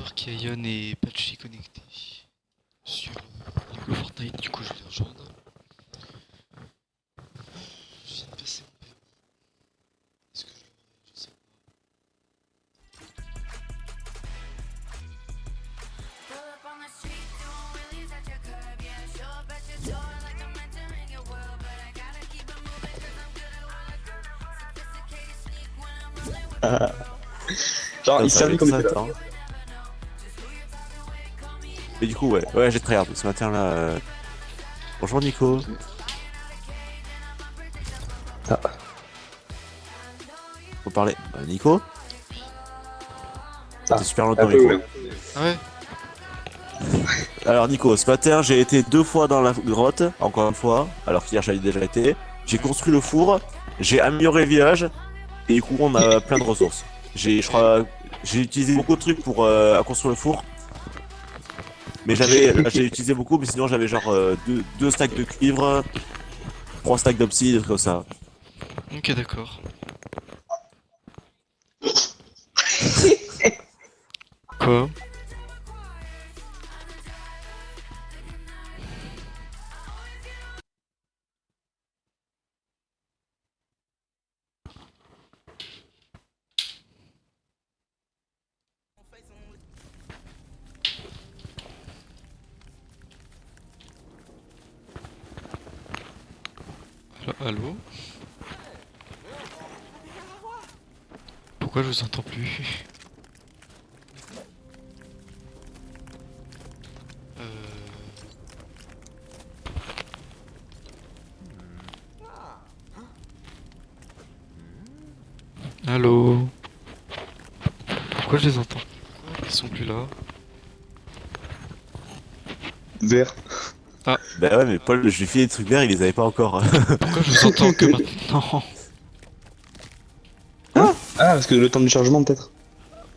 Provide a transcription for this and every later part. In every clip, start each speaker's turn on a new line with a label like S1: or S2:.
S1: voir qu'il y a Ion et Patchy connectés sur le Fortnite, du coup je vais les rejoindre. Je viens de passer mon permis. Est-ce que je l'aurai? Je sais pas.
S2: Pull up on the street, doing wheelies at your curb. Yeah, show up at your door like I'm entering your world. But I gotta keep it moving cause I'm good at what I do. Sophisticated sneak when I'm rolling with my bro.
S3: Genre,
S4: Putain,
S3: il
S4: ça
S3: savait
S4: fait
S3: comme
S4: ça,
S3: était là.
S4: attends. Mais du coup, ouais, j'ai tryhard ce matin là. Bonjour Nico.
S3: Ah.
S4: Faut parler. Nico. Ça fait super longtemps,
S3: Un peu,
S4: Nico.
S3: ouais.
S1: Ah ouais?
S4: Alors Nico, ce matin j'ai été 2 fois dans la grotte, encore une fois, alors qu'hier j'avais déjà été. J'ai construit le four, j'ai amélioré le village, et du coup on a plein de ressources. Je crois, j'ai utilisé beaucoup de trucs pour à construire le four. Mais j'ai utilisé beaucoup, mais sinon j'avais genre 2 stacks de cuivre, 3 stacks d'obsidian, des trucs comme ça.
S1: Ok, d'accord. Quoi? Allô? Pourquoi je vous entends plus? Euh... Allô? Pourquoi je les entends? Pourquoi ils sont plus là?
S3: Vert.
S4: Bah ouais, mais Paul, je lui ai fait des trucs verts, il les avait pas encore.
S1: Pourquoi je vous entends que maintenant?
S3: Ah, parce que le temps de chargement, peut-être.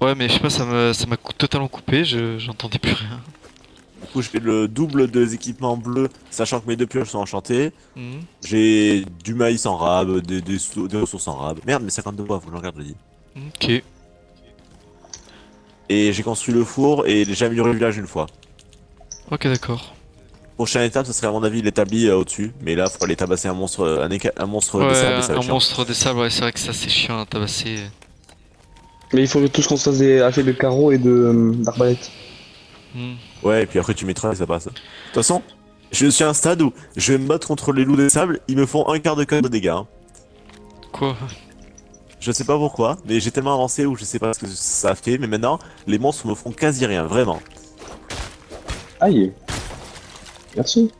S1: Ouais, mais je sais pas, ça m'a totalement coupé, j'entendais plus rien.
S4: Du coup, je fais le double des équipements bleus, sachant que mes 2 pioches sont enchantées.
S1: Mhm.
S4: J'ai du maïs en rab, des ressources en rab. Merde, mais 52 bois, faut que je regarde, je dis.
S1: Ok.
S4: Et j'ai construit le four et j'ai amélioré le village une fois.
S1: Ok, d'accord.
S4: Prochaine étape, ce serait à mon avis l'établi au-dessus. Mais là, faut aller tabasser un monstre, un monstre des
S1: Ouais,
S4: sables et ça va
S1: un
S4: être chiant.
S1: monstre des sables, ouais, c'est vrai que ça c'est chiant à tabasser.
S3: Mais il faut que tous qu'on se fasse des hachés de carreaux et de d'arbalètes.
S1: Hmm.
S4: Ouais, et puis après, tu mettras et ça passe. De toute façon, je suis à un stade où je vais me battre contre les loups des sables, ils me font un quart de cœur de dégâts. Hein.
S1: Quoi?
S4: Je sais pas pourquoi, mais j'ai tellement avancé où je sais pas ce que ça fait, mais maintenant, les monstres me font quasi rien, vraiment.
S3: Aïe. Merci.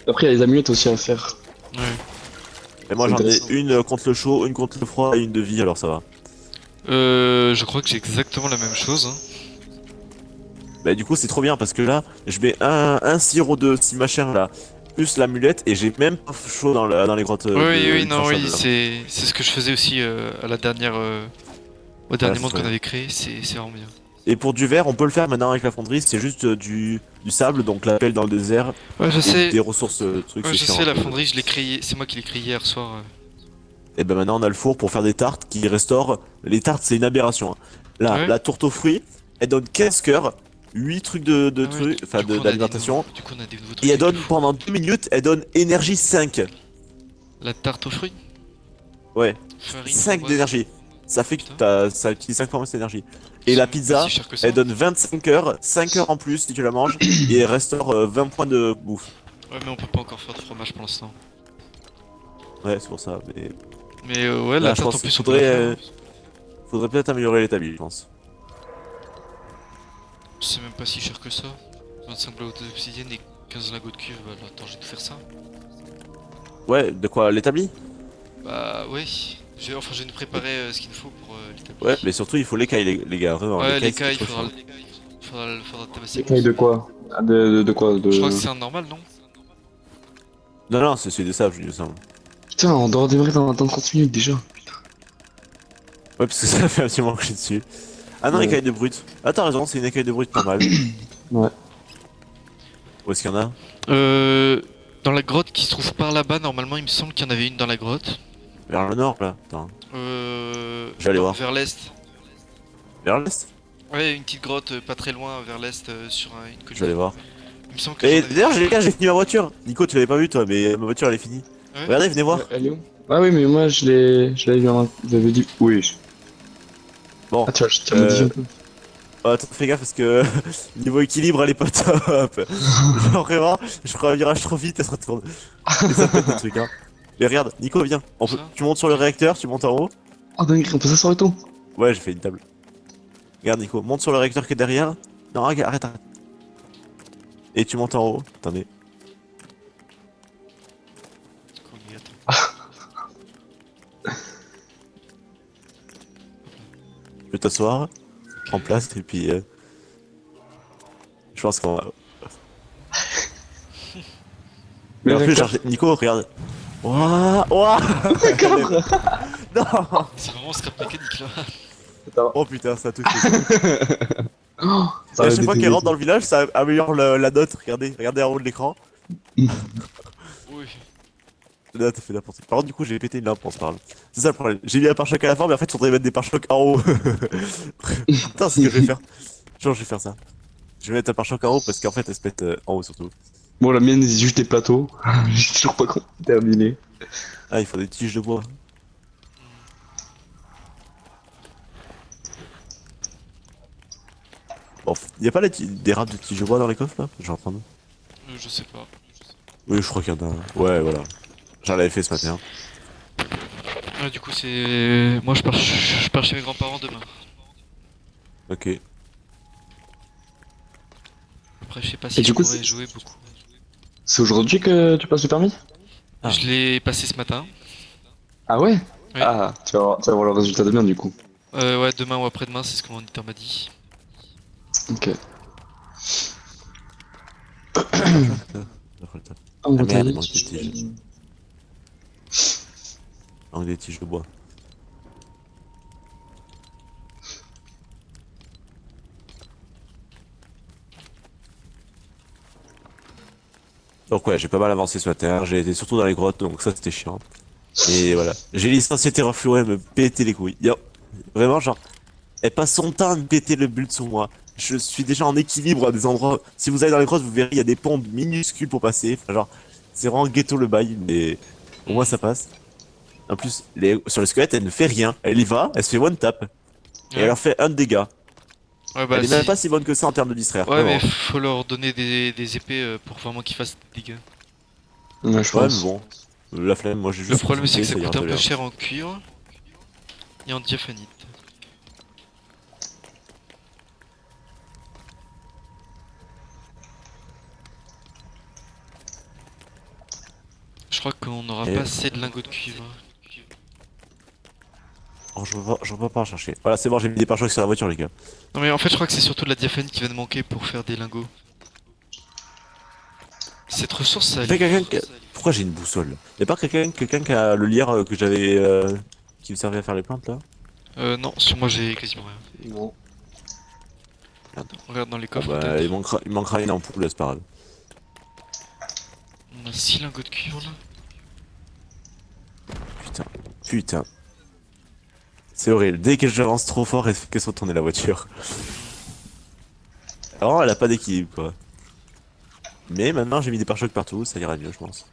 S3: Après, il y a les amulettes aussi à faire.
S1: Ouais.
S4: Et moi
S3: C'est
S4: j'en ai
S3: intéressant.
S4: une contre le chaud, une contre le froid et une de vie, alors ça va.
S1: Je crois que j'ai exactement la même chose. Hein.
S4: Bah du coup c'est trop bien parce que là, je mets un sirop de si machin là, plus l'amulette et j'ai même pas chaud dans les grottes
S1: Oui,
S4: de
S1: oui, non, oui,
S4: Ultrachable, là.
S1: c'est ce que je faisais aussi à la dernière, au
S4: Voilà,
S1: dernier
S4: c'est
S1: monde
S4: trop
S1: qu'on
S4: bien.
S1: avait créé, c'est vraiment bien.
S4: Et pour du verre, on peut le faire maintenant avec la fonderie, c'est juste du sable, donc la pelle dans le désert
S1: Ouais, je
S4: et
S1: sais,
S4: des ressources trucs,
S1: ouais,
S4: c'est
S1: je
S4: chiant
S1: sais,
S4: un
S1: la
S4: peu.
S1: fonderie, je l'ai créé, c'est moi qui l'ai créé hier soir.
S4: Et ben maintenant on a le four pour faire des tartes qui restaurent. Les tartes c'est une aberration. Hein. Là,
S1: Ouais?
S4: la tourte aux fruits, elle donne 15 cœurs, 8 trucs de
S1: Ah ouais,
S4: trucs, enfin
S1: du coup
S4: d'alimentation.
S1: du coup on a des nouveaux
S4: Et
S1: trucs
S4: elle
S1: avec le
S4: donne
S1: four.
S4: pendant 2 minutes, elle donne énergie 5.
S1: La tarte aux fruits?
S4: Ouais,
S1: Farine,
S4: 5
S1: framboise.
S4: d'énergie. Ça fait que
S1: Putain,
S4: ça utilise 5 fois moins d'énergie. Et
S1: c'est
S4: la
S1: même pas si
S4: pizza,
S1: cher que ça.
S4: elle donne 25 heures, 5 heures en plus si tu la manges, et elle restaure 20 points de bouffe.
S1: Ouais, mais on peut pas encore faire de fromage pour l'instant.
S4: Ouais, c'est pour ça. Mais
S1: Mais ouais, la
S4: là, je
S1: tarte en
S4: pense qu'il
S1: plus on peut la faire. Hein.
S4: faudrait peut-être améliorer l'établi, je pense.
S1: C'est même pas si cher que ça. 25 blocs d'obsidienne et 15 lingots de cuivre, bah alors attends, j'ai dû faire ça.
S4: Ouais, de quoi l'établi?
S1: Bah ouais, enfin j'ai dû préparer ce qu'il nous faut pour
S4: Ouais,
S1: l'établi.
S4: mais surtout il faut l'écaille, les gars, vraiment.
S1: Ouais,
S4: L'écaille,
S1: les
S4: c'est
S1: cailles,
S4: trop chiant.
S1: faudra tabasser
S3: Des
S1: le
S3: cailles
S1: monstre.
S3: de quoi? Ah, de quoi?
S1: Je crois que
S3: De...
S1: c'est un normal, non?
S4: Non, non, c'est celui de sable, je dis ça.
S3: Putain, on doit redémarrer dans 30 minutes déjà.
S4: Ouais, parce que ça fait un petit moment que je suis dessus. Ah non,
S3: Ouais.
S4: écaille de brut. Ah, t'as raison, c'est une écaille de brut normale.
S3: Ouais.
S4: Où est-ce qu'il y en a?
S1: Dans la grotte qui se trouve par là-bas, normalement il me semble qu'il y en avait une dans la grotte.
S4: Vers le nord, là. Attends. aller
S1: Non,
S4: voir.
S1: vers l'est.
S4: Vers l'est.
S1: Ouais, une petite grotte pas très loin vers l'est sur une
S4: Je
S1: colline.
S4: vais aller voir.
S1: Il me semble que
S4: Et
S1: j'en avais
S4: d'ailleurs,
S1: vu.
S4: j'ai fini ma voiture. Nico, tu l'avais pas vu toi, mais ma voiture elle est finie.
S1: Ouais.
S4: Regardez, venez voir.
S3: Elle est où? Ah oui, mais moi je l'avais vu en. J'avais dit. Oui.
S4: Bon,
S3: Ah, tu as modifié un peu.
S4: attends, fais gaffe parce que niveau équilibre, elle est pas top. Genre vraiment, je ferai un virage trop vite, elle se retourne. Et ça pète des trucs, hein. Mais regarde, Nico, viens.
S1: Ça
S4: Tu montes sur le réacteur, tu montes en haut.
S3: Oh, dingue, on peut s'asseoir et tout.
S4: Ouais, j'ai fait une table. Regarde, Nico, monte sur le réacteur qui est derrière. Non, arrête. Et tu montes en haut. Attendez.
S1: Qu'on y attend.
S4: Je vais t'asseoir en place et puis. Je pense qu'on va. Mais en plus,
S3: d'accord.
S4: Nico, regarde. Ouah, ouah. Non.
S1: C'est vraiment scrap mécanique là.
S4: Oh putain, ça a tout fait.
S3: Oh,
S4: Et à chaque fois
S3: détruit.
S4: qu'elle rentre dans le village, ça améliore la note. Regardez en haut de l'écran.
S1: Oui.
S4: La note fait n'importe quoi. Par contre, du coup, j'ai pété une lampe en se parle. C'est ça le problème. J'ai mis un pare-choc à la fin, mais en fait, il faudrait mettre des pare-chocs en haut. Putain, c'est ce que je vais faire. Genre, je vais faire ça. Je vais mettre un pare-choc en haut parce qu'en fait, elle se pète en haut surtout.
S3: Bon, la mienne, c'est juste des plateaux. J'ai toujours pas terminé.
S4: Ah, il faut des tiges de bois. Bon, y a pas des râpes de tiges de bois dans les coffres là? Je vais en prendre.
S1: Je sais pas.
S4: Oui, je crois qu'il y en a un. Ouais, voilà. J'en avais fait ce matin.
S1: Ouais, du coup, c'est. Moi, je pars chez mes grands-parents demain.
S4: Ok.
S1: Après, je sais pas
S3: Et
S1: si
S3: du
S1: je
S3: coup,
S1: pourrais
S3: c'est-
S1: jouer beaucoup.
S3: C'est aujourd'hui que tu passes le permis?
S4: Ah.
S1: Je l'ai passé ce matin.
S3: Ah ouais?
S1: Oui.
S3: Ah, tu vas voir le résultat demain du coup.
S1: Ouais, demain ou après-demain, c'est ce que mon moniteur m'a dit.
S3: Ok.
S4: Ah merde, il manque des tiges. Il manque des tiges de bois. Donc ouais, j'ai pas mal avancé ce matin, j'ai été surtout dans les grottes, donc ça c'était chiant. Et voilà. J'ai licencié Terrafluent me péter les couilles. Yo. Vraiment, genre, elle passe son temps à me péter le bulle sur moi. Je suis déjà en équilibre à des endroits. Si vous allez dans les grottes, vous verrez, il y a des ponts minuscules pour passer. Enfin, genre, c'est vraiment ghetto le bail, mais au moins ça passe. En plus, sur le squelette, elle ne fait rien. Elle y va, elle se fait one tap. Et elle leur fait un dégât.
S1: Ouais, bah,
S4: Elle est même pas si bonne que ça en termes de distraire.
S1: Ouais,
S4: vraiment.
S1: mais faut leur donner des épées pour vraiment qu'ils fassent des dégâts.
S3: Ouais, je
S4: Ouais, mais
S3: pense.
S4: bon. La flemme, moi j'ai juste.
S1: Le problème, c'est que ça
S4: ira
S1: coûte un
S4: très
S1: peu
S4: bien.
S1: cher en cuivre et en diaphanite. Je crois qu'on n'aura
S4: Et-
S1: pas assez de lingots de cuivre.
S4: Oh, je vais pas en chercher. Voilà, c'est bon, j'ai mis des pare-chocs sur la voiture, les gars.
S1: Non, mais en fait, je crois que c'est surtout de la diaphanite qui va nous manquer pour faire des lingots. Cette ressource, ça.
S4: Y'a pas quelqu'un qui... Pourquoi j'ai une boussole? Y'a pas quelqu'un qui a le lierre que j'avais. Qui me servait à faire les plantes là?
S1: Non, sur moi, j'ai quasiment rien.
S3: Non.
S1: Regarde dans les
S4: Ah
S1: coffres.
S4: bah,
S1: peut-être.
S4: il manquera une ampoule, c'est pas grave.
S1: On a 6 lingots de cuivre là.
S4: Putain. C'est horrible. Dès que j'avance trop fort, elle fait que se retourner la voiture. Alors, elle a pas d'équilibre quoi. Mais maintenant, j'ai mis des pare-chocs partout, ça ira mieux, je pense.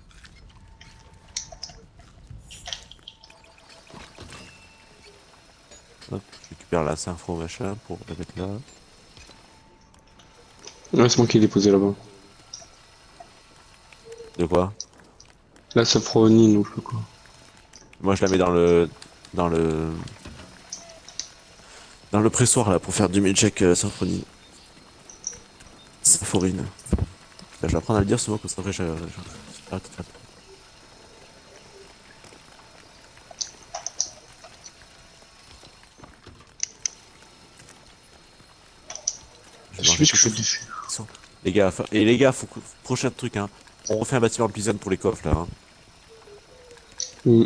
S4: Hop, je récupère la synfro machin pour la mettre là.
S3: Ouais, c'est moi qui l'ai posé là-bas.
S4: De quoi?
S3: La saphronine ou je sais pas quoi.
S4: Moi, je la mets dans le. Dans le. Dans le pressoir là pour faire du milkshake symphonie. Symphorine. Là, je vais apprendre à le dire souvent parce qu'après j'arrête de faire. Je vais
S3: Je
S4: manger
S3: sais que je
S4: tout
S3: suis
S4: ça.
S3: déçu.
S4: Les gars, prochain truc hein. On refait un bâtiment Pleasant pour les coffres là. Hein.
S3: Mm.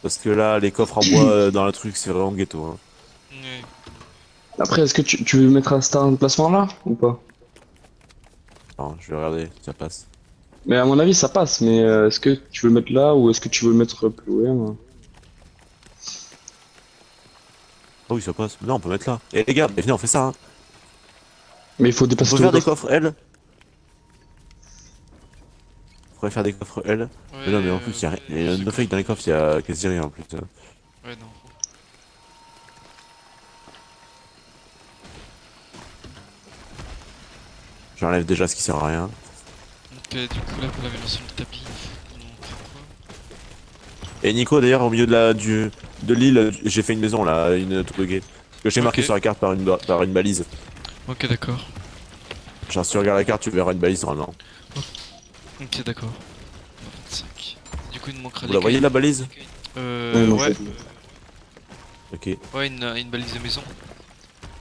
S4: Parce que là, les coffres en bois dans le truc, c'est vraiment ghetto. Hein.
S1: Ouais.
S3: Après, est-ce que tu veux mettre un star emplacement là ou pas?
S4: Non, je vais regarder, ça passe.
S3: Mais à mon avis, ça passe. Mais est-ce que tu veux le mettre là ou est-ce que tu veux le mettre plus loin?
S4: Ah oui, ça passe. Non, on peut mettre là. Et les gars, mais venez, on fait ça. Hein.
S3: Mais il faut
S4: On
S3: dépasser
S4: peut
S3: tous les
S4: faire des
S3: coffres.
S4: coffres L. On pourrait faire des coffres L. Mais non, mais en plus, il y a no fake dans les coffres, il y a quasi rien en plus.
S1: Ouais, non.
S4: J'enlève déjà ce qui sert à rien.
S1: Donc, du coup, là, pour la version de tapis, on fait quoi?
S4: Et Nico, d'ailleurs, au milieu de l'île, j'ai fait une maison là, une tour de guet. Que j'ai marqué
S1: Ok.
S4: sur la carte par une balise.
S1: Ok, d'accord.
S4: Genre, si tu regardes la carte, tu verras une balise normalement.
S1: Ok, d'accord. 25. Du coup, il nous manquera
S4: Vous la voyez la balise?
S3: Non,
S1: Ouais.
S4: Ok.
S1: Ouais, une balise de maison.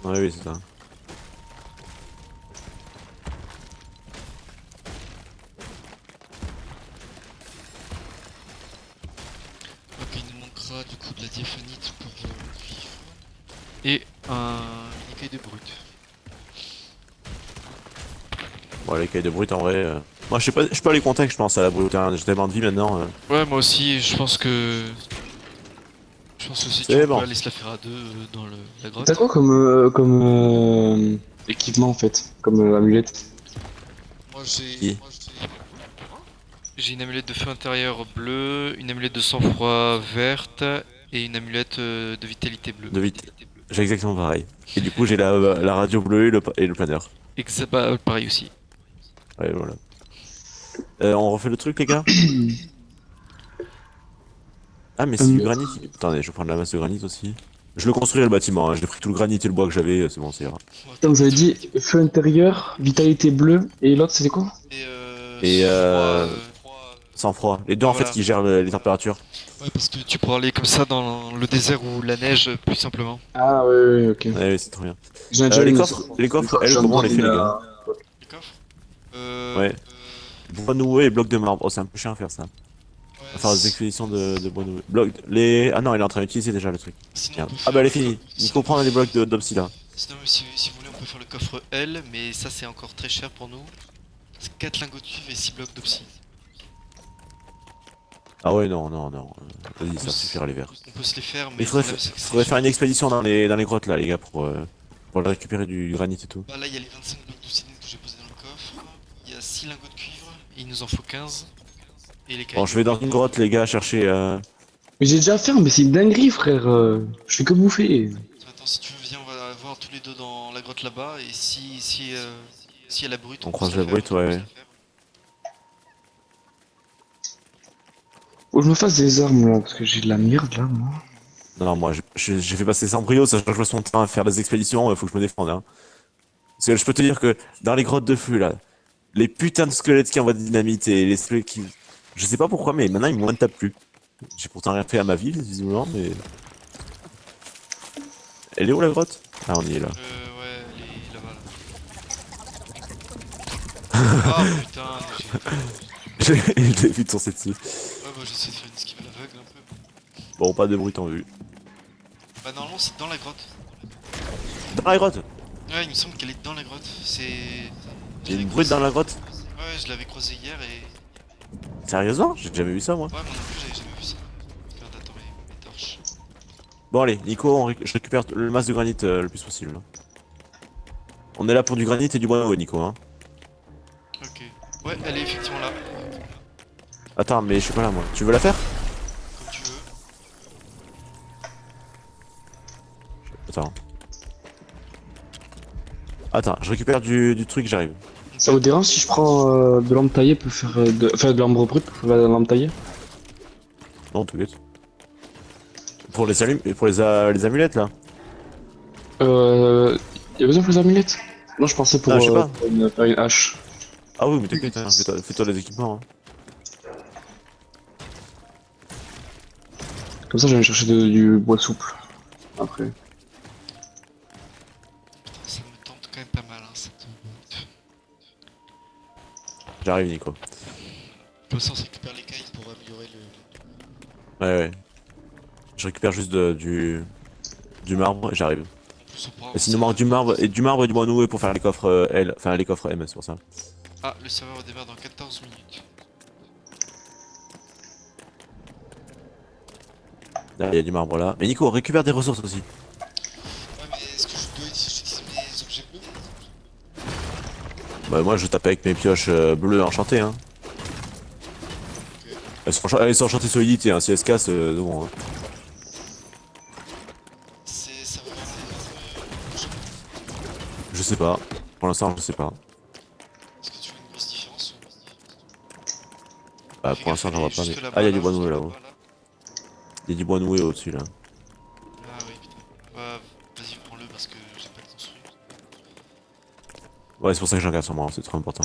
S4: Ouais, oui, c'est ça.
S1: Ok, il nous manquera du coup de la diaphonite pour le cuivre. Et une écaille de brut.
S4: Bon, les cailles de brut en vrai. Moi, je sais pas les contacts, je pense à la brute. Hein. J'ai tellement de vie maintenant.
S1: Ouais, moi aussi, je pense que. Je pense aussi
S4: C'est
S1: qu'on
S4: bon.
S1: peut aller se la faire à deux dans la grotte.
S3: T'as quoi comme équipement en fait? Comme amulette?
S1: Moi
S4: Qui
S1: j'ai une amulette de feu intérieur bleue, une amulette de sang-froid verte et une amulette de vitalité bleue.
S4: De vite. J'ai exactement pareil. Et du coup, j'ai la radio bleue et le planeur.
S1: Et que ça bah, pareil aussi.
S4: Ouais, voilà. On refait le truc, les gars? Ah, mais c'est du granit. Attendez, je vais prendre la masse de granit aussi. Je le construirai le bâtiment. Hein. J'ai pris tout le granit et le bois que j'avais. C'est bon, c'est ira.
S3: Attends, vous avez dit feu intérieur, vitalité bleue, et l'autre c'était quoi?
S4: Et
S1: sang-froid,
S4: sans froid. Les deux, en fait,
S1: voilà.
S4: qui gèrent les températures.
S1: Ouais, parce que tu pourras aller comme ça dans le désert ou la neige plus simplement.
S3: Ah ouais, ok.
S4: Ouais, ouais, c'est trop bien.
S3: J'en ai déjà
S4: Les
S3: une.
S4: coffres, elles, comment on les fait, les gars?
S1: Les coffres
S4: Ouais. Bois noué et blocs de marbre. Oh, c'est un peu chiant à faire ça. On va faire des
S1: ouais,
S4: expéditions de bois noué. Ah non, il est en train d'utiliser déjà le truc.
S1: sinon,
S4: Merde.
S1: on peut
S4: Ah bah, elle est
S1: faire
S4: finie. Nico, prend les blocs d'obsi là.
S1: Sinon, si vous voulez, on peut faire le coffre L, mais ça c'est encore très cher pour nous. C'est 4 lingots de cuivre et 6 blocs d'obsi.
S4: Ah ouais, non, non, non. Vas-y, ça suffira les verres.
S1: On peut se les faire, mais
S4: Il
S1: le problème, c'est que c'est
S4: faudrait
S1: cher.
S4: faire une expédition dans les grottes là, les gars, pour le récupérer du granit et tout.
S1: Bah, là, il y a les 25 blocs d'obsidienne que j'ai posés dans le coffre. Il y a 6 lingots de cuivre, et il nous en faut 15. Et les cailloux.
S4: Bon, je vais dans une grotte, les gars, chercher.
S3: Mais j'ai déjà fait, mais c'est une dinguerie, frère. Je fais que bouffer.
S1: Attends, si tu veux, viens, on va voir tous les deux dans la grotte là-bas. Et si il y a la brute,
S4: On
S1: peut
S4: croise
S1: se
S4: la
S1: faire,
S4: brute,
S1: on peut
S4: ouais.
S1: se la faire.
S3: Faut que je me fasse des armes là, parce que j'ai de la merde là, moi.
S4: Non, moi, j'ai fait passer sans brio, sachant que je passe mon temps à faire des expéditions, faut que je me défende, hein. Parce que je peux te dire que dans les grottes de feu, là, les putains de squelettes qui envoient de dynamite et les squelettes qui. Je sais pas pourquoi, mais maintenant ils m'en tapent plus. J'ai pourtant rien fait à ma vie, visiblement, mais. Elle est où la grotte? Ah, on y est là.
S1: Ouais, elle est là-bas là. Ah putain,
S4: J'ai vu tourner dessus.
S1: ouais, bah j'essaie de faire une esquive à l'aveugle un peu.
S4: Bon, pas de brute en vue.
S1: Bah, normalement, c'est dans la grotte.
S4: Dans la grotte!
S1: Ouais, il me semble qu'elle est dans la grotte. C'est.
S4: Il y a une brute dans la grotte?
S1: Ouais, je l'avais croisée hier et.
S4: Sérieusement? J'ai jamais vu ça, moi.
S1: Ouais, moi non plus, j'avais jamais vu ça. Regarde, attends, mes torches.
S4: Bon, allez, Nico, je récupère le masse de granit le plus possible. On est là pour du granit et du bois, ouais, Nico, hein.
S1: Ok. Ouais, elle est effectivement là.
S4: Attends, mais je suis pas là, moi. Tu veux la faire?
S1: Comme tu veux.
S4: Attends. Attends, je récupère du truc, j'arrive.
S3: Ça vous dérange si je prends de l'ambre taillée pour faire enfin de l'ambre brut pour faire de l'ambre taillée?
S4: Non, t'inquiète. Pour les les amulettes, là.
S3: Y'a besoin pour les amulettes? Non, je pensais pour,
S4: Ah, je sais pas.
S3: faire une hache.
S4: Ah oui, mais t'inquiète, hein, fais-toi les équipements. Hein.
S3: Comme ça, je vais chercher du bois souple. Après.
S1: Ça me tente quand même pas mal, hein, cette route.
S4: J'arrive, Nico.
S1: Comme ça, on récupère les cailles pour améliorer le.
S4: Ouais, ouais. Je récupère juste du marbre et j'arrive.
S1: En plus, on pourra
S4: Et s'il nous manque du marbre et du bois noué pour faire les coffres L, enfin les coffres M, c'est pour ça.
S1: Ah, le serveur démarre dans 14 minutes.
S4: Là, il y a du marbre là. Mais Nico, récupère des ressources aussi. Bah moi je tape avec mes pioches bleues enchantées hein. Elles sont enchantées solidité hein, si elles se cassent, c'est bon. Hein.
S1: Ça va faire
S4: Je sais pas. Pour l'instant je sais pas.
S1: Est-ce que tu vois une grosse différence ou...
S4: Bah,
S1: Fais
S4: pour
S1: gaffe,
S4: l'instant j'en
S1: elle est
S4: vois pas mais.
S1: juste
S4: Ah
S1: là-bas,
S4: y'a du
S1: là,
S4: bois
S1: juste
S4: noué là-haut.
S1: là-bas, là.
S4: Y'a du bois noué au-dessus là.
S1: Ah oui, putain. Bah, vas-y, prends-le parce que j'ai pas le construit.
S4: Ouais c'est pour ça que j'en garde sur moi, c'est trop important.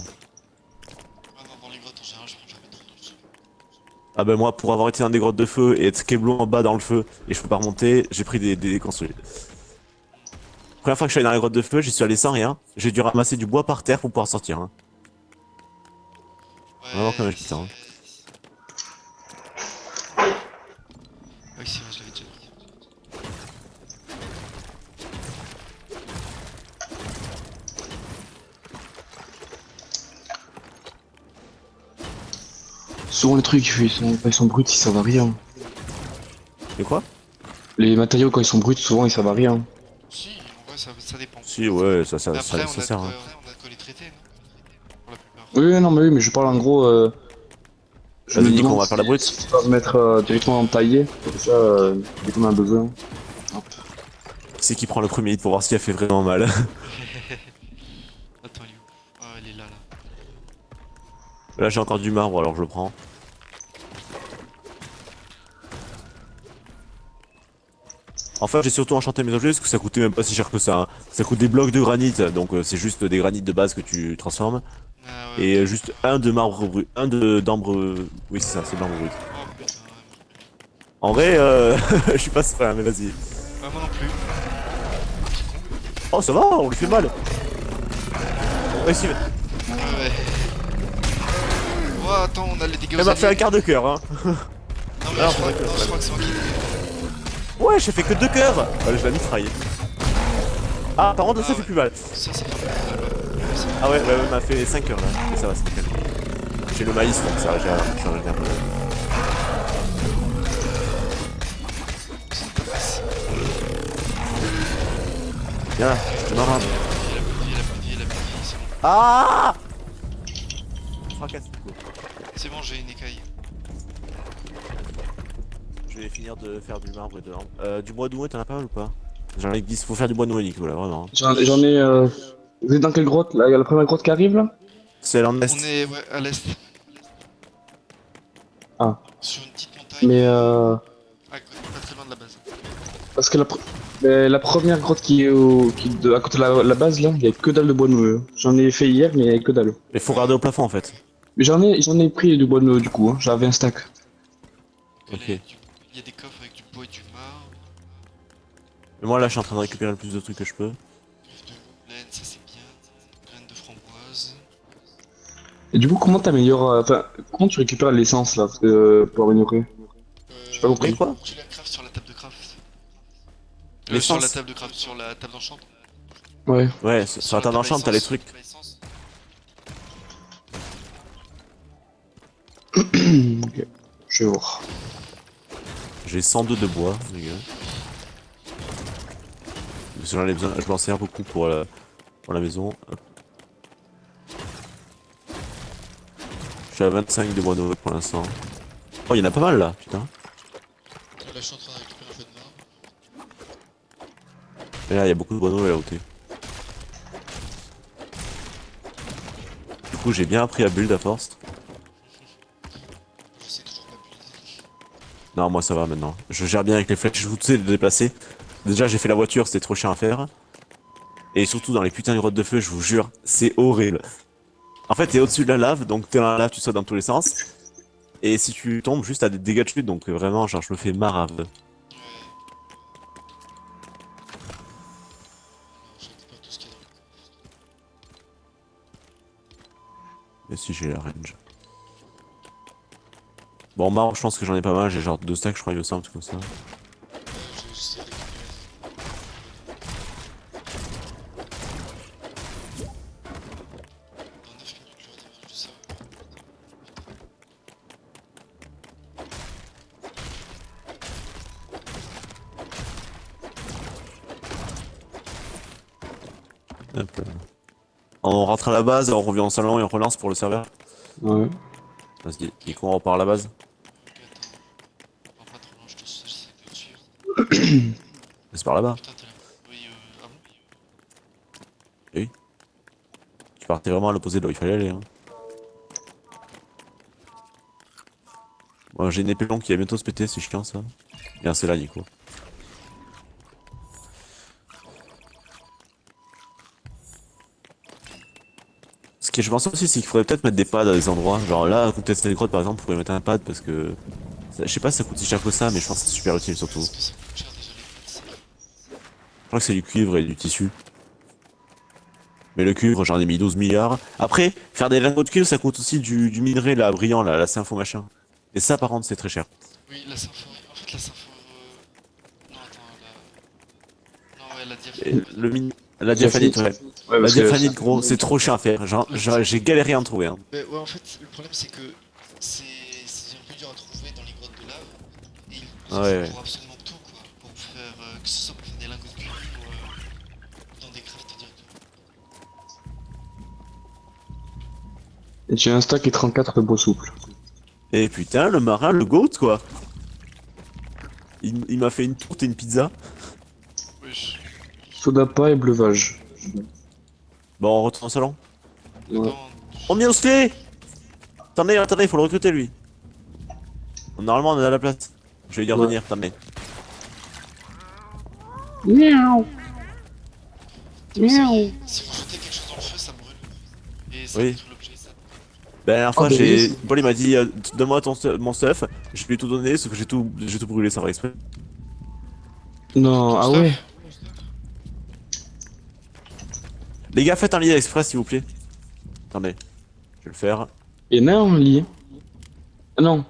S1: Ah non, dans les grottes en général, je prends jamais trop de dessus.
S4: Ah bah moi pour avoir été dans des grottes de feu et être Keblo en bas dans le feu et je peux pas remonter, j'ai pris des construits. Première fois que je suis allé dans les grottes de feu, j'y suis allé sans rien. J'ai dû ramasser du bois par terre pour pouvoir sortir. Hein. Vraiment comme
S1: Ouais,
S4: un putain. Hein.
S1: oui, c'est vrai, je l'avais déjà dit.
S3: Souvent les trucs, quand ils sont bruts, ils servent à rien.
S4: Et quoi?
S3: Les matériaux, quand ils sont bruts, souvent ils servent à rien.
S1: Si, en vrai, ça dépend.
S4: Si ouais,
S1: Mais après,
S4: ça sert. Hein.
S1: on a de quoi les traiter, non? Pour la plupart.
S3: Oui, non, mais oui, mais je parle en gros. Je me
S4: Vas-y Nico, on
S3: demande
S4: va faire la brute.
S3: si tu vas se mettre directement taillé. Comme ça, dès qu'on a besoin. Hop.
S4: Qui c'est qui prend le premier hit pour voir si elle fait vraiment mal?
S1: Attends, elle est où? Ah, elle est là, là.
S4: Là j'ai encore du marbre alors je le prends. En fait j'ai surtout enchanté mes objets parce que ça coûtait même pas si cher que ça. Hein. Ça coûte des blocs de granit, donc c'est juste des granites de base que tu transformes.
S1: Ah ouais,
S4: Et
S1: ok.
S4: juste un de marbre brut. Un de d'ambre. Oui c'est ça, c'est de l'ambre brut.
S1: Oh putain, ouais.
S4: En vrai, je suis pas super, mais vas-y.
S1: Ouais, moi non plus.
S4: Oh ça va, on lui fait mal. Ouais, si.
S1: Ouais, ouais. Oh, attends, on a les dégâts
S4: Elle
S1: aux
S4: m'a fait un
S1: alliés.
S4: quart de cœur, hein.
S1: Non, mais
S4: Alors,
S1: je crois,
S4: c'est vrai que-
S1: non, je crois que c'est moi qui.
S4: Ouais, j'ai fait que 2 cœurs. Ouais, je l'ai mis fry. Ah, par contre,
S1: Ah
S4: ça fait
S1: ouais.
S4: plus mal.
S1: Ça fait plus mal, ouais. Ouais, ça fait-
S4: Ah ouais, elle m'a fait 5 cœurs là. Mais ça va, c'est nickel. J'ai le maïs, donc ça, j'ai un peu.
S1: c'est pas facile.
S4: Viens là, je te marre.
S1: Il a plus de vie, il a plus de vie, il a plus de vie, c'est bon.
S4: Ah fracasse, du coup.
S1: C'est bon, j'ai une écaille.
S4: Je vais finir de faire du marbre et de l'ambre. Du bois noué, t'en as pas mal ou pas? J'en ai 10, faut faire du bois noué, Nico, là, vraiment.
S3: J'en ai. Vous êtes dans quelle grotte là? Il y a la première grotte qui arrive là?
S4: C'est en
S1: On
S4: est.
S1: est ouais, à l'est.
S3: Ah.
S1: Sur une petite montagne.
S3: Mais
S1: Pas très loin de la base.
S3: parce que mais la première grotte qui est à côté de la base là, il y a que dalle de bois noueux. J'en ai fait hier, mais il y a que dalle.
S4: Mais faut regarder au plafond en fait.
S3: Mais j'en ai pris du bois noueux du coup. Hein. J'avais un stack.
S1: Là,
S4: Ok.
S1: il y a des coffres avec du bois et du marbre.
S4: Mais moi là, je suis en train de récupérer le plus de trucs que je peux.
S1: Griffe de laine, ça c'est bien. Graines de framboise.
S3: Et du coup, comment t'améliores enfin, comment tu récupères l'essence là pour améliorer? J'ai pas compris.
S4: Mais quoi?
S1: Tu la craftes sur la table de craft.
S4: L'essence.
S1: Sur la table de craft, sur la table d'enchant.
S3: Ouais.
S4: Ouais, sur la table en chambre, t'as les
S1: essence,
S4: trucs.
S1: la essence.
S3: Ok. Je vais voir.
S4: J'ai 102 de bois, les gars. Parce que j'en ai besoin, je m'en sers beaucoup pour la maison. Hop. Je suis à 25 de bois nouveau pour l'instant. Oh, il y en a pas mal là, putain.
S1: Là, je suis en train de récupérer un peu de marbre.
S4: Et là, il y a beaucoup de bois nouveau là où t'es. Du coup, j'ai bien appris à build à force.
S1: Je sais toujours pas build.
S4: Non, moi ça va maintenant. Je gère bien avec les flèches, je vous sais de déplacer. Déjà, j'ai fait la voiture, c'était trop chiant à faire. Et surtout dans les putains de grottes de feu, je vous jure, c'est horrible. En fait, t'es au-dessus de la lave, donc t'es dans la lave, tu sautes dans tous les sens. Et si tu tombes, juste t'as des dégâts de chute, donc vraiment, genre, je me fais marave.
S1: Ouais. Alors, je récupère tout ce qu'il y a dans le
S4: Et si j'ai la range. Bon, marbre, je pense que j'en ai pas mal, j'ai genre 2 stacks, je crois, il me semble, un truc comme ça.
S1: j'essaie de récupérer. Dans 9 minutes, je vais redémarrer juste ça.
S4: Hop là. On rentre à la base, on revient au salon et on relance pour le serveur.
S3: Ouais.
S4: Vas-y, et qu'on repart à la base.
S1: Ok, attends. On va pas trop loin, j'essaie de te suivre.
S4: C'est par là-bas.
S1: Putain, t'es là. Oui, ah bon?
S4: Oui. Tu partais vraiment à l'opposé de là où il fallait aller. Hein. Bon, j'ai une épée longue qui va bientôt se péter, c'est chiant ça. Bien, c'est là, Nico. Ce que je pense aussi, c'est qu'il faudrait peut-être mettre des pads à des endroits. Genre là, à côté de cette grotte par exemple, on pourrait mettre un pad parce que. Je sais pas si ça coûte si cher que ça, mais je pense que c'est super utile surtout.
S1: Parce que ça coûte cher déjà les pattes, c'est vrai.
S4: Je crois que c'est du cuivre et du tissu. Mais le cuivre, j'en ai mis 12 milliards. Après, faire des lingots de cuivre, ça coûte aussi du minerai là, brillant, là, la sympho machin. Et ça, par contre, c'est très cher.
S1: Oui, la sympho. En fait, la sympho. Non, attends, non, ouais, la
S4: Et
S1: diaphanite.
S4: la diaphanite, ouais.
S3: Ouais,
S4: La
S3: parce que
S4: diaphanite, gros, c'est trop cher à faire. J'ai galéré à en trouver. Hein.
S1: Mais ouais, en fait, le problème c'est que c'est un peu dur à trouver dans les grottes de lave. Et il en
S4: Ouais,
S1: faut
S4: ouais.
S1: pour absolument tout, quoi. Pour faire, que ce soit pour faire des lingots de cuivre ou dans des crafts directement.
S3: Et j'ai un stack et 34 de bois souple.
S4: Et putain, le marin, le goat, quoi. Il m'a fait une tourte et une pizza.
S1: Wesh.
S3: Sodapa et bleuvage.
S4: Bon, on retourne au salon.
S3: Ouais.
S1: Attends,
S4: Oh, Miosclé! Attendez, faut le recruter, lui. Normalement, on est à la place. Je vais lui dire de
S3: Ouais.
S4: venir, attendez.
S3: Miaou.
S1: si, si vous jetez quelque chose dans le feu, ça brûle. Et ça
S4: Oui.
S1: détruit l'objet.
S4: Ben, la dernière fois,
S3: bah
S4: j'ai.
S3: oui.
S4: Paul, il m'a dit, donne-moi mon stuff. Je lui ai tout donné, sauf que j'ai tout brûlé sans faire exprès.
S3: Non,
S1: Ton
S3: ah
S1: stuff.
S3: ouais.
S4: Les gars, faites un lit express, s'il vous plaît. Attendez. Je vais le faire.
S3: Et non, lit. Ah non.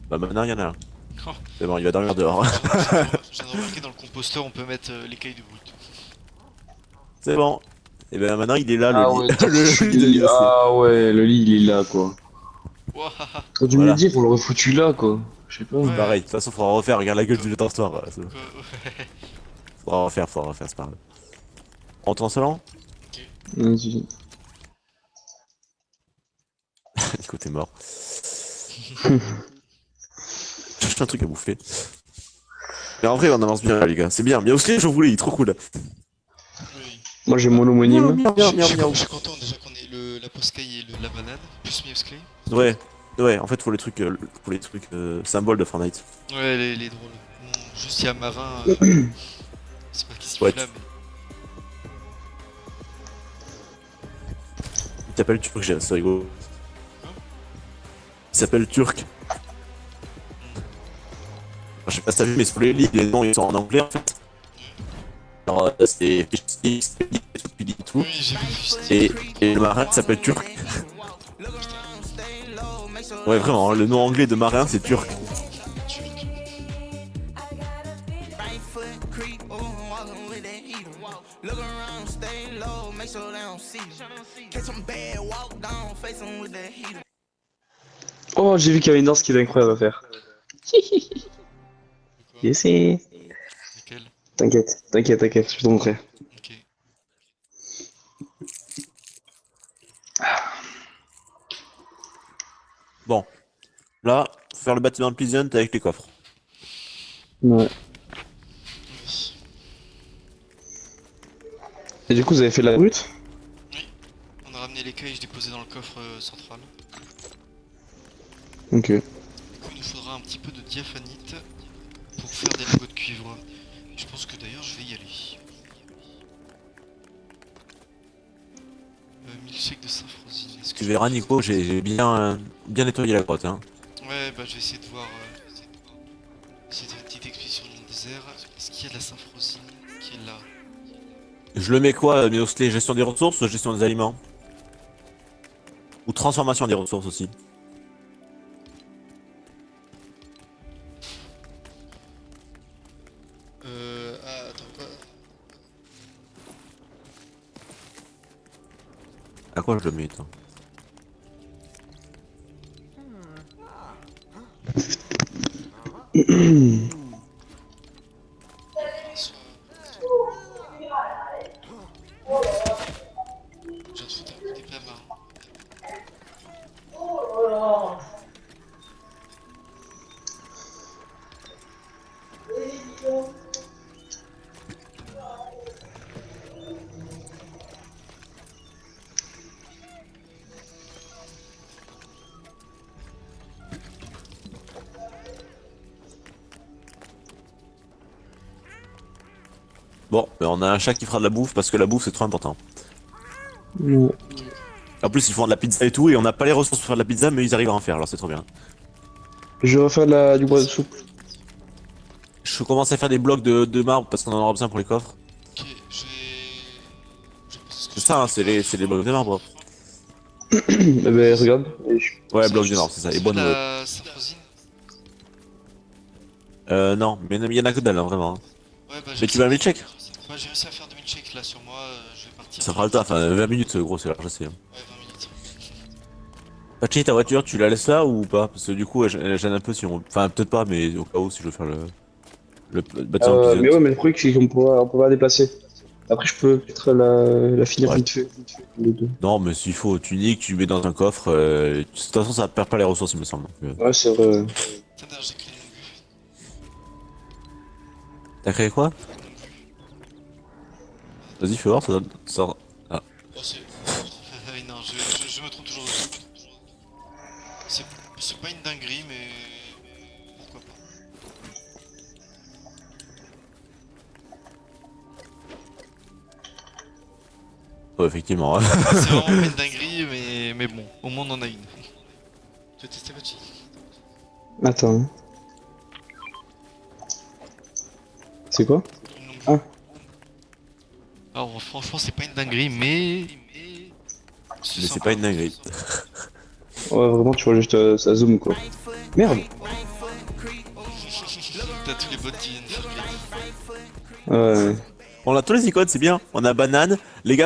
S4: Bah, maintenant, il y en a un.
S1: Oh.
S4: C'est bon, il va dormir dehors.
S1: J'ai remarqué dans le composteur, on peut mettre les cailles de brut.
S4: C'est bon. Et ben, maintenant, il est là,
S3: Ah
S4: le
S3: ouais,
S4: lit. Le lit de
S3: lit.
S4: Miosclé.
S3: Ah ouais, le lit il est là quoi.
S1: Wahaha.
S3: T'aurais dû me
S4: Voilà.
S3: le dire, on l'aurait foutu là quoi. Je sais pas.
S1: Ouais.
S4: Pareil, de toute façon, faudra refaire. Regarde la gueule du tortoir. Voilà,
S1: Ouais.
S4: faudra refaire, c'est pas grave. On retourne au salon?
S3: Vas-y.
S4: Nico, t'es mort. Cherche un truc à bouffer. Mais en vrai, on avance bien, là, les gars. C'est bien. Miaousli, je voulais, il est trop cool.
S1: Oui.
S3: Moi j'ai mon homonyme.
S1: Je suis content déjà qu'on ait la poscaille et la banane, plus Mievskley.
S4: Ouais, ouais, en fait, faut les trucs, symboles de Fortnite.
S1: Ouais, les drôles. Bon, juste il y a Marin, c'est pas qui s'y
S4: Ouais,
S1: fout là, mais.
S4: Il t'appelle Turc, c'est rigolo. Il s'appelle Turc. Je sais pas si t'as vu, mais sur les livres, les noms, ils sont en anglais, en fait. Alors, c'est et tout.
S1: Oui, j'ai vu.
S4: Et le marin s'appelle Turc. Ouais, vraiment, le nom anglais de marin, c'est Turc.
S5: Right foot creep, ooh, I'm walking with that heater. Look around, stay low, make sure they don't see you. Catch some bad, walk down, face 'em with that heater.
S3: Oh, j'ai vu qu'il y avait une danse qui était incroyable à faire. Yes.
S1: Nickel.
S3: T'inquiète, t'inquiète, je vais te montrer.
S1: Ok.
S4: Bon, là, faut faire le bâtiment de Pleasant avec les coffres.
S3: Ouais.
S1: Oui.
S3: Et du coup, vous avez fait la brute?
S1: On a ramené les cailles, je déposé dans le coffre central.
S3: Ok.
S1: Du coup, il nous faudra un petit peu de diaphanite pour faire des lingots de cuivre. Je pense que d'ailleurs, je vais y aller. Milkshake de Saint-Frosine. Est-ce que
S4: Tu verras, Nico, j'ai bien nettoyé la grotte. Hein.
S1: Ouais, bah je vais essayer de voir. Essayer de faire une petite expédition dans le désert. Est-ce qu'il y a de la Saint-Frosine qui est là?
S4: Je le mets quoi, Miosclé? Gestion des ressources ou gestion des aliments? Ou transformation des ressources aussi?
S1: Ah, attends, quoi?
S4: À quoi je le mets, toi?
S1: J'ai
S4: Bon, mais on a un chat qui fera de la bouffe parce que la bouffe c'est trop important.
S3: Ouais.
S4: En plus, ils font de la pizza et tout, et on n'a pas les ressources pour faire de la pizza, mais ils arrivent à en faire, alors c'est trop bien.
S3: Je vais refaire du bois de soupe.
S4: Je commence à faire des blocs de marbre parce qu'on en aura besoin pour les coffres.
S1: Ok, je vais poser ce que
S4: C'est
S1: j'ai
S4: ça,
S1: dans
S4: hein, c'est les blocs de marbre.
S3: Eh ben, regarde.
S4: Ouais, blocs de marbre, c'est ça, et
S1: C'est
S4: bonne
S1: de
S4: wood.
S1: la sarrosine.
S4: Non, mais il y en a que dalle, hein, vraiment.
S1: Ouais, bah j'ai
S4: Mais tu veux un milkshake?
S1: bah, j'ai réussi à faire 2000 checks là sur moi, je vais partir.
S4: Ça fera le taf, hein, 20 minutes, gros, c'est large, je sais.
S1: Ouais, 20 minutes.
S4: Pachi, ta voiture, tu la laisses là ou pas? Parce que du coup, elle gêne un peu si on. Enfin, peut-être pas, mais au cas où, si je veux faire le bâtiment
S3: Mais ouais,
S4: pigeon.
S3: mais le truc, c'est on peut pas déplacer. Après, je peux peut-être la finir
S4: Ouais.
S3: vite fait. Les deux.
S4: Non, mais s'il faut, tu niques, tu mets dans un coffre. De toute façon, ça perd pas les ressources, il me semble. Donc,
S3: Ouais, c'est vrai.
S1: Tiens, d'ailleurs, j'ai créé une longue
S4: T'as créé quoi? Vas-y, fais voir, ça donne. Ça... Ah.
S1: Oh, c'est. Non, je me trompe toujours de truc. C'est pas une dinguerie, mais. Pourquoi pas.
S4: Ouais, effectivement.
S1: C'est vraiment pas une dinguerie, mais bon, au moins on en a une. Je vais tester votre
S3: Attends. Hein. C'est quoi?
S1: Une longue vue.
S3: Ah.
S1: Alors, franchement, c'est pas une dinguerie, mais.
S4: Mais c'est pas une dinguerie.
S3: Ouais, vraiment, tu vois juste ça zoom quoi. Merde!
S1: T'as tous les bots qui viennent faire crédit.
S3: Ouais.
S4: On a tous les icônes, c'est bien. On a banane. Les gars,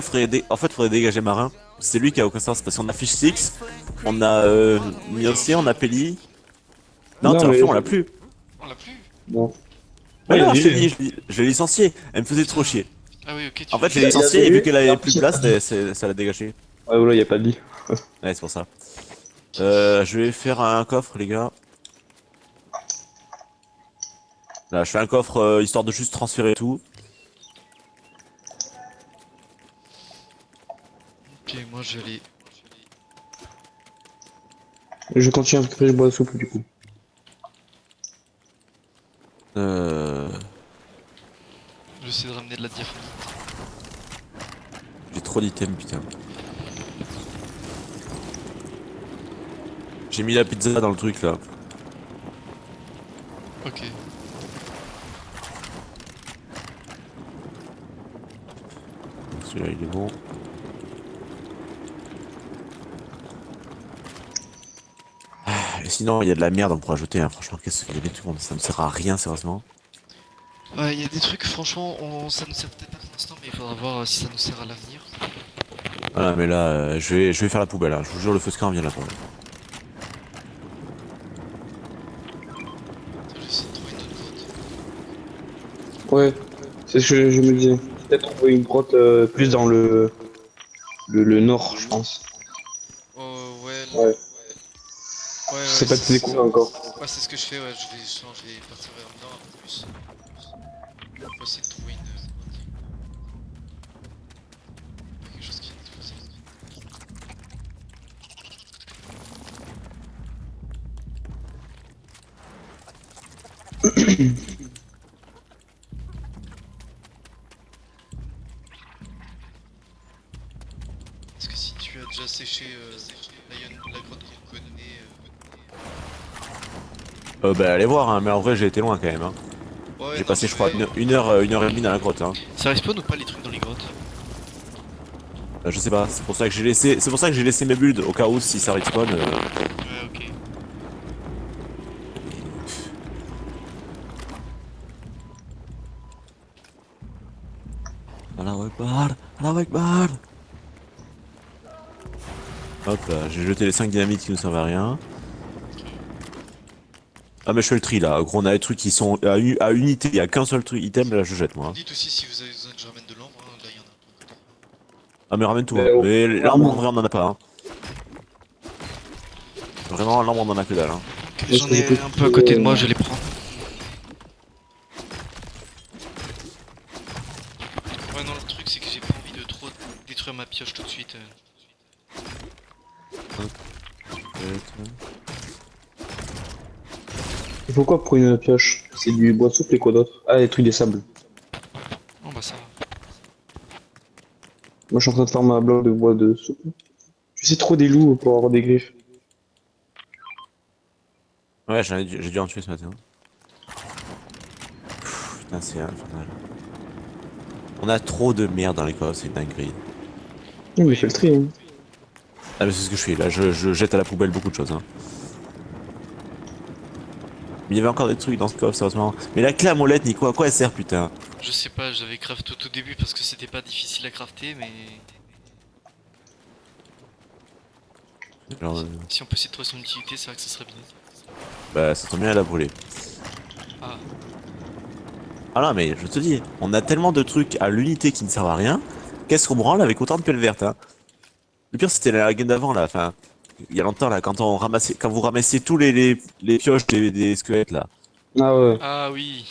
S4: en fait, faudrait dégager marin. C'est lui qui a aucun sens parce qu'on a Fish Six, on a Miossé, on a Peli. Non,
S3: Non,
S4: tiens,
S3: mais-
S4: on l'a plus.
S1: On l'a plus.
S3: Bon.
S4: Ouais,
S3: Ouais,
S4: non,
S3: il
S4: je
S3: est
S4: t'ai dit, je l'ai licencié. Elle me faisait trop chier.
S1: Ah oui, ok, tu
S4: En fait, je
S3: Il
S4: l'ai
S3: a- il a
S4: licencié et
S3: voulu,
S4: vu qu'elle
S3: et
S4: avait
S3: en
S4: plus
S3: plus,
S4: de
S3: il a
S4: place,
S3: pas
S4: ça l'a dégagé.
S3: Ouais, voilà, y a pas de lit.
S4: Ouais, c'est pour ça. Je vais faire un coffre, les gars. Là, je fais un coffre histoire de juste transférer tout.
S1: Ok, moi je vais aller.
S3: Je continue à récupérer le bois de soupe du coup.
S4: Euh...
S1: J'essaie de ramener de la diaphanie.
S4: J'ai trop d'items, putain. J'ai mis la pizza dans le truc là.
S1: Ok.
S4: Celui-là, il est bon. Et sinon, il y a de la merde, on pourra jeter, hein. Franchement, qu'est-ce qu'il y a des trucs, ça ne sert à rien, sérieusement.
S1: Ouais, il y a des trucs, franchement, ça nous sert peut-être pas pour l'instant, mais il faudra voir si ça nous sert à l'avenir.
S4: Voilà, mais là, je vais faire la poubelle, hein. Je vous jure, le feu de camp vient là-bas.
S1: Attends, j'essaie de trouver une autre grotte.
S3: Ouais, c'est ce que je me disais. Peut-être trouver une grotte plus dans le nord, je pense.
S1: Oh, ouais.
S3: Ouais.
S1: Ouais,
S3: Je sais pas te découvrir encore.
S1: Ouais, c'est ce que je fais, ouais, je vais partir vers le nord un peu plus. Pour essayer de trouver une grotte. Quelque chose qui est explosé. Parce que si tu as déjà séché la grotte qu'on connaît,
S4: Bah, allez voir, hein. Mais en vrai, j'ai été loin quand même, hein.
S1: ouais,
S4: J'ai
S1: non,
S4: passé,
S1: mais
S4: je crois,
S1: ouais.
S4: une heure et demie dans la grotte, hein.
S1: Ça respawn ou pas les trucs dans les grottes?
S4: Je sais pas, c'est pour ça que j'ai laissé mes builds au cas où si ça respawn.
S1: Ouais, ok.
S4: Allahu Akbar, Allahu Akbar. Hop là, j'ai jeté les 5 dynamites qui ne servent à rien. Ah mais je fais le tri là, gros on a des trucs qui sont à unité, il y a qu'un seul truc item, là je jette moi.
S1: Dites aussi si vous avez besoin que je ramène de l'ambre, hein, là il y en a.
S4: Ah mais ramène tout, hein.
S3: Mais oh,
S4: Mais l'arbre en
S3: vraiment.
S4: vrai on en a pas, hein. Vraiment l'arbre on en a que dalle, hein.
S1: Ok,
S3: Moi,
S1: j'en
S3: je
S1: ai
S3: connais
S1: un peu à côté de moi,
S3: euh,
S1: je vais les prendre. Ouais, non, le truc c'est que j'ai pas envie de trop détruire ma pioche tout de suite.
S3: Il faut quoi pour une pioche? C'est du bois de soupe et quoi d'autre? Ah, les trucs des sables.
S1: Oh bah ça.
S3: Moi, je suis en train de faire ma bloc de bois de soupe. Tu sais trop des loups pour avoir des griffes.
S4: Ouais, j'ai dû en tuer ce matin. Putain, c'est infernal. On a trop de merde dans les coffres, c'est une dinguerie.
S3: Oui, mais fais le tri. Hein.
S4: Ah, mais c'est ce que je fais, là, je jette à la poubelle beaucoup de choses. Hein. Mais il y avait encore des trucs dans ce coffre, sérieusement. Mais la clé à molette, Nico, à quoi elle sert, putain?
S1: Je sais pas, j'avais craft tout au début parce que c'était pas difficile à crafter, mais
S4: Genre,
S1: si on peut essayer de trouver son utilité, c'est vrai que ça serait bien.
S4: bah, ça tombe bien, elle a brûlé.
S1: Ah,
S4: Ah non, mais je te dis, on a tellement de trucs à l'unité qui ne servent à rien. Qu'est-ce qu'on branle avec autant de pelles vertes, hein? Le pire, c'était la game d'avant, là, enfin, il y a longtemps, là, quand vous ramassiez tous les pioches des squelettes, là.
S3: Ah ouais.
S1: ah oui.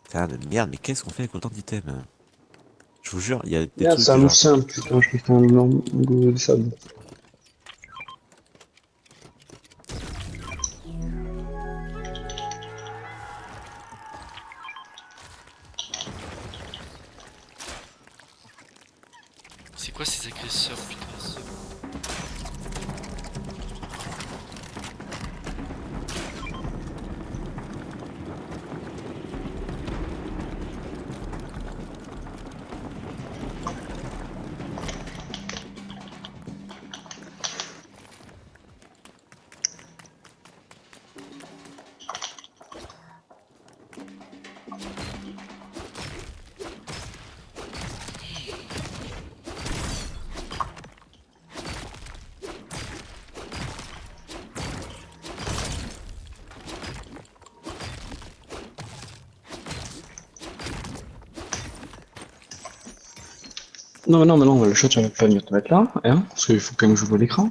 S4: Putain de merde, mais qu'est-ce qu'on fait avec autant d'items? Hein. Je vous jure, il y a des
S3: Merde,
S4: trucs
S3: c'est un loup
S4: genre...
S3: simple, putain, je peux faire un énorme goût de sable.
S1: C'est quoi ces agresseurs, putain?
S3: Non, mais non, le chat, tu vas pas venir te mettre là, hein, parce qu'il faut quand même que je vois l'écran.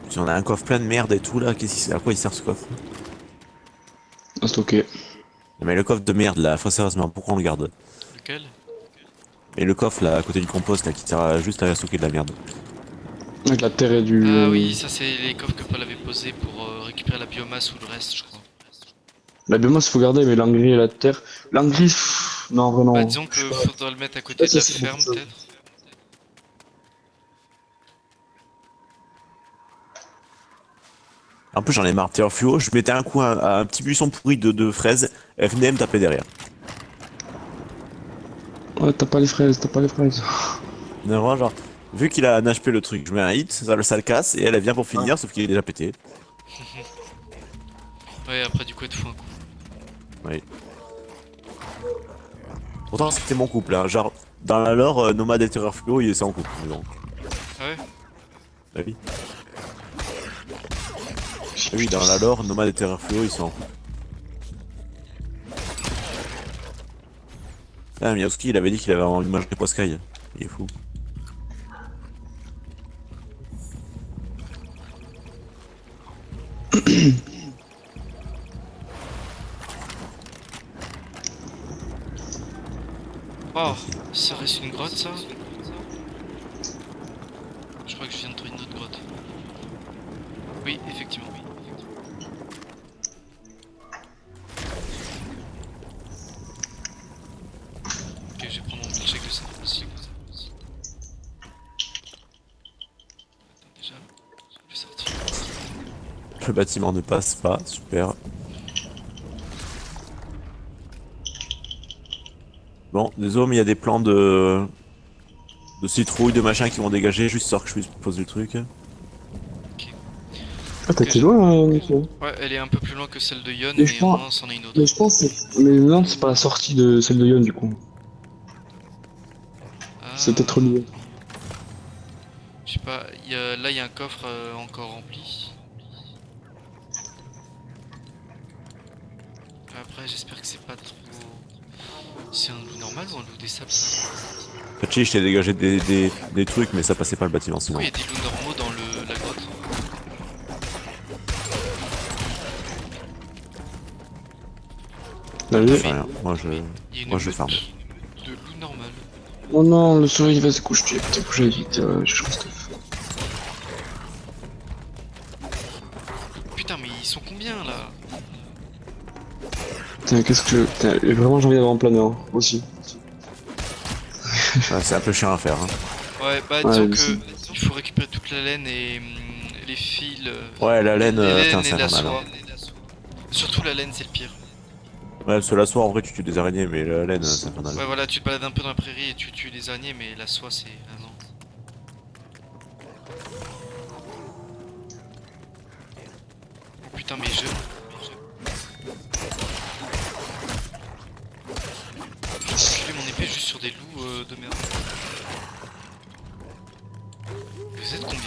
S4: Si on a un coffre plein de merde et tout, là, à quoi il sert ce coffre?
S3: À stocker.
S4: Mais le coffre de merde, là, faut sérieusement, pourquoi on le garde?
S1: Lequel?
S4: Et le coffre, là, à côté du compost, là, qui sert juste à stocker de la merde.
S3: Avec la terre et du.
S1: Ah oui, ça c'est les coffres que Paul avait posés pour récupérer la biomasse ou le reste, je crois.
S3: La biomasse, faut garder, mais l'engrais et la terre. L'engrais, non, vraiment.
S1: Bah disons que faudra le mettre à côté
S3: Ouais,
S1: de
S3: ça,
S1: la
S3: c'est
S1: ferme
S3: beaucoup de
S1: peut-être.
S4: En plus, j'en ai marre, terre fluo, je mettais un coup à un petit buisson pourri de fraises, elle venait me taper derrière.
S3: Ouais, t'as pas les fraises, t'as pas les fraises.
S4: Non, vraiment, genre, vu qu'il a un HP le truc, je mets un hit, ça le casse, et elle vient pour finir, sauf qu'il est déjà pété.
S1: Ouais, après du coup, il te faut un coup.
S4: Oui. Pourtant, c'était mon couple, hein. Genre, dans la lore, Nomade et Terreur Fluo, ils sont en couple. Mais bon,
S1: Ah ouais?
S4: bah oui. Ah oui, dans la lore, Nomade et Terreur Fluo, ils sont en couple. Ah, Miowski, il avait dit qu'il avait envie de manger Poiscaille. Il est fou.
S1: Oh, ça reste une grotte ça? Je crois que je viens de trouver une autre grotte. Oui, effectivement, oui. Ok, je vais prendre mon milkshake de ça aussi. Attends, déjà, je vais sortir.
S4: Le bâtiment ne passe pas, super. Bon, désolé, mais il y a des plans de citrouilles, de machin qui vont dégager, juste histoire que je puisse poser le truc.
S3: Ah, t'as été loin, Nico.
S1: Ouais, elle est un peu plus loin que celle de Yon,
S3: Mais
S1: mais
S3: je
S1: au
S3: pense-
S1: moins c'en est une autre.
S3: Mais je pense que c'est. Mais non, c'est pas la sortie de celle de Yon, du coup. C'est peut-être lié.
S1: Je sais pas, là il y a un coffre encore rempli. Après, j'espère que c'est pas trop. C'est un loup normal ou un loup des sables?
S4: Pachi, je t'ai dégagé des trucs, mais ça passait pas le bâtiment sinon.
S1: Pourquoi il y a des loups normaux dans la grotte?
S3: T'as
S4: Je
S3: vu
S4: fais rien. Moi je.
S1: Il y a une
S4: Moi, je
S1: meute
S4: farm.
S1: de loups normal.
S3: Oh non, le soleil il va se coucher, putain, faut que j'aille vite, je reste.
S1: Putain, mais ils sont combien là?
S3: Putain, qu'est-ce que je. Putain, vraiment j'ai envie d'avoir un planeur aussi.
S4: Ouais, c'est un peu chiant à faire. Hein.
S1: Ouais, bah
S3: Ouais,
S1: disons
S3: mais
S1: que il faut récupérer toute la laine et les fils.
S4: Ouais, la laine,
S1: Les
S4: putain,
S1: laines
S4: c'est
S1: et la
S4: infernal.
S1: soie.
S4: Hein.
S1: Surtout la laine, c'est le pire.
S4: Ouais, parce que la soie, en vrai, tu tues des araignées, mais la laine, c'est infernal.
S1: Ouais, voilà, tu te balades un peu dans la prairie et tu tues les araignées, mais la soie, c'est. Ah non. Oh putain, mais je. J'ai tué mon épée juste sur des loups de merde. Vous êtes combien?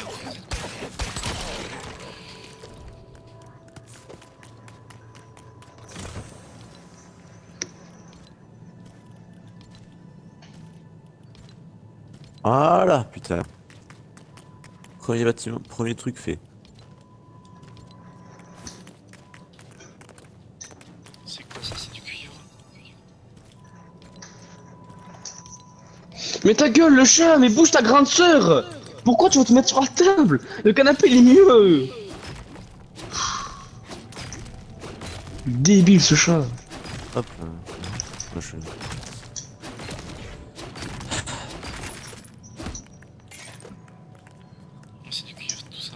S4: Voilà, putain. Premier bâtiment, premier truc fait.
S1: C'est quoi ça? C'est du cuivre?
S3: Mais ta gueule, le chat, mais bouge ta grande sœur! Pourquoi tu vas te mettre sur la table? Le canapé il est mieux! Débile ce chat!
S4: Hop. Moi, je...
S1: C'est du cuivre, tout ça.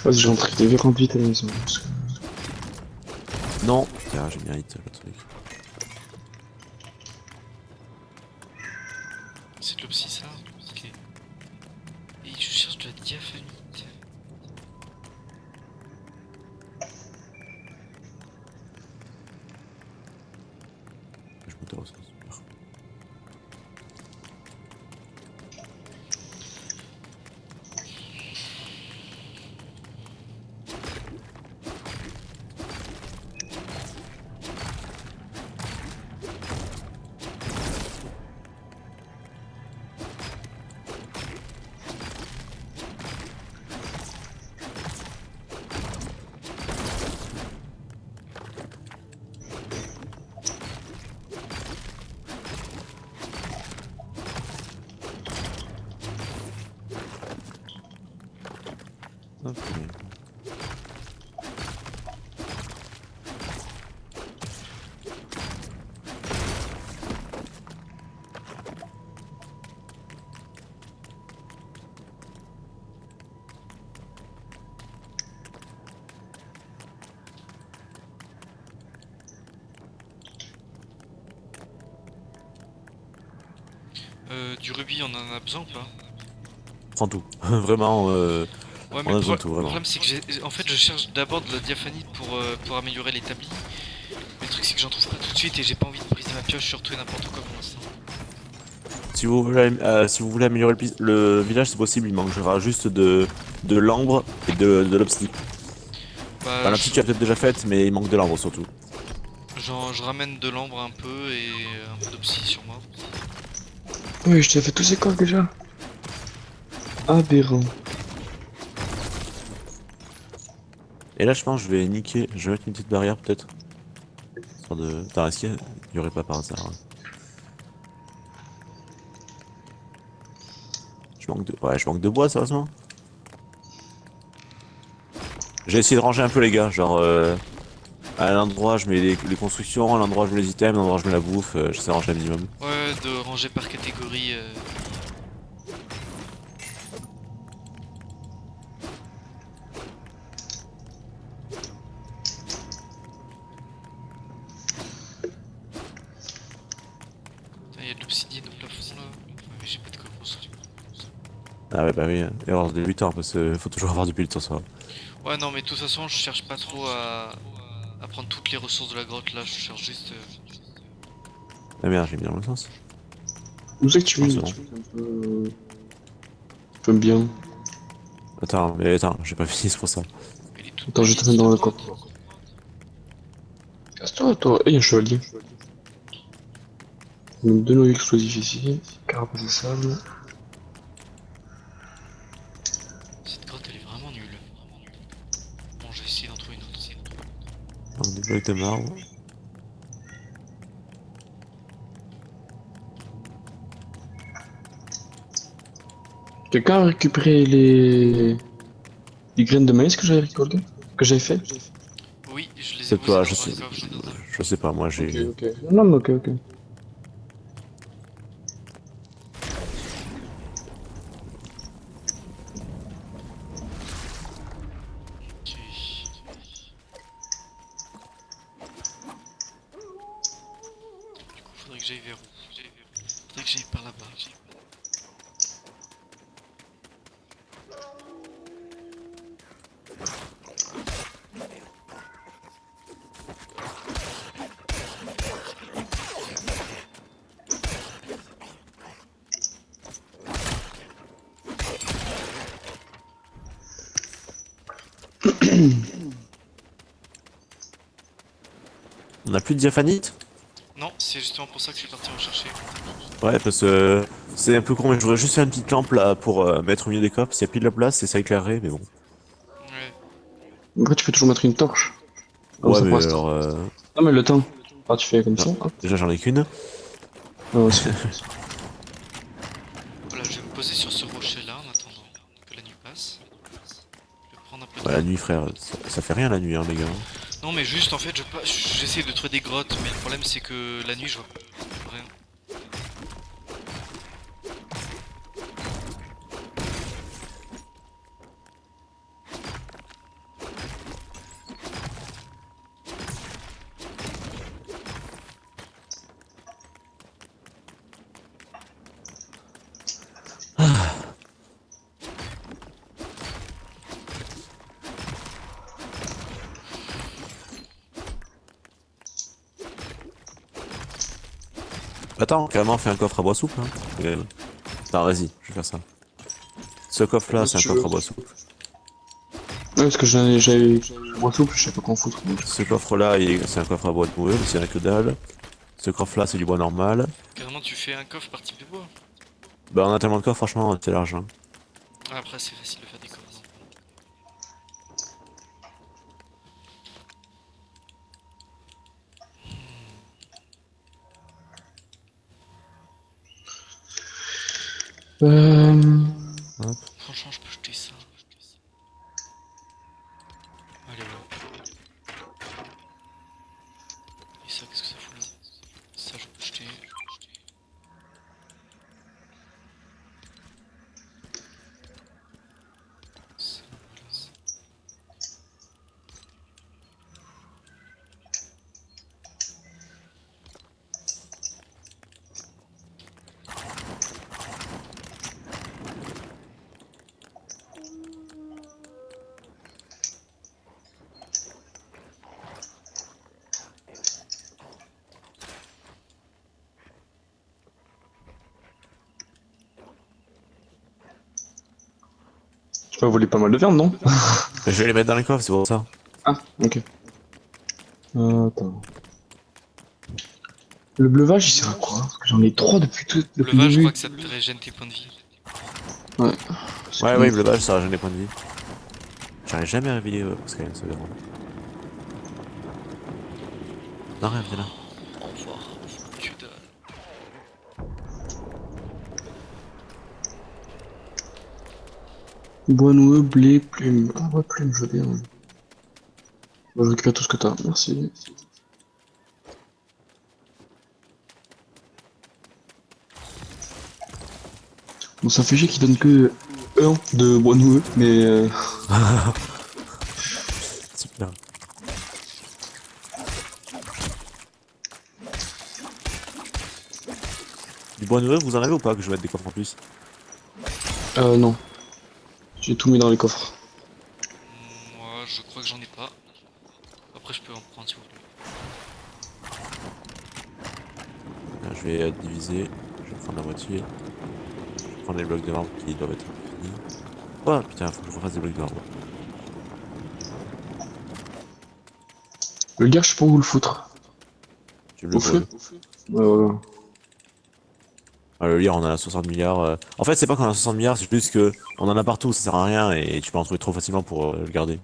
S3: Vas-y, j'ai rentré des verres vite à la maison. Parce que...
S4: Non, putain, j'ai mérite le truc.
S1: C'est de l'opsie ça? Ok. Et je cherche de la diaphanite.
S4: Je me tasse, super. Ok.
S1: Du rubis, on en a besoin ou pas?
S4: Prends tout. Vraiment,
S1: Ouais,
S4: on a besoin de tout,
S1: le
S4: vraiment.
S1: problème c'est que en fait, je cherche d'abord de la diaphanite pour améliorer l'établi. Mais le truc c'est que j'en trouve pas tout de suite et j'ai pas envie de briser ma pioche sur tout et n'importe quoi pour l'instant.
S4: Si vous voulez améliorer le village, c'est possible, il manquera juste de l'ambre et de l'obsidian.
S1: Bah,
S4: L'obsidian tu l'as peut-être déjà faite, mais il manque de l'ambre surtout.
S1: je ramène de l'ambre un peu et un peu d'opsie sur moi.
S3: Oui, je t'ai fait tous ces corps déjà. Aberrant.
S4: Et là, je pense que je vais niquer, je vais mettre une petite barrière peut-être. Histoire de... Attends, est-ce qu'il y aurait pas par hasard hein. Je manque de bois, sérieusement. J'ai essayé de ranger un peu les gars, genre à l'endroit je mets les constructions, à l'endroit je mets les items, à l'endroit je mets la bouffe, j'essaie de ranger un minimum.
S1: Ouais, de ranger par catégorie. Il y a de l'obsidienne au plafond là. Ouais, mais j'ai pas de quoi construire.
S4: Ah ouais bah oui, erreur de débutant parce qu'il faut toujours avoir du build sur soi.
S1: Ouais, non, mais de toute façon, je cherche pas trop à prendre toutes les ressources de la grotte là. Je cherche juste.
S4: Ah merde, j'ai mis dans le sens.
S3: Où c'est que tu
S4: Ah,
S3: mets
S4: c'est
S3: un peu... J'aime bien.
S4: Attends, j'ai pas fini, c'est pour ça.
S1: Elle est toute
S3: Attends, je
S1: petite,
S3: te mets dans le
S1: cette
S3: coffre.
S1: grotte.
S3: Casse-toi, toi. Et un chevalier. On met deux noyaux explosifs ici. Carapace de sable.
S1: Cette grotte elle est vraiment nulle. Bon, je vais essayer d'en trouver une autre.
S4: Donc des blocs de marbre.
S3: Quelqu'un a récupéré les graines de maïs que j'avais récoltées? Que j'avais fait?
S1: Oui, je les ai
S4: C'est
S1: posées
S4: toi,
S1: dans
S4: je
S1: un
S4: sais.
S1: coffre.
S4: Je sais pas, moi
S3: Ok,
S4: j'ai.
S3: ok. Non, mais ok, ok.
S1: Ok. Du coup, faudrait que j'aille vers où? Faudrait que j'aille par là-bas.
S4: On a plus de diaphanite?
S1: Non, c'est justement pour ça que je suis parti rechercher.
S4: Ouais, parce que c'est un peu con, mais je voudrais juste faire une petite lampe là pour mettre au milieu des coffres. S'il y a plus de la place, et ça éclairerait, mais bon.
S1: Ouais.
S3: Après, tu peux toujours mettre une torche. Ah,
S4: Ouais,
S3: ça
S4: mais
S3: passe.
S4: alors.
S3: Non, mais le temps. Ah, tu fais comme
S4: Non.
S3: ça, hop.
S4: Déjà, j'en ai qu'une.
S3: Ah, aussi.
S1: Voilà, je vais me poser sur ce rocher là en attendant que la nuit passe. Je vais prendre un peu de
S4: Bah, la nuit, frère, ça fait rien la nuit, hein, les gars.
S1: Non, mais juste en fait, j'essaie de trouver des grottes, mais le problème c'est que la nuit je vois rien.
S4: Attends, carrément, fais un coffre à bois souple. Hein. Attends, vas-y, je vais faire ça. Ce coffre là,
S3: Ouais,
S4: c'est
S3: si
S4: un
S3: tu
S4: coffre
S3: veux.
S4: à bois souple.
S3: Ouais, parce que j'avais moins souple, je sais pas quoi en foutre.
S4: Ce coffre là, c'est un coffre à bois de moelle, c'est rien que dalle. Ce coffre là, c'est du bois normal.
S1: Carrément, tu fais un coffre par type de bois.
S4: Bah, on a tellement de coffres, franchement, c'est large. Hein.
S1: Ah, après, c'est facile de faire des coffres.
S4: Hop.
S1: Franchement, je peux jeter ça. Allez, ouais. Et ça, qu'est-ce que ça fout là? Ça, je peux jeter. Ça, voilà.
S3: Tu m'as volé pas mal de viande, non?
S4: Je vais les mettre dans les coffres, c'est pour ça.
S3: Ah, ok. Attends. Le bleuvage, il sert à quoi? Parce que j'en ai 3 depuis
S1: Le
S3: depuis le
S1: vase, je
S3: début.
S1: crois que ça te régène tes points de vie.
S3: Parce
S4: Ouais,
S3: que-
S4: ouais, le badge, ça régène les points de vie. J'arrive jamais à réveiller Pascal, c'est vraiment. Non, rien, viens là.
S1: Au revoir. Que dalle.
S3: Bois noueux, blé, plume. Ah ouais, plume, je veux bien. Bon, je récupère tout ce que t'as, merci. Bon, ça fait chier qu'il donne que 1 de bois noueux, mais
S4: Super. Du bois nouveau, vous en avez ou pas que je mette des coffres en plus?
S3: non. J'ai tout mis dans les coffres.
S1: Moi, je crois que j'en ai pas. Après, je peux en prendre si vous voulez.
S4: Je vais diviser, je vais prendre la moitié. Je vais prendre les blocs de marbre qui doivent être finis. Oh putain, faut que je refasse des blocs de marbre.
S3: Le gars, je sais pas où le foutre.
S4: Tu me le
S3: Au feu?
S4: voles. Ah, le lire, on en a 60 milliards. En fait, c'est pas qu'on en a 60 milliards, c'est juste que on en a partout, ça sert à rien et tu peux en trouver trop facilement pour le garder.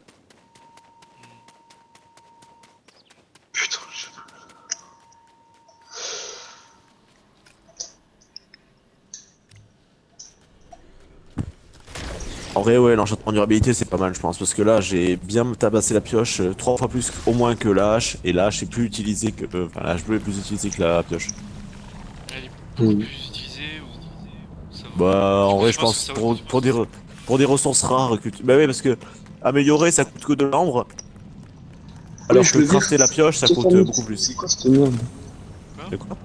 S4: En vrai, ouais, l'enchantement durabilité c'est pas mal, je pense, parce que là j'ai bien tabassé la pioche 3 fois plus au moins que la hache, et la hache est plus utilisée que. Enfin, la hache bleue est plus utilisée que la pioche.
S1: Elle est beaucoup
S3: Mm.
S1: plus utilisée ou ça va?
S4: Bah, en vrai, je
S1: que
S4: pense
S1: ça va.
S4: pour des ressources rares que tu. Bah, ouais, parce que améliorer ça coûte que de l'ambre,
S3: Oui,
S4: alors
S3: je
S4: que
S3: veux dire,
S4: crafter la pioche ça coûte
S3: diaphanite,
S4: beaucoup plus.
S3: c'est quoi cette merde?
S4: De quoi?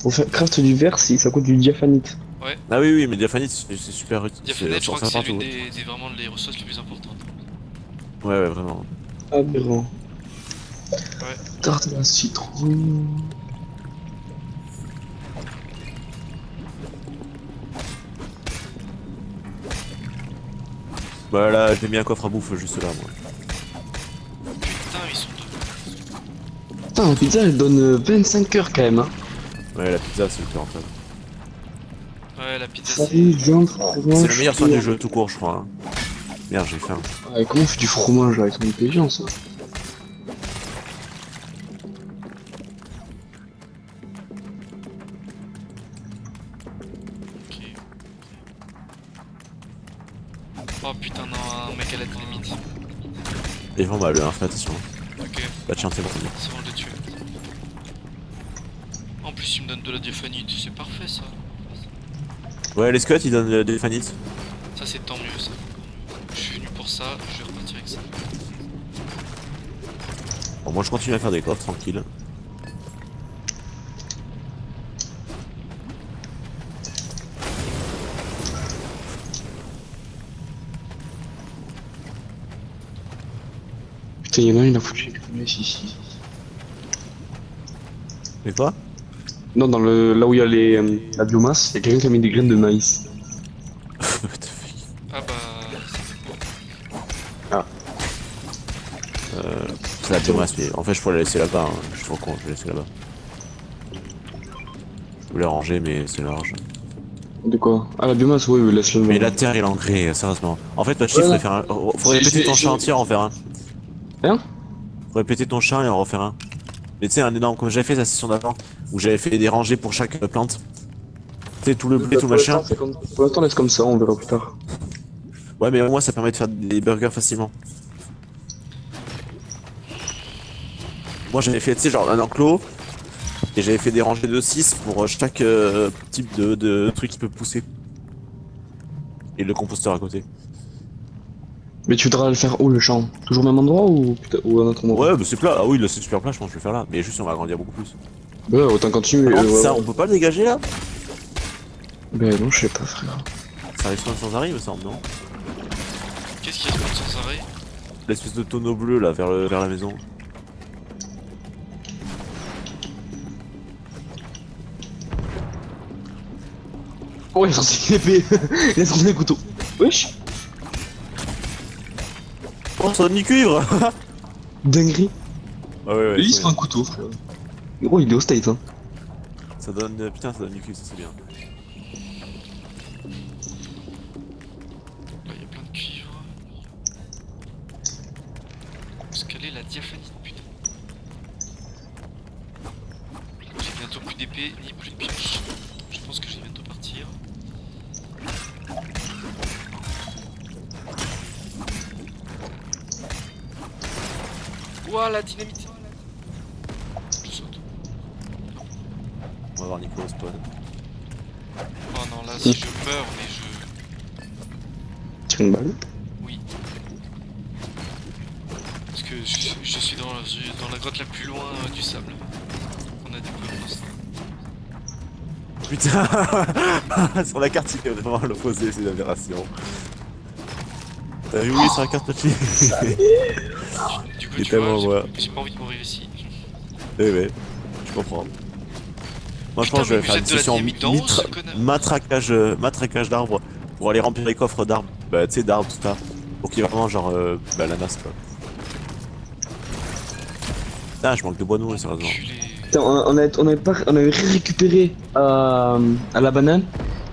S3: Pour faire craft du verre, si ça coûte du diaphanite.
S1: Ouais,
S4: Ah oui, oui, mais diaphanite c'est super utile.
S1: Diaphanite, je crois que
S4: Ça
S1: c'est
S4: partout.
S1: l'une des vraiment les ressources les plus importantes.
S4: Ouais, ouais, vraiment.
S3: Aberrant.
S1: Ouais.
S3: Tarte à la citron.
S4: Bah là, j'ai mis un coffre à bouffe juste là, moi.
S1: Putain, ils sont deux.
S3: Putain, la pizza elle donne 25 heures quand même. Hein.
S4: Ouais, la pizza c'est hyper rentable.
S1: Ouais, la pizza
S3: Salut,
S1: c'est.
S3: viande,
S4: C'est
S3: fromage.
S4: le meilleur soin du jeu tout court, je crois. Hein. Merde, j'ai faim.
S3: Ouais, comment on fait du fromage là avec son intelligence ça?
S1: Ok. Oh putain, non, un mec à la dynamite.
S4: Et vraiment mal, hein, fais attention.
S1: Ok,
S4: Bah tiens, c'est bon.
S1: c'est bon, je l'ai tué. En plus, il me donne de la diaphanite, c'est parfait ça.
S4: Ouais, les squats ils donnent des fanites.
S1: Ça, c'est tant mieux ça. Je suis venu pour ça, je vais repartir avec ça.
S4: Bon, moi je continue à faire des coffres tranquille.
S3: Putain, y'en a un, il a foutu une fumée ici.
S4: Mais quoi?
S3: Non, dans le là où il y a la biomasse, y'a quelqu'un qui a mis des graines de maïs.
S4: What the fuck?
S1: Ah bah.
S4: C'est la biomasse, mais en fait je pourrais la laisser là-bas. Hein. Je suis trop con, je vais la laisser là-bas. Je voulais ranger, mais c'est large.
S3: De quoi? Ah, la biomasse, oui, laisse-le.
S4: Mais la terre et l'engrais, sérieusement. En fait, Patchy,
S3: Voilà.
S4: faudrait péter ton champ entier et en refaire un.
S3: Hein?
S4: Faudrait péter ton champ et en refaire un. Mais tu sais, un énorme, comme j'avais fait la session d'avant, où j'avais fait des rangées pour chaque plante. Tu sais, tout le blé, tout le machin.
S3: Pour l'instant, laisse comme ça, on verra plus tard.
S4: Ouais, mais au moins ça permet de faire des burgers facilement. Moi j'avais fait, tu sais, genre un enclos, et j'avais fait des rangées de 6 pour chaque type de truc qui peut pousser. Et le composteur à côté.
S3: Mais tu voudras le faire où le champ? Toujours au même endroit ou à un autre endroit?
S4: Ouais, bah c'est plat. Ah oui, là c'est super plat, je pense que je vais le faire là. Mais juste on va agrandir beaucoup plus.
S3: Ouais, autant continuer.
S4: Ah non,
S3: ouais,
S4: ça,
S3: ouais.
S4: on peut pas le dégager là?
S3: Ben non, je sais pas, frère.
S4: Ça arrive sans arrêt, il me semble, non?
S1: Qu'est-ce qu'il y a de sans arrêt?
S4: L'espèce de tonneau bleu là vers la maison.
S3: Oh, il a sorti l'épée. Il a sorti le couteau. Wesh.
S4: Oh, ça donne du cuivre!
S3: Dinguerie.
S4: Ah ouais, ouais.
S3: Lui, il
S4: ça-
S3: se fait un couteau, frère. Gros, il est au state, hein.
S4: Ça donne. Putain, ça donne du cuivre, ça c'est bien.
S1: Là, il y a plein de cuivre. Parce qu'elle est la diaphanite, putain. J'ai bientôt plus d'épée ni plus de pioche. Je pense que je vais bientôt partir. Ouah, la dynamite! Je saute.
S4: On va voir Nico au spawn.
S1: Oh non, là, si je meurs, mais je.
S3: Tire une balle.
S1: Oui. Parce que je suis dans la grotte la plus loin du sable. On a découvert pour l'instant.
S4: Putain! Sur la carte, il est vraiment à l'opposé, c'est une aberration. T'as vu, oui, sur la carte, petit.
S1: Du coup,
S4: Il est
S1: tu vois,
S4: tellement moi.
S1: j'ai pas envie de mourir ici.
S4: Eh ouais, je comprends. Moi, je
S1: Putain,
S4: pense que je vais
S1: mais
S4: faire
S1: vous
S4: une
S1: êtes de la
S4: session
S1: dynamite d'en haut, ce connard.
S4: matraquage d'arbres pour aller remplir les coffres d'arbres. Bah, tu sais, d'arbres, tout ça. Pour qu'il y ait vraiment, genre, bah, la masse, quoi. Ah, je manque de bois noueux, sérieusement.
S1: Enculé.
S3: Putain, on avait récupéré à la banane.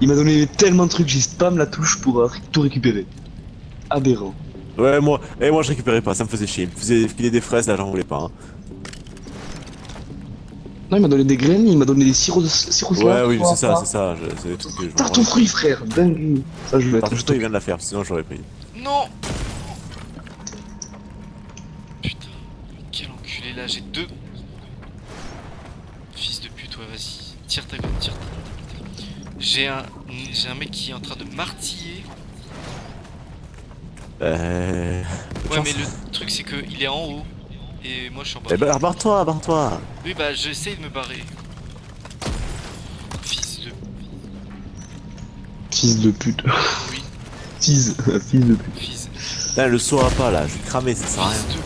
S3: Il m'a donné tellement de trucs, j'ai spam la touche pour tout récupérer. Aberrant.
S4: Ouais, moi je récupérais pas, ça me faisait chier. Il me faisait filer des fraises, là, j'en voulais pas. Hein.
S3: Non, il m'a donné des graines, il m'a donné des sirops
S4: Ouais, oui, c'est ça, c'est des trucs que je me
S3: Tarte aux fruits, frère, dingue. Ça, je vais
S4: Tarte
S3: être
S4: aux fruits, il vient de la faire, sinon j'aurais pris.
S1: Non. Putain, quel enculé là, j'ai deux. Fils de pute, ouais, vas-y. Tire ta gueule, tire ta gueule. J'ai un mec qui est en train de martiller.
S4: Euh...
S1: Ouais,
S4: chance.
S1: mais le truc c'est que il est en haut et moi je suis en bas.
S4: Eh ben, barre-toi, barre-toi.
S1: Oui, bah j'essaye de me barrer. Fils de.
S3: Fils de pute.
S1: Oui,
S3: Fils de pute.
S1: fils.
S4: Là, le saut à pas là, je vais cramer, ça sert à rien.
S1: Fils de.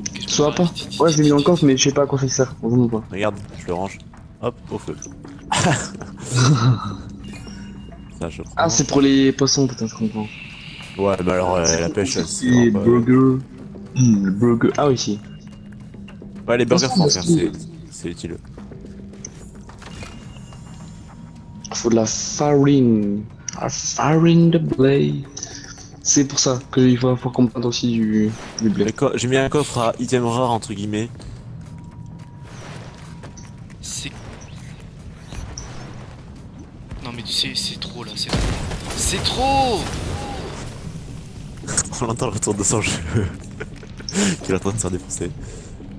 S1: Ok, je me
S3: Soit
S1: barre,
S3: pas.
S1: vite, vite,
S3: Ouais,
S1: vite,
S3: j'ai mis en
S1: vite,
S3: coffre,
S1: vite.
S3: mais je sais pas à quoi ça sert. Vraiment pas.
S4: Regarde, je le range. Hop, au feu. Ça, je prends.
S3: Ah, c'est pour les poissons, putain, je comprends.
S4: Ouais, bah alors, la pêche, c'est
S3: C'est
S4: vraiment pas-
S3: burger. Le burger. Ah, oui, si.
S4: Ouais, les burgers
S3: Poisson,
S4: français,
S3: parce que-
S4: c'est utile.
S3: Faut de la farine. La farine de blé. C'est pour ça qu'il faut comprendre aussi du blé.
S4: J'ai mis un coffre à item rare, entre guillemets.
S1: C'est. Non, mais c'est trop là, c'est trop. C'est trop.
S4: On entend le retour de son jeu. Qui est en train de se faire défoncer.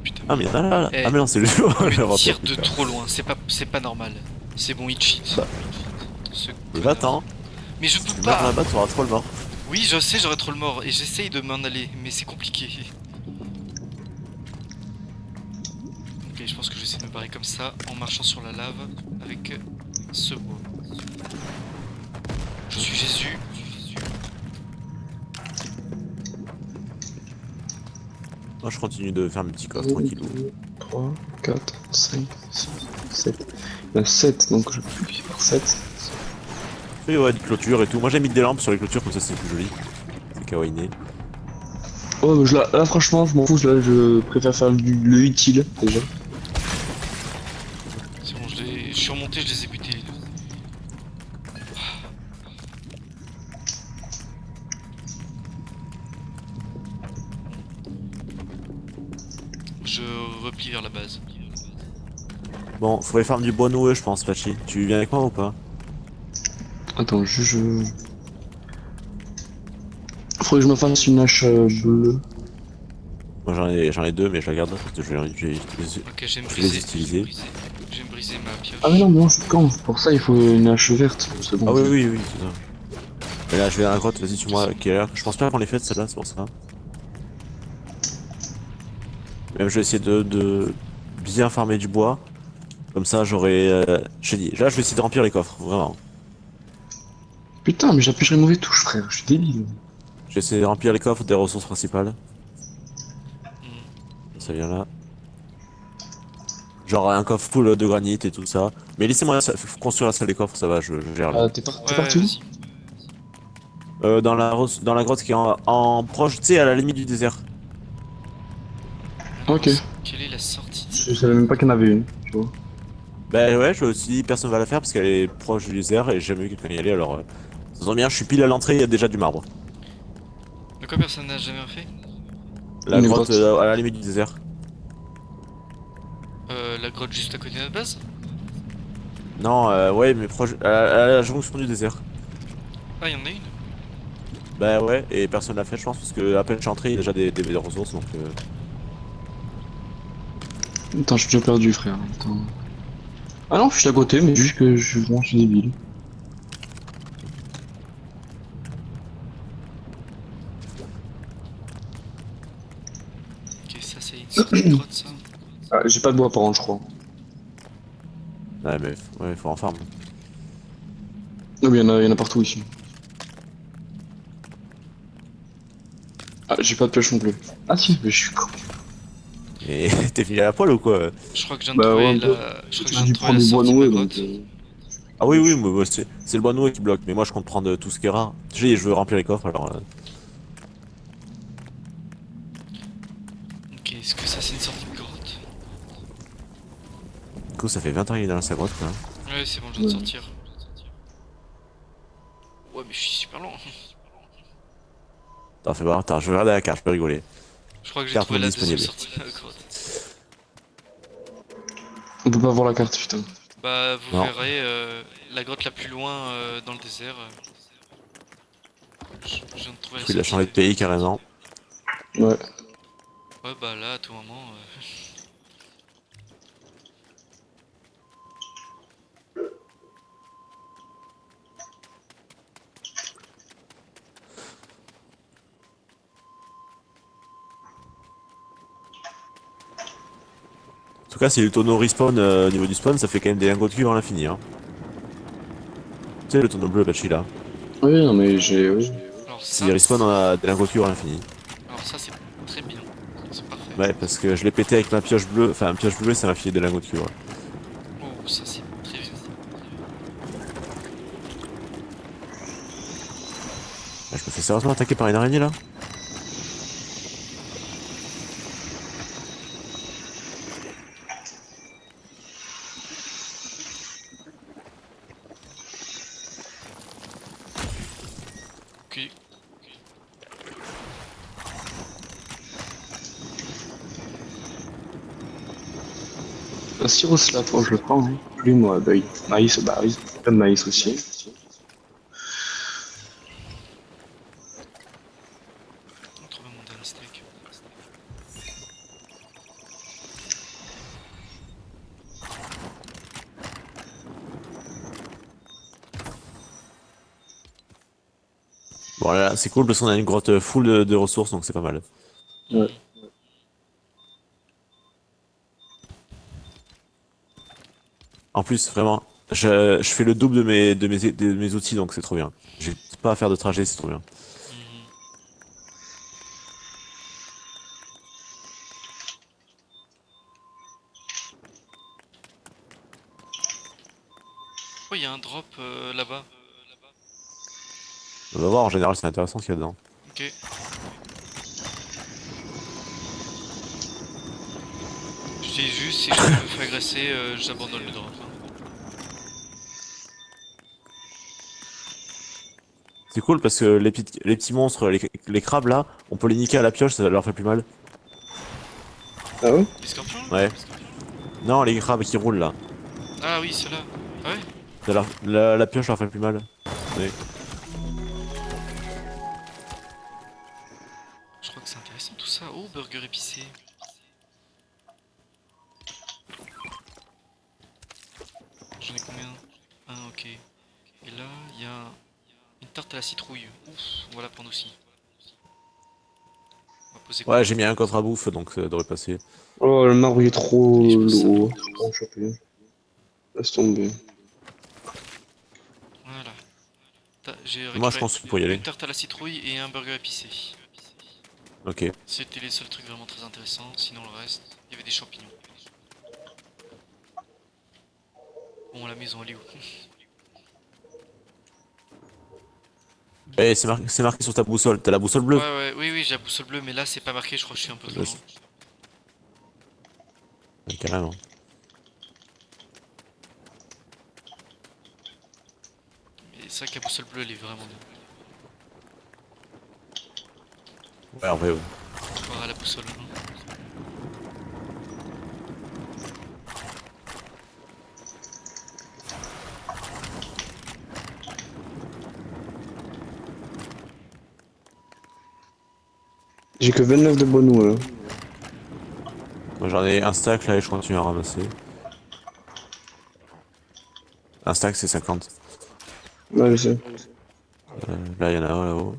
S1: Putain.
S4: Ah, mais il y en a là.
S1: Eh,
S4: Ah, mais non, c'est le jeu.
S1: Il tire de trop loin, c'est pas normal. C'est bon, il cheat.
S4: Bah.
S1: Ce
S4: Et
S1: connard.
S4: va-t'en.
S1: Mais je
S4: Si
S1: peux
S4: tu meurs
S1: pas.
S4: là-bas, tu auras trop le mort.
S1: Oui, je sais, j'aurais trop le mort et j'essaye de m'en aller, mais c'est compliqué. Ok, je pense que j'essaie de me barrer comme ça en marchant sur la lave avec ce bois. Je suis Jésus.
S4: Moi, je continue de faire mes petits coffres tranquillou.
S3: 3, 4, 5, 6, 7. Il y en a 7, donc je peux faire 7.
S4: Et ouais, des clôtures et tout. Moi, j'ai mis des lampes sur les clôtures, comme ça, c'est plus joli. C'est kawaiiné.
S3: Oh, mais là, franchement, je m'en fous, là, je préfère faire le utile, déjà.
S1: C'est bon, je suis remonté, je les ai butés les deux. Je replie vers la base.
S4: Bon, faudrait faire du bois noueux, je pense, Patchy. Tu viens avec moi ou pas?
S3: Attends, faudrait que je me fasse une hache bleue.
S4: Moi, j'en ai deux, mais je la garde parce que je vais utiliser.
S1: Ok, je vais me
S4: Je vais les
S1: briser.
S4: utiliser.
S1: Je vais me briser ma pioche.
S3: Ah mais non, moi je suis con, pour ça il faut une hache verte, c'est bon.
S4: Ah oui, oui, oui, c'est ça. Mais là, je vais dans la grotte, vas-y, tu moi, quelle heure? Je pense pas qu'on les fait celle-là, c'est pour ça. Même je vais essayer de bien farmer du bois. Comme ça, j'aurai. Je t'ai dit, là, je vais essayer de remplir les coffres, vraiment.
S3: Putain, mais j'appuie sur les mauvaises touches, frère, je suis débile.
S4: Je vais essayer de remplir les coffres des ressources principales. Ça vient là. Genre un coffre full de granit et tout ça. Mais laissez-moi construire la salle des coffres, ça va, je gère là.
S3: T'es
S1: Ouais,
S3: parti où?
S1: vas-y.
S4: Dans la grotte qui est en proche, tu sais, à la limite du désert.
S3: Ok.
S1: Quelle est la sortie?
S3: Je savais même pas qu'il y en avait une, tu vois.
S4: Bah ouais, je me suis dit, personne va la faire parce qu'elle est proche du désert et j'ai jamais vu quelqu'un y aller, alors... ça tombe bien, je suis pile à l'entrée, il y a déjà du marbre.
S1: De quoi personne n'a jamais fait?
S4: La
S3: Une
S4: grotte
S3: grotte.
S4: à la limite du désert.
S1: La grotte juste à côté de notre base?
S4: Non, ouais, mais proche... à la jonction du désert.
S1: Ah, y'en a une.
S4: Bah ouais, et personne l'a fait, je pense, parce que à peine je suis entré, il y a déjà des ressources, donc...
S3: Attends, je suis déjà perdu, frère. Attends. Ah non, je suis à côté, mais juste que je suis débile.
S1: Ok, ça c'est une sortie de grotte, ça.
S3: Ah, j'ai pas de bois par contre, je crois.
S4: Ouais, mais ouais, faut en farm.
S3: Non, mais il y en a partout ici. Ah, j'ai pas de pioche non plus. Ah si, mais je suis con.
S4: Et t'es fini à la poêle ou quoi?
S1: Je crois que je viens de
S3: Bah,
S1: trouver
S3: ouais, un
S1: la.
S3: peu.
S1: Je crois que je
S3: J'ai
S1: viens de
S3: dû
S1: trouver
S3: prendre
S1: la
S3: du bois
S1: sortie de la
S3: noué,
S1: grotte.
S3: donc...
S4: Ah oui, oui, mais c'est le bois noué qui bloque, mais moi je compte prendre tout ce qui est rare. Je dis, je veux remplir les coffres, alors...
S1: Ok, est-ce que ça c'est une sortie de grotte?
S4: Du coup, ça fait 20 ans qu'il est dans sa grotte, quoi.
S1: Ouais, c'est bon, je viens de sortir. Ouais, mais je suis super loin.
S4: Attends, fais voir, attends, je vais regarder la carte, je peux rigoler.
S1: Je crois que j'ai
S4: Carte
S1: trouvé
S4: non
S1: la deuxième
S4: disponible.
S1: sortie de la grotte.
S3: On peut pas voir la carte, putain.
S1: Bah, vous
S4: Non.
S1: verrez la grotte la plus loin dans le désert. Je viens de trouver
S4: Il a
S1: sortie.
S4: changé de pays carrément.
S3: Ouais.
S1: Ouais, bah là, à tout moment.
S4: En tout cas, si le tonneau respawn au niveau du spawn, ça fait quand même des lingots de cuivre à l'infini. Hein. Tu sais, le tonneau bleu, Bachi là.
S3: Oui, non, mais j'ai. Oui.
S1: Alors ça,
S4: S'il respawn, on a des lingots de cuivre à l'infini.
S1: alors ça c'est très bien. C'est parfait.
S4: Ouais, parce que je l'ai pété avec ma pioche bleue. Enfin, une pioche bleue, ça m'a filé des lingots de cuivre.
S1: Oh, ça c'est très bien.
S4: Ah, je me fais sérieusement attaquer par une araignée là.
S1: Ok.
S3: Un sirop slap, oh, je le prends. Hein. Lui, moi, bah, maïs, bah oui. Plein de maïs aussi.
S1: On va trouver mon dernier steak.
S4: Bon, là, c'est cool parce qu'on a une grotte full de ressources, donc c'est pas mal.
S3: Ouais.
S4: En plus, vraiment, je fais le double de mes outils, donc c'est trop bien. J'ai pas à faire de trajet, c'est trop bien.
S1: Mhm. Oh, il y a un drop là-bas.
S4: On va voir, en général, c'est intéressant ce qu'il y a dedans.
S1: Ok. Je dis juste, si je me fais agresser, j'abandonne le drop. Hein.
S4: C'est cool parce que les petits monstres, les crabes là, on peut les niquer à la pioche, ça leur fait plus mal.
S3: Ah ouais?
S1: Les scorpions là?
S4: Ouais. Non, les crabes qui roulent là.
S1: Ah oui, ceux-là. Ah ouais?
S4: La pioche leur fait plus mal. Oui.
S1: Je crois que c'est intéressant tout ça. Oh, burger épicé. J'en ai combien? Un, ok. Et là, il y a une tarte à la citrouille. Ouf, on va la prendre aussi. On va poser quoi?
S4: Ouais, j'ai mis un contre à bouffe, donc ça devrait passer.
S3: Oh, le marbre il est trop
S1: Allez, je pose ça.
S3: lourd. Je peux pas en choper. Laisse tomber.
S1: Voilà. J'ai
S4: Moi, je
S1: récupéré
S4: pense qu'il faut y aller.
S1: une tarte à la citrouille et un burger épicé.
S4: Ok.
S1: C'était les seuls trucs vraiment très intéressants. Sinon, le reste, il y avait des champignons. Bon, la maison, elle est où?
S4: Eh, c'est marqué sur ta boussole. T'as la boussole bleue?
S1: Ouais, ouais, oui, oui, j'ai la boussole bleue, mais là, c'est pas marqué. Je crois que je suis un peu trop
S4: Ouais,
S1: loin.
S4: Ouais, carrément.
S1: Et c'est vrai que la boussole bleue, elle est vraiment bien.
S4: Ouais, en vrai, ouais.
S1: Voir à la boussole. Hein.
S3: J'ai que 29 de bonus là.
S4: Moi, j'en ai un stack là et je continue à ramasser. Un stack, c'est 50.
S3: Ouais, je sais.
S4: Là, il y en a un là-haut.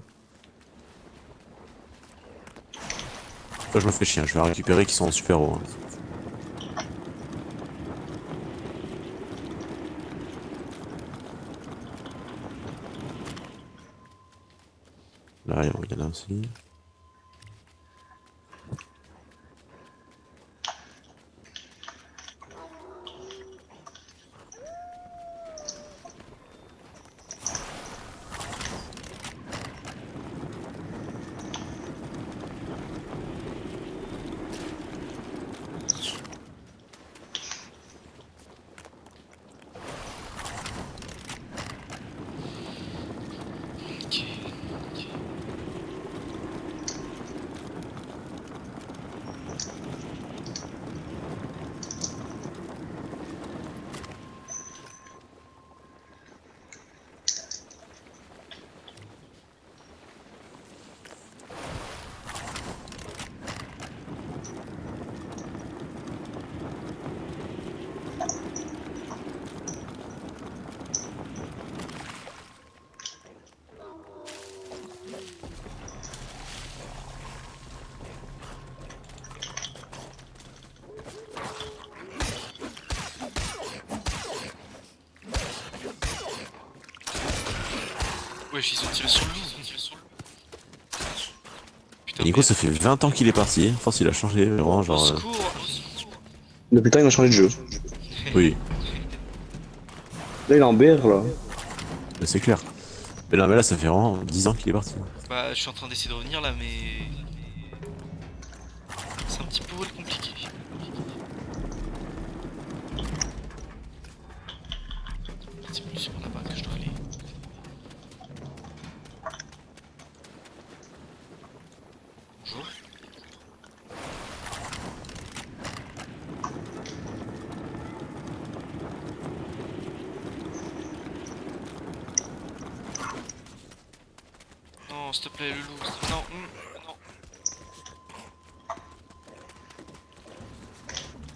S4: Là, je me fais chier, hein, je vais en récupérer qui sont super hauts. Hein. Là, il y en a aussi.
S1: Ok. Wesh, ils ont tiré sur le loup. Putain,
S4: Et Nico, ça fait 20 ans qu'il est parti. Je pense qu'il a changé, vraiment,
S1: au
S4: genre.
S1: secours.
S3: Depuis le temps, il a changé de jeu.
S4: Oui,
S3: Là, il est en BR, là.
S4: mais c'est clair. Mais non, mais là, ça fait vraiment 10 ans qu'il est parti.
S1: Bah, je suis en train d'essayer de revenir là, mais. C'est un petit peu compliqué. C'est plus sur là-bas que je dois aller. Bonjour. Non, s'il te plaît, le loup. Non, non.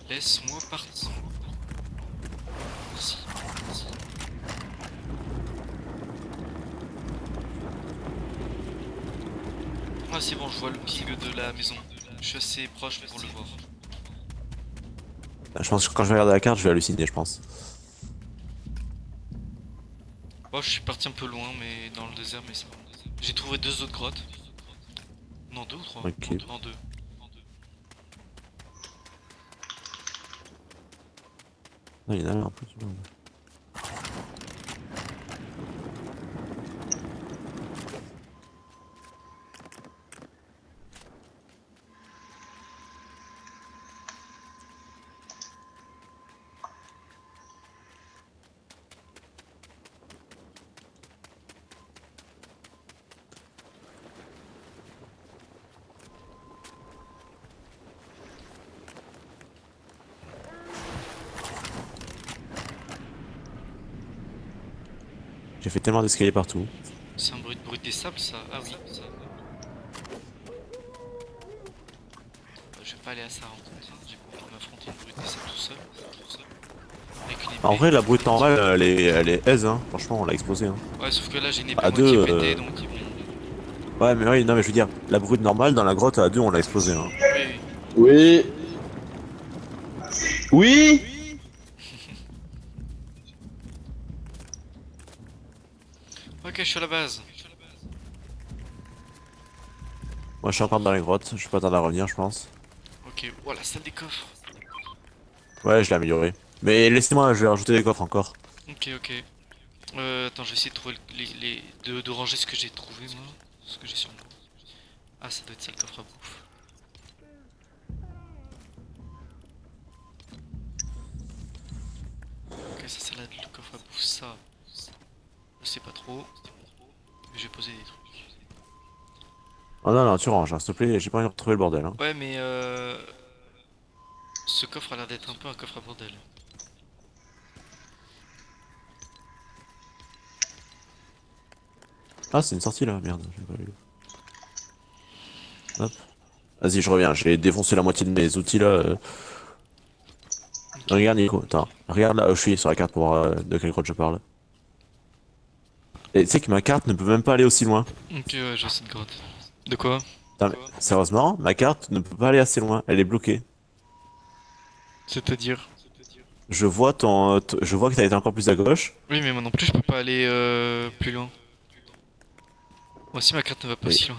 S1: Laisse-moi partir. Merci. Merci. Ah, c'est bon, je vois le ping de la maison. Je suis assez proche pour le voir.
S4: Je pense que quand je vais regarder la carte, je vais halluciner, je pense.
S1: Bon, je suis parti un peu loin, mais dans le désert, mais ça va. J'ai trouvé 2 autres grottes. Non, 2 ou 3?
S4: Ok.
S1: Non, 2.
S4: Non, il y en a un peu. J'ai fait tellement d'escaliers partout.
S1: C'est un bruit de brut des sables, ça? Ah oui, ça. Je vais pas aller à ça, en fait. J'ai pas envie de m'affronter une brute des sables tout seul. Avec une épée.
S4: En vrai, la brute normale, elle est aise, hein. Franchement, on l'a explosé. Hein.
S1: Ouais, sauf que là, j'ai une épée
S4: À
S1: à moitié
S4: deux,
S1: pétée, donc ils vont.
S4: Ouais, mais oui, non, mais je veux dire, la brute normale dans la grotte à 2, on l'a explosé. Hein.
S1: Oui, oui.
S3: Oui. Oui.
S1: Ok, je suis à la base.
S4: Moi, je suis encore dans la grotte. Je vais pas tarder à revenir, je pense.
S1: Ok, oh la salle des coffres.
S4: Ouais, je l'ai amélioré. Mais laissez-moi, je vais rajouter des coffres encore.
S1: Ok, ok. Attends, je vais essayer de trouver de ranger ce que j'ai trouvé, moi. Ce que j'ai sur moi. Ah, ça doit être ça le coffre à bouffe. Ok, ça c'est là le coffre à bouffe, ça. Je sais pas trop. Mais je vais poser des trucs.
S4: Oh non, non, tu ranges, hein, s'il te plaît, j'ai pas envie de retrouver le bordel. Hein.
S1: Ouais, mais ce coffre a l'air d'être un peu un coffre à bordel.
S4: Ah, c'est une sortie là, merde, j'ai pas vu. Hop. Vas-y, je reviens, j'ai défoncé la moitié de mes outils là. Regarde, Nico, attends, regarde là où je suis sur la carte pour voir de quelle grotte je parle. Et tu sais que ma carte ne peut même pas aller aussi loin.
S1: Ok, ouais, j'ai cette grotte. De quoi?
S4: Putain, mais sérieusement, ma carte ne peut pas aller assez loin, elle est bloquée.
S1: C'est-à-dire?
S4: Je vois je vois que t'as été encore plus à gauche.
S1: Oui, mais moi non plus, je peux pas aller plus loin. Moi aussi, ma carte ne va pas
S4: Oui.
S1: si loin.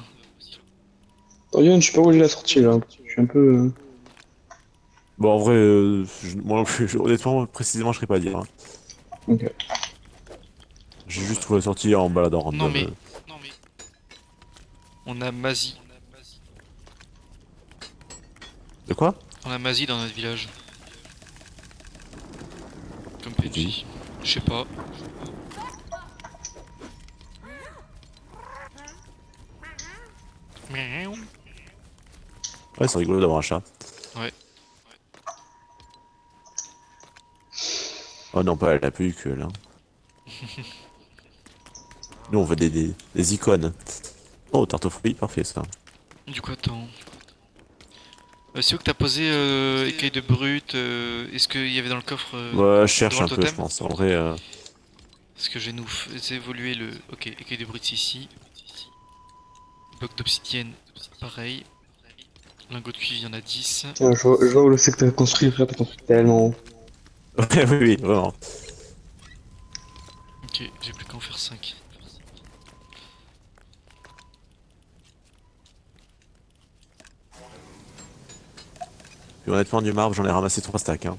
S3: Orion, je sais pas où j'ai la sortie là. Je suis un peu.
S4: Bon, en vrai, moi non plus, honnêtement, précisément, je serais pas à dire. Hein.
S3: Ok.
S4: J'ai juste trouvé la sortie en baladant random.
S1: Non mais... Non mais... On a Mazie.
S4: De quoi?
S1: On a Mazie dans notre village. Comme PNJ.
S4: Qui?
S1: Je sais pas. Miaou.
S4: Ouais, c'est rigolo d'avoir un chat.
S1: Ouais.
S4: Oh non, pas elle a plus que là. Nous, on veut des icônes. Oh, tarte aux fruits, parfait ça.
S1: Du coup, attends. C'est où que t'as posé écaille de brut est-ce qu'il y avait dans le coffre
S4: Ouais, je cherche
S1: devant
S4: un
S1: le
S4: peu, je
S1: totem?
S4: pense. En vrai,
S1: Est-ce que je vais nous évoluer le... Ok, écaille de brut c'est ici. Bloc d'obsidienne, pareil. Lingot de cuivre, il y en a 10.
S3: Tiens, je vois où le secteur construit, frère, t'as construit tellement.
S4: ouais, oui, oui, vraiment.
S1: Ok, j'ai plus qu'à en faire 5.
S4: Puis honnêtement, du marbre, j'en ai ramassé 3 stacks. Hein.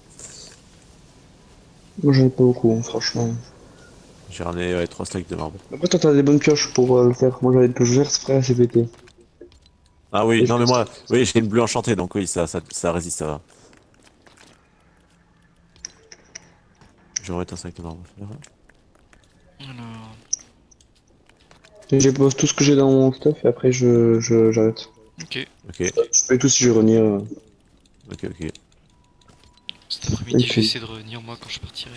S3: Moi j'en ai pas beaucoup, hein, franchement.
S4: J'ai ramené ouais, 3 stacks de marbre.
S3: Après toi t'as des bonnes pioches pour le faire. Moi j'avais des pioches vertes, frère, c'est pété.
S4: Ah oui,
S3: Et
S4: non
S3: je-
S4: mais moi, oui, j'ai une bleue enchantée, donc oui, ça résiste, ça va. Je vais remettre un sac de marbre.
S1: Alors,
S3: J'ai posé tout ce que j'ai dans mon stuff et après j'arrête.
S1: ok.
S4: Ok,
S3: Je sais pas du tout si je vais revenir.
S4: ok.
S1: Cet après-midi,
S3: Ok.
S1: je vais essayer de revenir moi quand je partirai.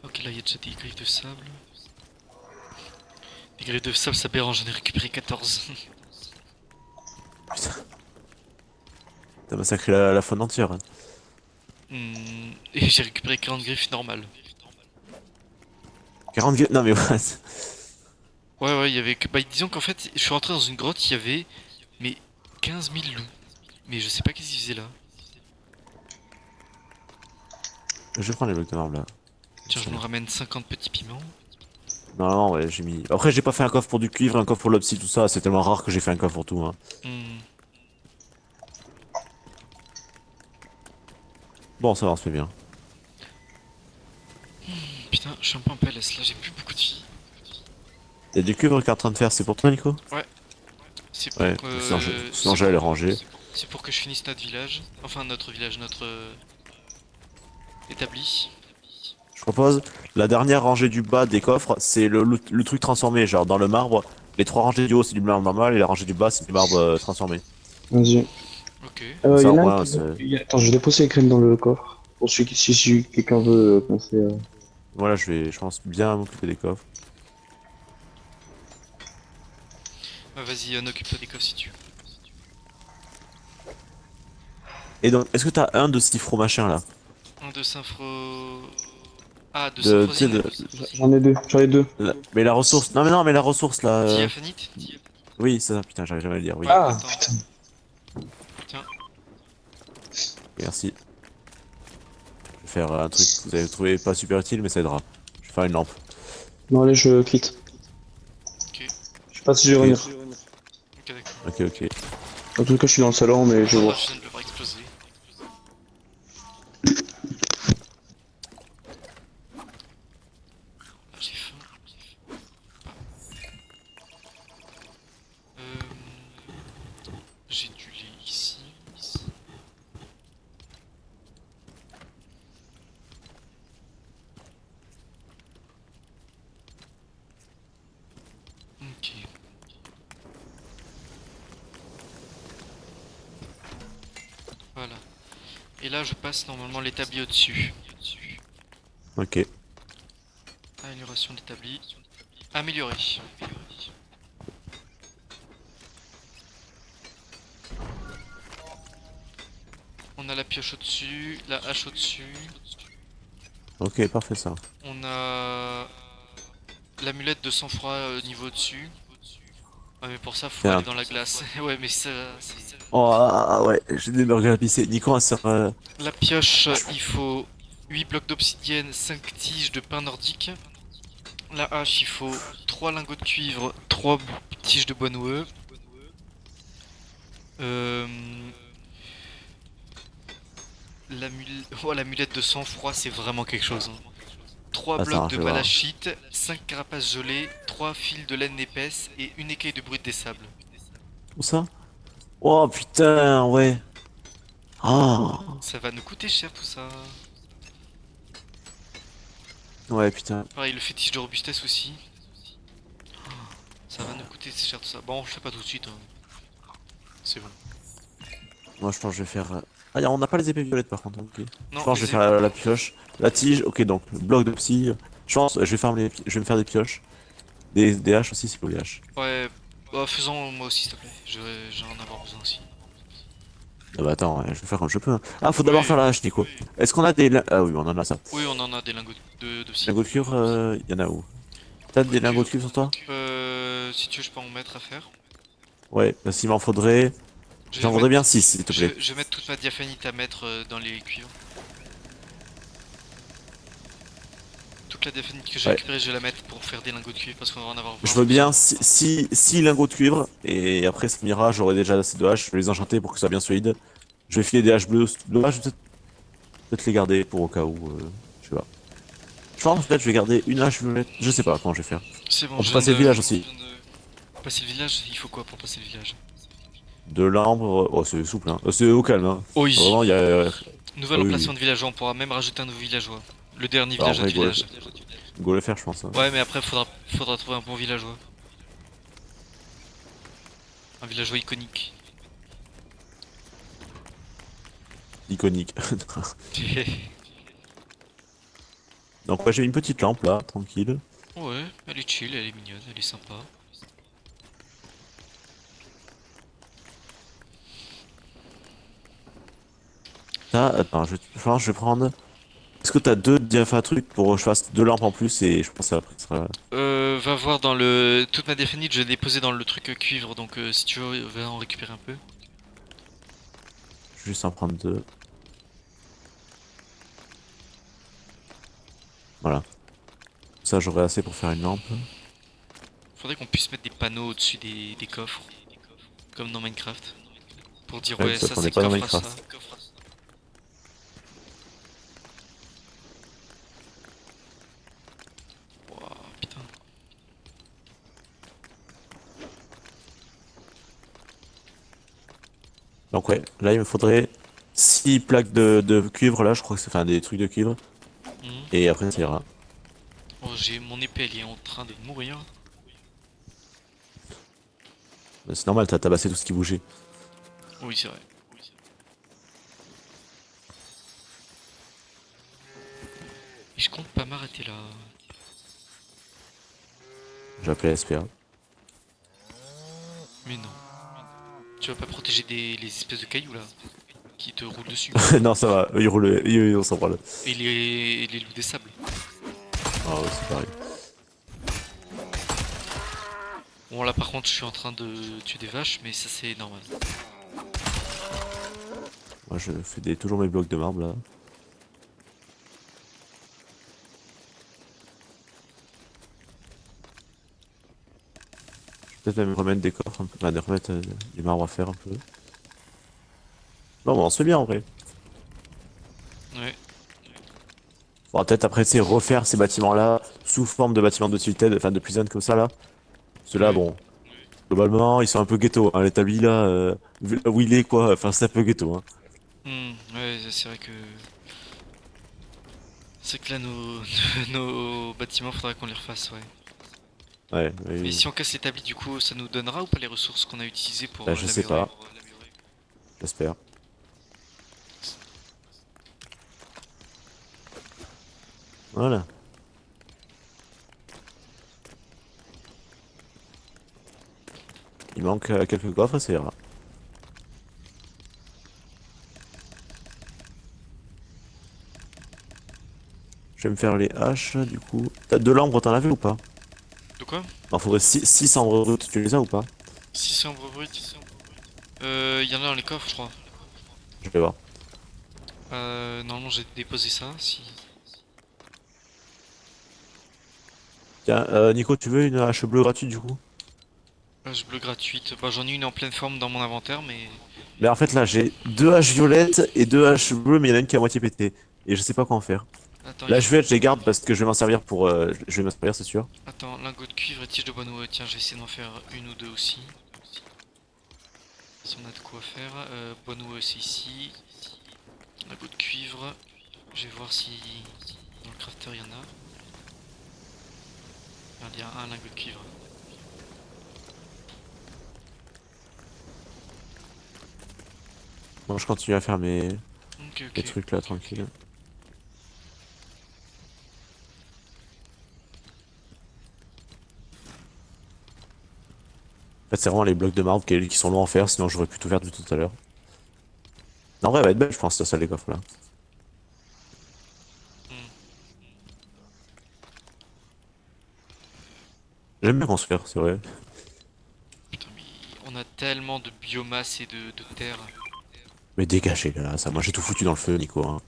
S1: Ok, là il y a déjà des griffes de sable. Les griffes de sable, ça bérange, j'en ai récupéré 14.
S4: Putain. T'as massacré la faune entière. Hein.
S1: Et j'ai récupéré 40 griffes normales.
S4: 40 non mais what?
S1: Ouais, il y avait que. Bah, disons qu'en fait, je suis rentré dans une grotte, il y avait. Mais 15 000 loups. Mais je sais pas qu'est-ce qu'ils faisaient là.
S4: Je prends les blocs de marbre là.
S1: Tiens, je me ramène 50 petits piments.
S4: Non, ouais, j'ai mis. Après, j'ai pas fait un coffre pour du cuivre, un coffre pour l'obsi, tout ça. C'est tellement rare que j'ai fait un coffre pour tout. Hein.
S1: Hmm.
S4: Bon, ça va, on se fait bien.
S1: Putain, je suis un peu en PLS là, j'ai plus beaucoup de vie.
S4: Y'a du cuivre qui est en train de faire, c'est pour toi, Nico?
S1: C'est pour
S4: Ouais,
S1: que.
S4: sinon j'allais le ranger.
S1: C'est pour que je finisse notre village. Enfin, notre village, notre. Établi.
S4: Je propose, la dernière rangée du bas des coffres, c'est le truc transformé. Genre, dans le marbre, les 3 rangées du haut, c'est du marbre normal, et la rangée du bas, c'est du marbre transformé.
S3: Vas-y.
S1: Ok.
S3: Il
S4: Ça,
S3: y
S4: au
S3: en a
S4: moins,
S3: un qui...
S4: c'est-
S3: Attends, je vais déposer les graines dans le coffre. Pour celui qui, si quelqu'un veut commencer.
S4: Voilà, je pense bien m'occuper des coffres.
S1: Bah, vas-y, occupe-toi des coffres si tu veux.
S4: Et donc, est-ce que t'as un de ces fros machin là?
S1: Un de Synfro. Ah, de
S4: Tu sais,
S1: Synfrosine.
S3: J'en ai deux.
S4: Mais la ressource. Non, mais la ressource là.
S1: Diaphanite.
S4: Oui, c'est ça, putain, j'arrive jamais à le dire, oui.
S3: Ah,
S1: Attends.
S3: putain.
S1: Tiens.
S4: Merci. Je vais faire un truc que vous avez trouvé pas super utile, mais ça aidera. Je vais faire une lampe.
S3: Non, allez, je quitte.
S1: Ok.
S3: Je sais pas si je vais revenir.
S1: Ok, d'accord.
S4: Ok.
S3: En tout cas, je suis dans le salon, mais je
S1: Ah,
S3: vois.
S1: je viens de le voir exploser. Ah, j'ai faim. J'ai du lait ici. Ok. Voilà. Et là, je passe normalement l'établi au-dessus.
S4: Ok.
S1: Amélioration d'établi. Amélioré. On a la pioche au-dessus, la hache au-dessus.
S4: Ok, parfait ça.
S1: On a l'amulette de sang-froid niveau au-dessus. Ouais, mais pour ça, faut
S4: Tiens.
S1: aller dans la glace. Ouais, mais ça, c'est...
S4: Oh, ouais, j'ai des burgers à pisser. Nico, un sert.
S1: La pioche, il faut 8 blocs d'obsidienne, 5 tiges de pain nordique. La hache, il faut 3 lingots de cuivre, 3 tiges de bois noueux. L'amulette de sang-froid, c'est vraiment quelque chose. 3
S4: Attends,
S1: blocs
S4: je
S1: de
S4: vais voir.
S1: malachite, 5 carapaces gelées, 3 fils de laine épaisse et une écaille de brut des sables.
S4: Où ça? Oh putain, ouais. Ah,
S1: Ça va nous coûter cher tout ça.
S4: ouais, putain.
S1: Pareil, le fétiche de robustesse aussi. Ça va nous coûter cher tout ça. Bon, on le fait pas tout de suite. Hein. C'est bon.
S4: Moi, je pense que je vais faire. Ah, on n'a pas les épées violettes par contre. Ok.
S1: Non,
S4: Je pense que je
S1: les
S4: vais faire la pioche. La tige, ok, donc bloc de psy. Je pense, je vais me faire des pioches. Des haches aussi, s'il faut des haches.
S1: Ouais, bah, faisons moi aussi, s'il te plaît. J'ai en avoir besoin aussi.
S4: Ah bah attends, ouais, je vais faire comme je peux. Hein. Ah, faut d'abord
S1: Oui.
S4: faire la hache, Nico. Est-ce qu'on a des. Ah oui, on en a ça.
S1: Oui, on en a des lingots de scie.
S4: Lingots de cuivre, y en a où? T'as des lingots de cuivre sur toi?
S1: Si tu veux, je peux en mettre à faire.
S4: Ouais, bah, s'il m'en faudrait.
S1: Je vais
S4: J'en voudrais
S1: mettre-
S4: bien 6, s'il te plaît.
S1: Je vais mettre toute ma diaphanite à mettre dans les cuivres. Toute la diaphanite que j'ai
S4: Ouais.
S1: récupérée, je vais la mettre pour faire des lingots de cuivre parce qu'on va en avoir
S4: Je
S1: 20.
S4: veux bien 6 lingots de cuivre, et après ça m'ira, j'aurai déjà assez de haches, je vais les enchanter pour que ça soit bien solide. Je vais filer des haches bleues. Là, je vais peut-être les garder pour au cas où. Je sais pas. Je pense peut-être je vais garder une hache violette. Je sais pas comment je vais faire.
S1: C'est bon,
S4: On peut
S1: je viens
S4: passer le
S1: de-
S4: village aussi.
S1: je viens de passer le village, il faut quoi pour passer le village?
S4: De l'arbre. Oh, c'est souple, hein. C'est au calme, hein.
S1: Oh, oui.
S4: Vraiment, il y a.
S1: Nouvel
S4: Ah oui,
S1: emplacement
S4: oui.
S1: de villageois, on pourra même rajouter un nouveau villageois. Le dernier
S4: Bah, en
S1: villageois
S4: vrai,
S1: du village.
S4: Go le faire, je pense. Hein.
S1: Ouais, mais après, faudra trouver un bon villageois. Un villageois iconique.
S4: Iconique. Donc, ouais, j'ai une petite lampe là, tranquille.
S1: Ouais, elle est chill, elle est mignonne, elle est sympa.
S4: Là, attends, je pense que je vais prendre. Est-ce que t'as deux diapha trucs pour que je fasse deux lampes en plus et je pense que après ça sera.
S1: Va voir dans le... Toute ma définite, je l'ai posée dans le truc cuivre, donc si tu veux, va en récupérer un peu.
S4: Je vais juste en prendre deux. Voilà. Ça, j'aurai assez pour faire une lampe.
S1: Faudrait qu'on puisse mettre des panneaux au-dessus des coffres. Comme dans Minecraft. Pour dire,
S4: Ouais,
S1: ouais,
S4: ça,
S1: ça
S4: on
S1: c'est
S4: est pas dans
S1: coffre à
S4: Minecraft.
S1: ça. Ouah, putain.
S4: Donc, ouais, là, il me faudrait 6 plaques de cuivre là, je crois que c'est. Enfin, des trucs de cuivre.
S1: Mhm.
S4: Et après, ça ira.
S1: Oh, j'ai mon épée, elle est en train de mourir.
S4: C'est normal, t'as tabassé tout ce qui bougeait.
S1: Oui, c'est vrai. Et je compte pas m'arrêter là.
S4: J'ai appelé SPA.
S1: Mais non. Tu vas pas protéger les espèces de cailloux là qui te roulent dessus.
S4: Non, ça va, eux, ils roulent, on s'en parle.
S1: Et les loups des sables.
S4: Ah ouais, c'est pareil.
S1: Bon là par contre je suis en train de tuer des vaches mais ça c'est normal.
S4: Moi, je fais toujours mes blocs de marbre là. Je vais peut-être même remettre des coffres un peu. Enfin, de remettre des marbres à faire un peu. Non, mais on se fait bien en vrai.
S1: Ouais.
S4: Faudra peut-être après, tu sais, refaire ces bâtiments-là sous forme de bâtiments de Tilted, enfin de prison comme ça là. Ceux-là,
S1: Ouais.
S4: bon, globalement, ils sont un peu ghetto. Hein. L'établi là, vu là où il est quoi, enfin c'est un peu ghetto. Hein.
S1: Ouais c'est vrai que... C'est que là nos, nos bâtiments faudrait qu'on les refasse ouais.
S4: Ouais, oui,
S1: Mais
S4: oui.
S1: si on casse l'établi du coup ça nous donnera ou pas les ressources qu'on a utilisées pour
S4: Bah, je sais
S1: l'améliorer?
S4: pas. J'espère. Voilà. Il manque quelques coffres et ça ira. Je vais me faire les haches du coup. T'as de l'ambre, t'en avais ou pas?
S1: De quoi?
S4: Il faudrait 6 ambres brutes, tu les as ou pas?
S1: 600 brut. Y en a dans les coffres je crois.
S4: Je vais voir.
S1: Normalement j'ai déposé ça si...
S4: Tiens, Nico, tu veux une hache bleue gratuite du coup?
S1: Page bleue gratuite. Bah j'en ai une en pleine forme dans mon inventaire mais...
S4: Mais en fait là j'ai deux haches violettes et deux haches bleues mais il y en a une qui est à moitié pétée. Et je sais pas quoi en faire.
S1: Attends,
S4: Là je vais les garde parce que je vais m'en servir pour... je vais m'en servir c'est sûr.
S1: Attends, lingot de cuivre et tige de bois noueux. Tiens, je vais essayer d'en faire une ou deux aussi. Si on a de quoi faire. Bois noueux c'est ici. Lingot de cuivre. Je vais voir si dans le crafter il y en a. Regarde, il y a un lingot de cuivre.
S4: Bon je continue à faire mes
S1: Ok.
S4: trucs là tranquille. En fait c'est vraiment les blocs de marbre qui sont longs à faire sinon j'aurais pu tout faire depuis tout à l'heure. Non, en vrai elle va être belle je pense ça les coffres là. J'aime bien construire c'est vrai.
S1: Putain, mais on a tellement de biomasse et de terre.
S4: Mais dégagez là, ça moi j'ai tout foutu dans le feu Nico. Hein.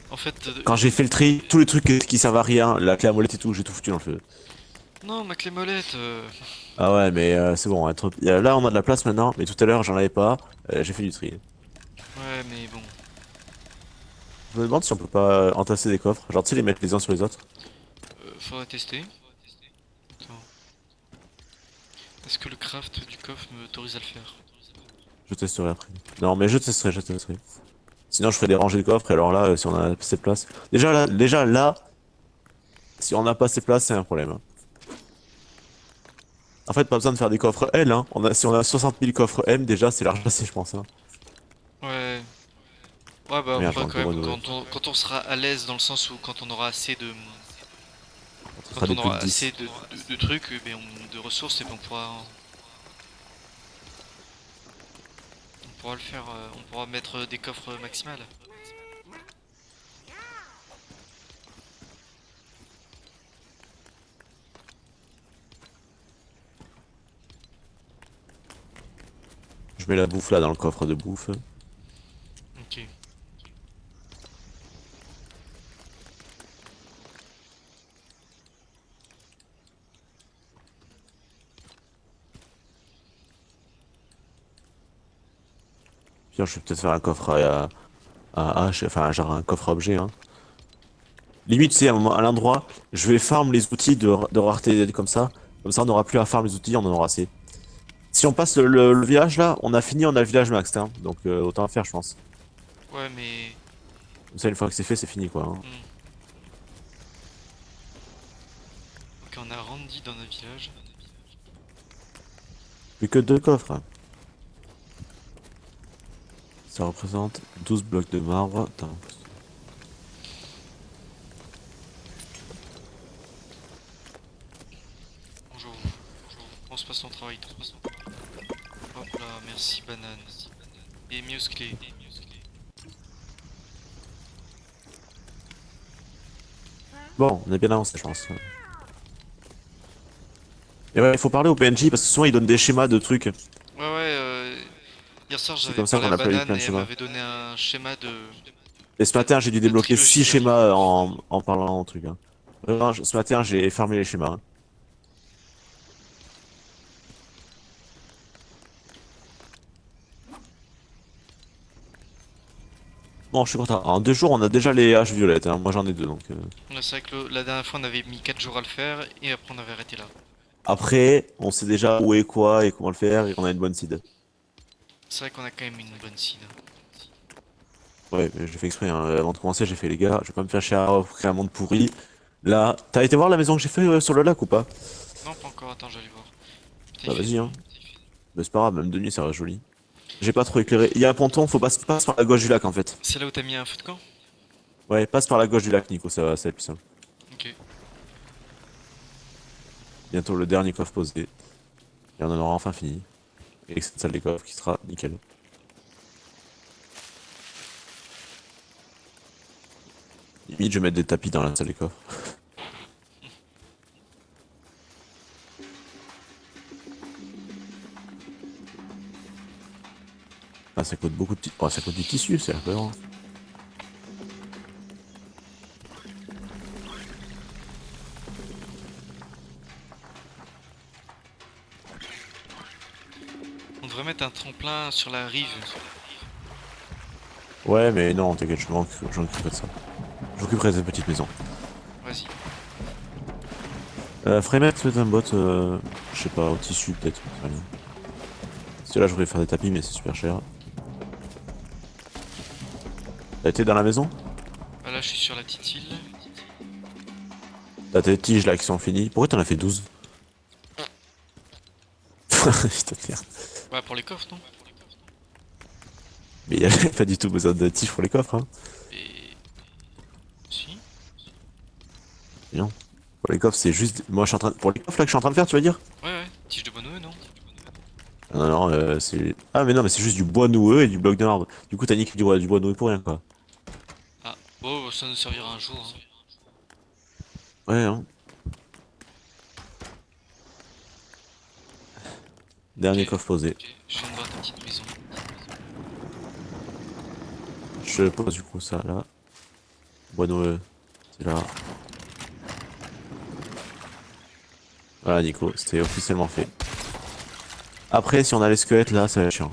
S1: En fait,
S4: Quand j'ai fait le tri, tous les trucs qui servent à rien, la clé à molette et tout, j'ai tout foutu dans le feu.
S1: non, ma clé molette.
S4: Ah ouais mais c'est bon, là on a de la place maintenant, mais tout à l'heure j'en avais pas, j'ai fait du tri.
S1: Ouais, mais bon.
S4: Je me demande si on peut pas entasser des coffres, genre tu sais les mettre les uns sur les autres.
S1: Faudra tester. Attends. Est-ce que le craft du coffre m'autorise à le faire?
S4: Je testerai après. Non mais je testerai, je testerai. Sinon je ferai des rangées de coffres et alors là si on a assez de place. Déjà là, si on n'a pas assez de place c'est un problème, hein. En fait pas besoin de faire des coffres L hein. Si on a 60 000 coffres M déjà c'est large assez je pense hein.
S1: Ouais. Ouais, bah
S4: Merde,
S1: après,
S4: j'ai
S1: quand
S4: encore
S1: même,
S4: renouvelé.
S1: quand on sera à l'aise dans le sens où quand on aura assez de.
S4: On fera
S1: Quand
S4: des
S1: on
S4: plus de
S1: aura
S4: 10.
S1: assez de trucs, de ressources, et ben on pourra le faire, on pourra mettre des coffres maximales.
S4: Je mets la bouffe là dans le coffre de bouffe.
S1: Ok.
S4: Puis je vais peut-être faire un coffre à hache, enfin genre un coffre à objet hein. Limite c'est à l'endroit, je vais farm les outils de rareté comme ça. Comme ça on n'aura plus à farm les outils, on en aura assez. Si on passe le village là, on a fini, on a le village max hein. Donc autant faire je pense.
S1: Ouais, mais.
S4: Comme ça une fois que c'est fait c'est fini quoi hein.
S1: Ok, on a Randy dans notre village.
S4: Plus que 2 coffres, hein. Ça représente 12 blocs de marbre. Attends.
S1: Bonjour. Bonjour. Comment se passe ton travail, toi? Hop là, merci banane. Et musclé.
S4: Bon, on est bien avancé je pense. Et ouais, il faut parler au PNJ parce que souvent ils donnent des schémas de trucs.
S1: Ouais, hier soir
S4: C'est
S1: j'avais
S4: comme ça
S1: parlé
S4: qu'on
S1: à
S4: a pas eu
S1: Banane
S4: plein de
S1: et elle
S4: schémas.
S1: m'avait donné un schéma de.
S4: Et ce matin, j'ai dû
S1: La
S4: débloquer
S1: trilogie
S4: 6
S1: de la
S4: schémas
S1: nuit.
S4: en parlant au truc, hein. Vraiment, ce matin, j'ai fermé les schémas, hein. Bon, je suis content. En 2 jours, on a déjà les haches violettes, hein. Moi, j'en ai 2, donc...
S1: Là, c'est vrai que la dernière fois on avait mis 4 jours à le faire et après on avait arrêté là.
S4: Après, on sait déjà où est quoi et comment le faire et on a une bonne seed.
S1: C'est vrai qu'on a quand même une bonne seed.
S4: Ouais, mais j'ai fait exprès, hein. Avant de commencer, j'ai fait les gars, je vais pas me faire chier à créer un monde pourri. Là, t'as été voir la maison que j'ai fait sur le lac ou pas?
S1: Non, pas encore, attends, j'allais voir. Putain,
S4: Bah
S1: il fait
S4: vas-y,
S1: nuit.
S4: hein. Mais c'est pas grave, même de nuit, ça reste joli. J'ai pas trop éclairé. Il y a un ponton, faut passer par la gauche du lac en fait.
S1: C'est là où t'as mis un feu de camp?
S4: Ouais, passe par la gauche du lac, Nico, ça va être plus simple.
S1: Ok.
S4: Bientôt le dernier coffre posé. Et on en aura enfin fini. Et cette salle des coffres qui sera nickel. Limite, je vais mettre des tapis dans la salle des coffres. Ah, ça coûte beaucoup de oh, ça coûte du tissu, c'est aberrant.
S1: On devrait mettre un tremplin sur la rive.
S4: Ouais, mais non, t'inquiète, je m'occuperai de ça. Je m'occuperai de cette petite maison.
S1: Vas-y.
S4: Frémette, faites un bot, je sais pas, au tissu peut-être. Rien. Parce que là, je voudrais faire des tapis, mais c'est super cher. T'as été dans la maison?
S1: Bah là, je suis sur la petite île.
S4: T'as tes tiges là qui sont finies. Pourquoi t'en as fait 12? Putain de merde.
S1: Ouais, pour les coffres, non?
S4: Mais il y avait pas du tout besoin de tiges pour les coffres, hein.
S1: Et. Si?
S4: Non. Pour les coffres, c'est juste. Moi, je suis en train. Pour les coffres là que je suis en train de faire, tu vas dire?
S1: Ouais, tige de bonneau, non?
S4: Non, non, c'est. Ah, mais non, mais c'est juste du bois noueux et du bloc de marbre. Du coup, t'as niqué du bois noueux pour rien, quoi.
S1: Ah, oh, ça nous servira un jour. Hein.
S4: Ouais, hein. Dernier
S1: Ok.
S4: coffre posé.
S1: Ok, je viens de voir ta petite maison.
S4: Je pose du coup ça là. Bois noueux, c'est là. Voilà, Nico, c'était officiellement fait. Après, si on a les squelettes là, ça va être chiant.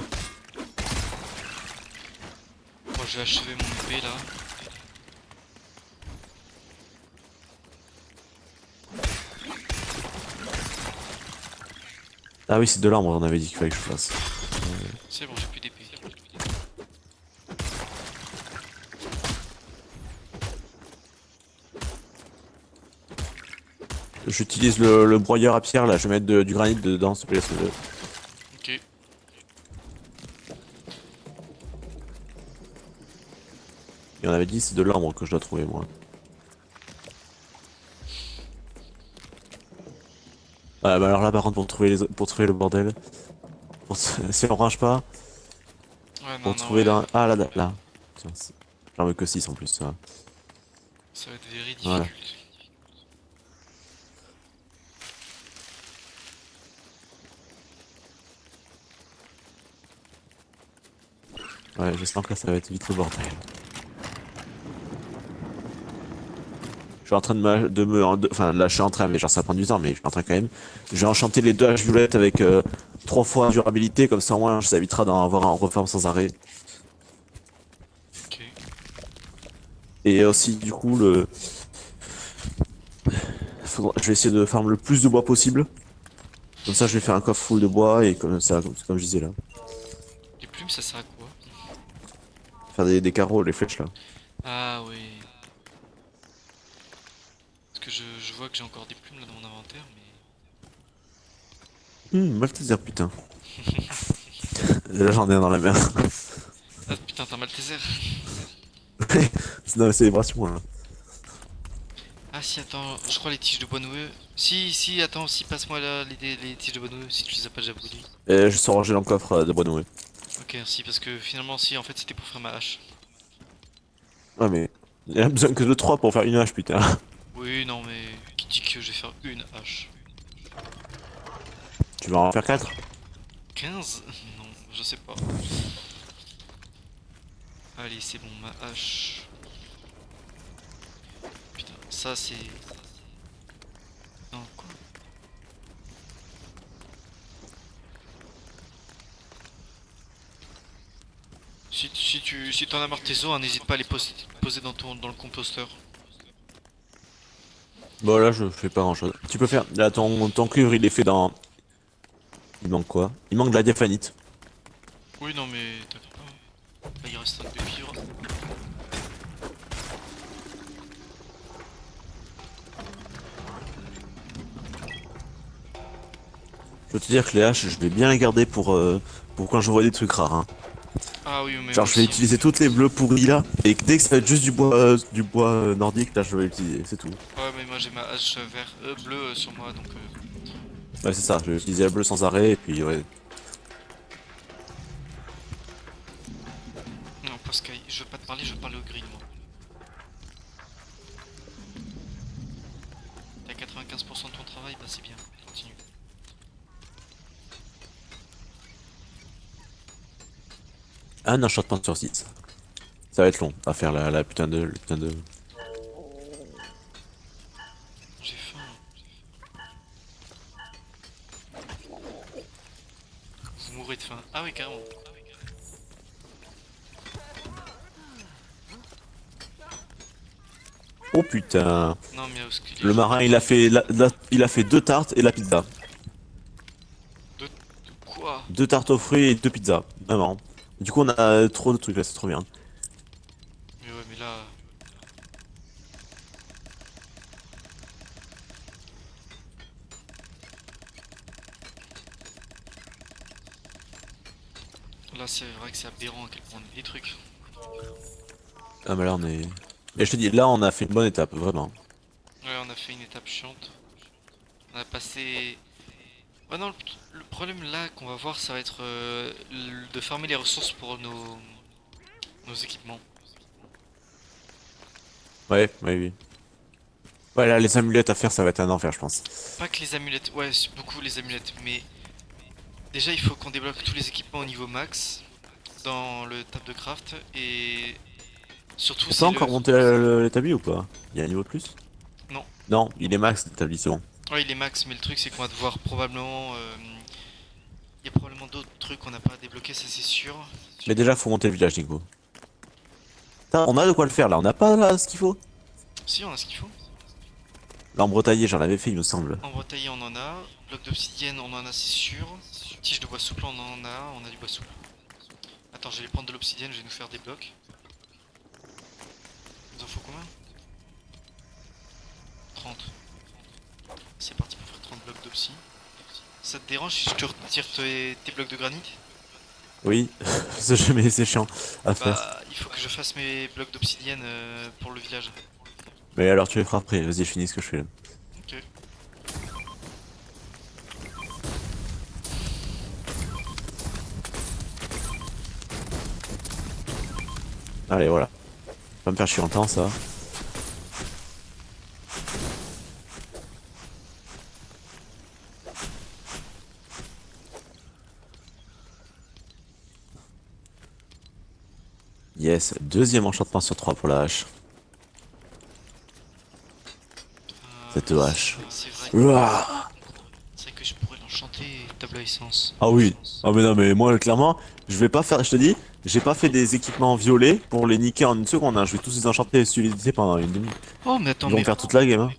S1: je vais achever mon épée là.
S4: Ah oui, c'est de l'arbre, on avait dit qu'il fallait que je fasse.
S1: C'est bon, j'ai plus d'épée.
S4: J'utilise le broyeur à pierre là, je vais mettre du granit dedans, s'il te plaît.
S1: Ok.
S4: Et on avait dit c'est de l'arbre que je dois trouver moi. Ouais, bah alors là par contre pour trouver le bordel, si on range pas,
S1: Ouais, non,
S4: pour
S1: non,
S4: trouver
S1: ouais.
S4: là. Ah là, là. Tiens, j'en veux que 6 en plus, ça.
S1: Ça va être very
S4: Voilà.
S1: difficult.
S4: Ouais, j'espère que là ça va être vite le bordel. Je suis en train enfin là je suis en train, mais genre ça prend du temps, mais je suis en train quand même. Je vais enchanter les 2 haches violettes avec 3 fois durabilité, comme ça au moins ça évitera d'en avoir en reforme sans arrêt.
S1: Ok.
S4: Et aussi du coup je vais essayer de farm le plus de bois possible. Comme ça je vais faire un coffre full de bois et comme ça, comme je disais là.
S1: Les plumes, ça sert à quoi?
S4: Faire des carreaux, les flèches là.
S1: Ah oui. Parce que je vois que j'ai encore des plumes là dans mon inventaire, mais...
S4: Malteser putain. Là j'en ai un dans la mer.
S1: Ah putain, t'as mal tes airs.
S4: C'est dans la célébration là.
S1: Ah si, attends, je crois les tiges de bois noueux. Si, attends, si, passe-moi là les tiges de bois noueux, si tu les as pas déjà brûlées.
S4: Et je sors ranger dans le coffre de bois noué.
S1: Ok, merci, parce que finalement, si, en fait, c'était pour faire ma hache.
S4: Ouais mais il y a besoin que de 3 pour faire une hache putain.
S1: Oui, non, mais qui dit que je vais faire une hache?
S4: Tu vas en faire 4?
S1: 15? Non, je sais pas. Allez, c'est bon, ma hache. Putain, ça c'est... Non, quoi? Si t'en as marre de tes os, hein, n'hésite pas à les poser dans le composteur.
S4: Bon là je fais pas grand chose. Tu peux faire. Là ton cuivre il est fait dans. Il manque quoi? Il manque de la diaphanite.
S1: Oui, non, mais t'inquiète pas. Là, il reste un de cuivre.
S4: Je veux te dire que les haches je vais bien les garder pour quand je vois des trucs rares. Hein.
S1: Ah oui, mais
S4: Genre
S1: moi
S4: je vais
S1: aussi, hein.
S4: utiliser toutes les bleus pourries là. Et dès que ça va être juste du bois nordique là je vais l'utiliser, c'est tout.
S1: Ouais, mais moi j'ai ma hache bleue sur moi, donc...
S4: Ouais c'est ça, je vais utiliser la bleue sans arrêt et puis ouais.
S1: Non, pas Sky, je veux pas te parler, je veux parler au green, moi. T'as 95% de ton travail, bah c'est bien, continue.
S4: Un enchantement sur 6. Ça va être long à faire la putain de. Le putain de.
S1: J'ai faim. Vous mourrez de faim. Ah oui, carrément.
S4: Oh putain.
S1: Non, mais Osk,
S4: Le marin il a fait il a fait 2 tartes et la pizza.
S1: De quoi?
S4: 2 tartes aux fruits et 2 pizzas. Vraiment. Du coup on a trop de trucs là, c'est trop bien.
S1: Mais ouais, mais là... Là, c'est vrai que c'est aberrant à quel point on a des trucs.
S4: Ah mais là on est. Et je te dis, là on a fait une bonne étape, vraiment.
S1: Ouais, on a fait une étape chiante. On a passé... Ouais, non, le problème là qu'on va voir, ça va être de farmer les ressources pour nos équipements.
S4: Ouais, oui. Ouais là les amulettes à faire ça va être un enfer je pense.
S1: Pas que les amulettes, ouais, c'est beaucoup les amulettes, mais déjà il faut qu'on débloque tous les équipements au niveau max dans le tab de craft et surtout
S4: On peut
S1: c'est
S4: encore
S1: le...
S4: monter l'établi ou pas? Il y a un niveau de plus?
S1: Non.
S4: Non, il est max l'établi, c'est bon.
S1: Ouais, il est max, mais le truc c'est qu'on va devoir probablement... Il y a probablement d'autres trucs qu'on n'a pas débloqués, ça c'est sûr.
S4: Mais déjà faut monter le village Nico. Putain, on a de quoi le faire là, on n'a pas là ce qu'il faut.
S1: Si, on a ce qu'il faut.
S4: L'arbre taillé, j'en avais fait, il me semble.
S1: En taillé, on en a. Bloc d'obsidienne, on en a, c'est sûr. Tige de bois souple, on a du bois souple. Attends, je vais prendre de l'obsidienne, je vais nous faire des blocs. Il nous en faut combien? 30. C'est parti pour faire 30 blocs d'obsi. Ça te dérange si je te retire tes blocs de granit?
S4: Oui, c'est chiant à faire.
S1: Bah, il faut que je fasse mes blocs d'obsidienne pour le village.
S4: Mais alors tu les feras après, vas-y, finis ce que je fais là.
S1: Ok.
S4: Allez, voilà. Va me faire chier longtemps ça. Yes, deuxième enchantement sur 3 pour la hache. Cette hache.
S1: C'est vrai.
S4: Ouah.
S1: C'est vrai que je pourrais l'enchanter, table à essence.
S4: Ah oui. Ah mais non mais moi clairement, je vais pas faire, je te dis, j'ai pas fait des équipements violets pour les niquer en une seconde, hein. Je vais tous les enchanter et stabiliser pendant une demi.
S1: Oh, mais attends,
S4: Ils vont
S1: mais
S4: faire toute la game, hein.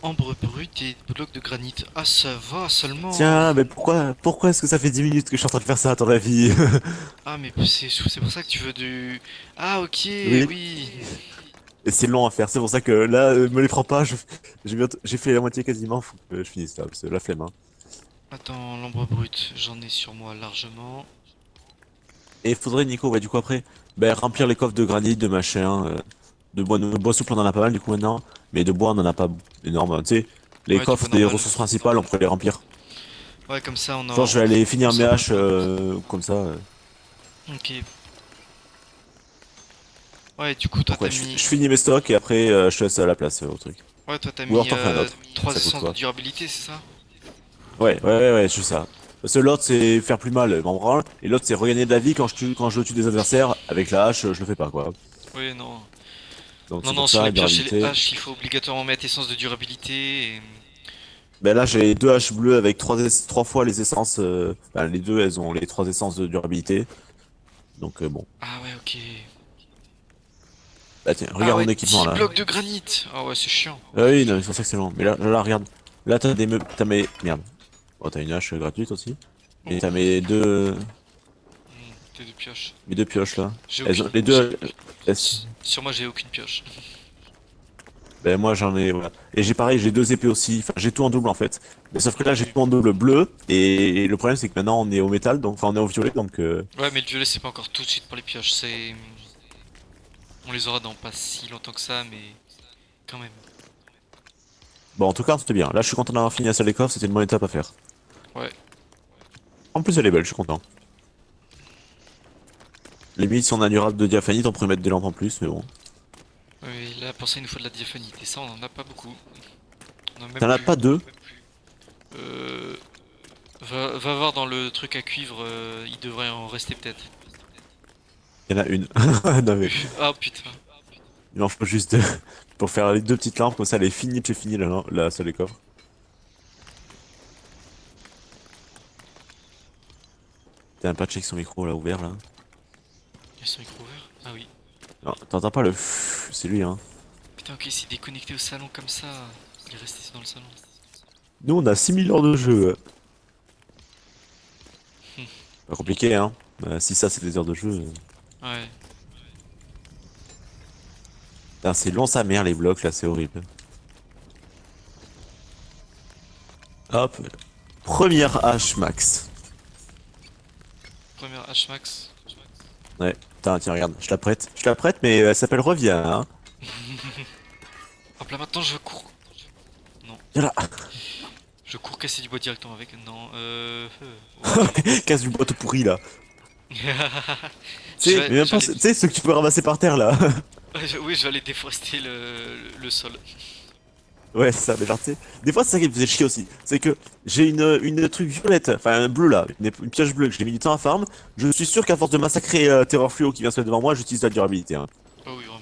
S1: ambre brut et bloc de granit. Ah, ça va seulement.
S4: Tiens, mais pourquoi est-ce que ça fait 10 minutes que je suis en train de faire ça à ton avis?
S1: Ah, mais c'est pour ça que tu veux du. Ah, ok,
S4: Oui.
S1: oui.
S4: Et c'est long à faire, c'est pour ça que là, me les prends pas, j'ai fait la moitié quasiment, faut que je finisse là, parce que la flemme, hein.
S1: Attends, l'ambre brut, j'en ai sur moi largement.
S4: Et il faudrait, Nico, ouais, du coup après, ben, remplir les coffres de granit, de machin, de bois souple on en a pas mal du coup maintenant, mais de bois on en a pas énorme, tu sais, les
S1: Ouais, du
S4: coffres
S1: bois
S4: des
S1: normal.
S4: ressources principales on pourrait les remplir.
S1: Ouais, comme ça, on a.
S4: Genre je vais aller finir
S1: on
S4: mes
S1: sera
S4: haches comme ça.
S1: Ok. Ouais, du coup, toi,
S4: Donc ouais,
S1: t'as
S4: je
S1: mis.
S4: finis mes stocks et après je te laisse à la place au truc.
S1: Ouais, toi, t'as
S4: Ou alors
S1: mis
S4: t'en fais un autre,
S1: 3
S4: ça coûte
S1: essences de
S4: quoi.
S1: durabilité, c'est ça?
S4: Ouais, c'est ça. Parce que l'autre c'est faire plus mal, m'en branle, et l'autre c'est regagner de la vie quand je tue des adversaires, avec la hache je le fais pas quoi.
S1: Oui, non.
S4: Donc
S1: Non,
S4: c'est
S1: non,
S4: pour
S1: sur
S4: ça,
S1: les pioches et les
S4: durabilité.
S1: haches, il faut obligatoirement mettre essence de durabilité. Et...
S4: Ben là j'ai deux haches bleues avec trois fois les essences, ben, les deux elles ont les trois essences de durabilité. Donc bon.
S1: Ah, ouais, ok.
S4: Bah tiens,
S1: Ah,
S4: regarde
S1: ouais,
S4: mon équipement
S1: 10
S4: là.
S1: blocs de granit. Ah, ouais, c'est chiant.
S4: Ah oui, non mais c'est pour ça que c'est long. Mais là regarde. Là t'as des meubles, t'as mes... Merde. Oh t'as une hache gratuite aussi. Et t'as
S1: T'es de pioche.
S4: mes deux pioches là.
S1: J'ai
S4: Elles ont...
S1: aucune.
S4: Les deux... elles-
S1: Sur moi, j'ai aucune pioche.
S4: Ben moi j'en ai... Voilà. Et j'ai pareil, j'ai deux épées aussi. Enfin j'ai tout en double en fait. Mais sauf que là j'ai tout en double bleu. Et le problème c'est que maintenant on est au métal, donc enfin on est au violet, donc...
S1: Ouais, mais le violet, c'est pas encore tout de suite pour les pioches. C'est. On les aura dans pas si longtemps que ça, mais. Quand même.
S4: Bon en tout cas c'était bien. Là je suis content d'avoir fini la salle des coffres, c'était une bonne étape à faire.
S1: Ouais.
S4: En plus elle est belle, je suis content. Limite si on a du rap de diaphanite on pourrait mettre des lampes en plus, mais bon.
S1: Oui, là, pour ça, il nous faut de la diaphanite. Et ça, on en a pas beaucoup. On en a même
S4: T'en as
S1: plus.
S4: pas deux?
S1: Euh. Va voir dans le truc à cuivre, il devrait en rester peut-être.
S4: Il y en a une. Non mais...
S1: Ah, putain.
S4: Il en faut juste deux pour faire les deux petites lampes, comme ça elle est finie, j'ai fini la salle des coffres. T'as un patch avec son micro là ouvert là.
S1: Ils sont micro ouverts. Ah oui.
S4: Non, t'entends pas le c'est lui hein.
S1: Putain, ok, s'il est déconnecté au salon comme ça, il est resté dans le salon.
S4: Nous on a 6000 heures de jeu. Pas compliqué hein. Si ça c'est des heures de jeu.
S1: Ouais.
S4: Putain, c'est long sa mère les blocs là, c'est horrible. Hop. Première hache max.
S1: Première H-Max.
S4: Ouais. Putain, tiens regarde, je la prête mais elle s'appelle Reviens hein.
S1: Hop là, maintenant je cours.
S4: Viens là.
S1: Je cours casser du bois directement avec. Non,
S4: Casse du bois tout pourri là. Tu
S1: Je
S4: sais,
S1: vais-
S4: mais même
S1: je
S4: pas,
S1: vais-
S4: tu sais ceux que tu peux ramasser par terre là.
S1: Oui, je vais aller déforester le sol.
S4: Ouais, c'est ça, mais genre, tu sais, des fois, c'est ça qui me faisait chier aussi. C'est que j'ai une truc violette, enfin, un bleu là, une pioche bleue que j'ai mis du temps à farm. Je suis sûr qu'à force de massacrer Terror Fluo qui vient se mettre devant moi, j'utilise la durabilité. Hein.
S1: Oh oui, vraiment.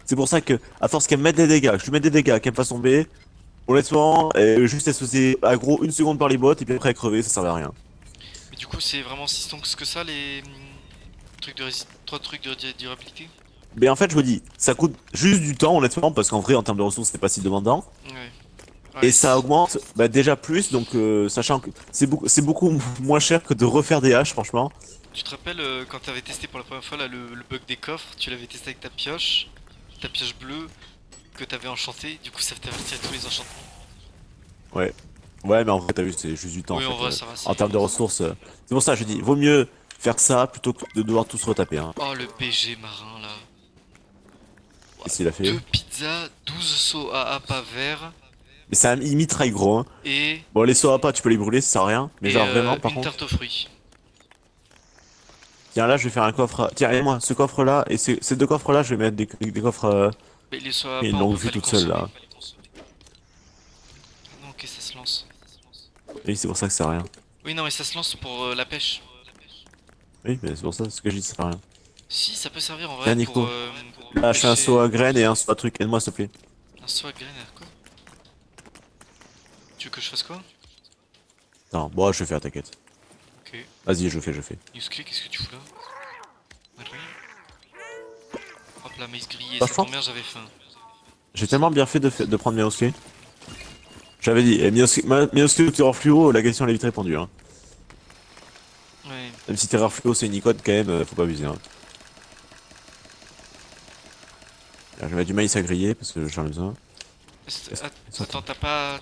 S4: C'est pour ça que, à force qu'elle me mette des dégâts, que je lui mette des dégâts, qu'elle me fasse tomber, honnêtement, juste elle se faisait aggro une seconde par les bottes et puis après elle crevait, ça servait à rien.
S1: Mais du coup, c'est vraiment si stonks que ça, les trucs de 3 trucs de durabilité?
S4: Mais en fait, je me dis, ça coûte juste du temps, honnêtement, parce qu'en vrai, en termes de ressources, c'est pas si demandant.
S1: Ouais.
S4: Et
S1: Ouais,
S4: ça augmente déjà plus, donc sachant que c'est beaucoup moins cher que de refaire des haches, franchement.
S1: tu te rappelles quand t'avais testé pour la première fois là, le bug des coffres, tu l'avais testé avec ta pioche bleue que t'avais enchantée, du coup ça t'avait retiré tous les enchantements.
S4: Ouais. Ouais, mais en vrai, t'as vu, c'est juste du temps.
S1: Oui,
S4: En
S1: en
S4: fait,
S1: vrai, ça va, c'est
S4: en termes de ressources. C'est pour ça, je dis, vaut mieux faire ça plutôt que de devoir tous retaper. Hein.
S1: Oh, le BG marin là.
S4: Qu'est-ce qu'il a fait?
S1: 2 pizzas, 12 sauts à appât vert
S4: Mais ça il mitraille gros. Hein.
S1: et,
S4: Bon, les sauts à pas, tu peux les brûler, ça sert à rien. Mais genre vraiment, par
S1: une
S4: contre.
S1: tarte aux fruits.
S4: Tiens, là, je vais faire un coffre. Tiens, et moi, ce coffre-là et ces deux coffres-là, je vais mettre des coffres.
S1: Mais les sauts à
S4: Il y a
S1: appât,
S4: une
S1: on
S4: longue
S1: peut
S4: vue
S1: pas les
S4: toute seule
S1: consommer.
S4: là.
S1: Non, ok, ça se lance.
S4: Oui, c'est pour ça que ça sert à rien.
S1: Oui, non, mais ça se lance pour la pêche.
S4: Oui, mais c'est pour ça ce que je dis, ça sert à rien.
S1: Si, ça peut servir en vrai
S4: Tiens, Nico.
S1: pour
S4: Là, je fais un
S1: pêcher.
S4: saut à graines et un saut à truc. Aide-moi, s'il te plaît.
S1: Un saut à graines, quoi? Tu veux que je fasse quoi?
S4: Non, bon, je vais faire, t'inquiète.
S1: Ok.
S4: Vas-y, je fais.
S1: Newsclick, qu'est-ce que tu fous là? Rien. Hop là, maïs grillé, ça
S4: Franchement,
S1: tombe bien, j'avais faim.
S4: j'ai tellement bien fait de prendre Miaosuke. J'avais dit, Miaosuke terror fluo, la question elle est vite répondue. Hein.
S1: Ouais.
S4: Même si terror fluo c'est une icône quand même, faut pas abuser. Hein. Alors, je vais mettre du maïs à griller parce que j'en ai besoin.
S1: Attends, t'as pas.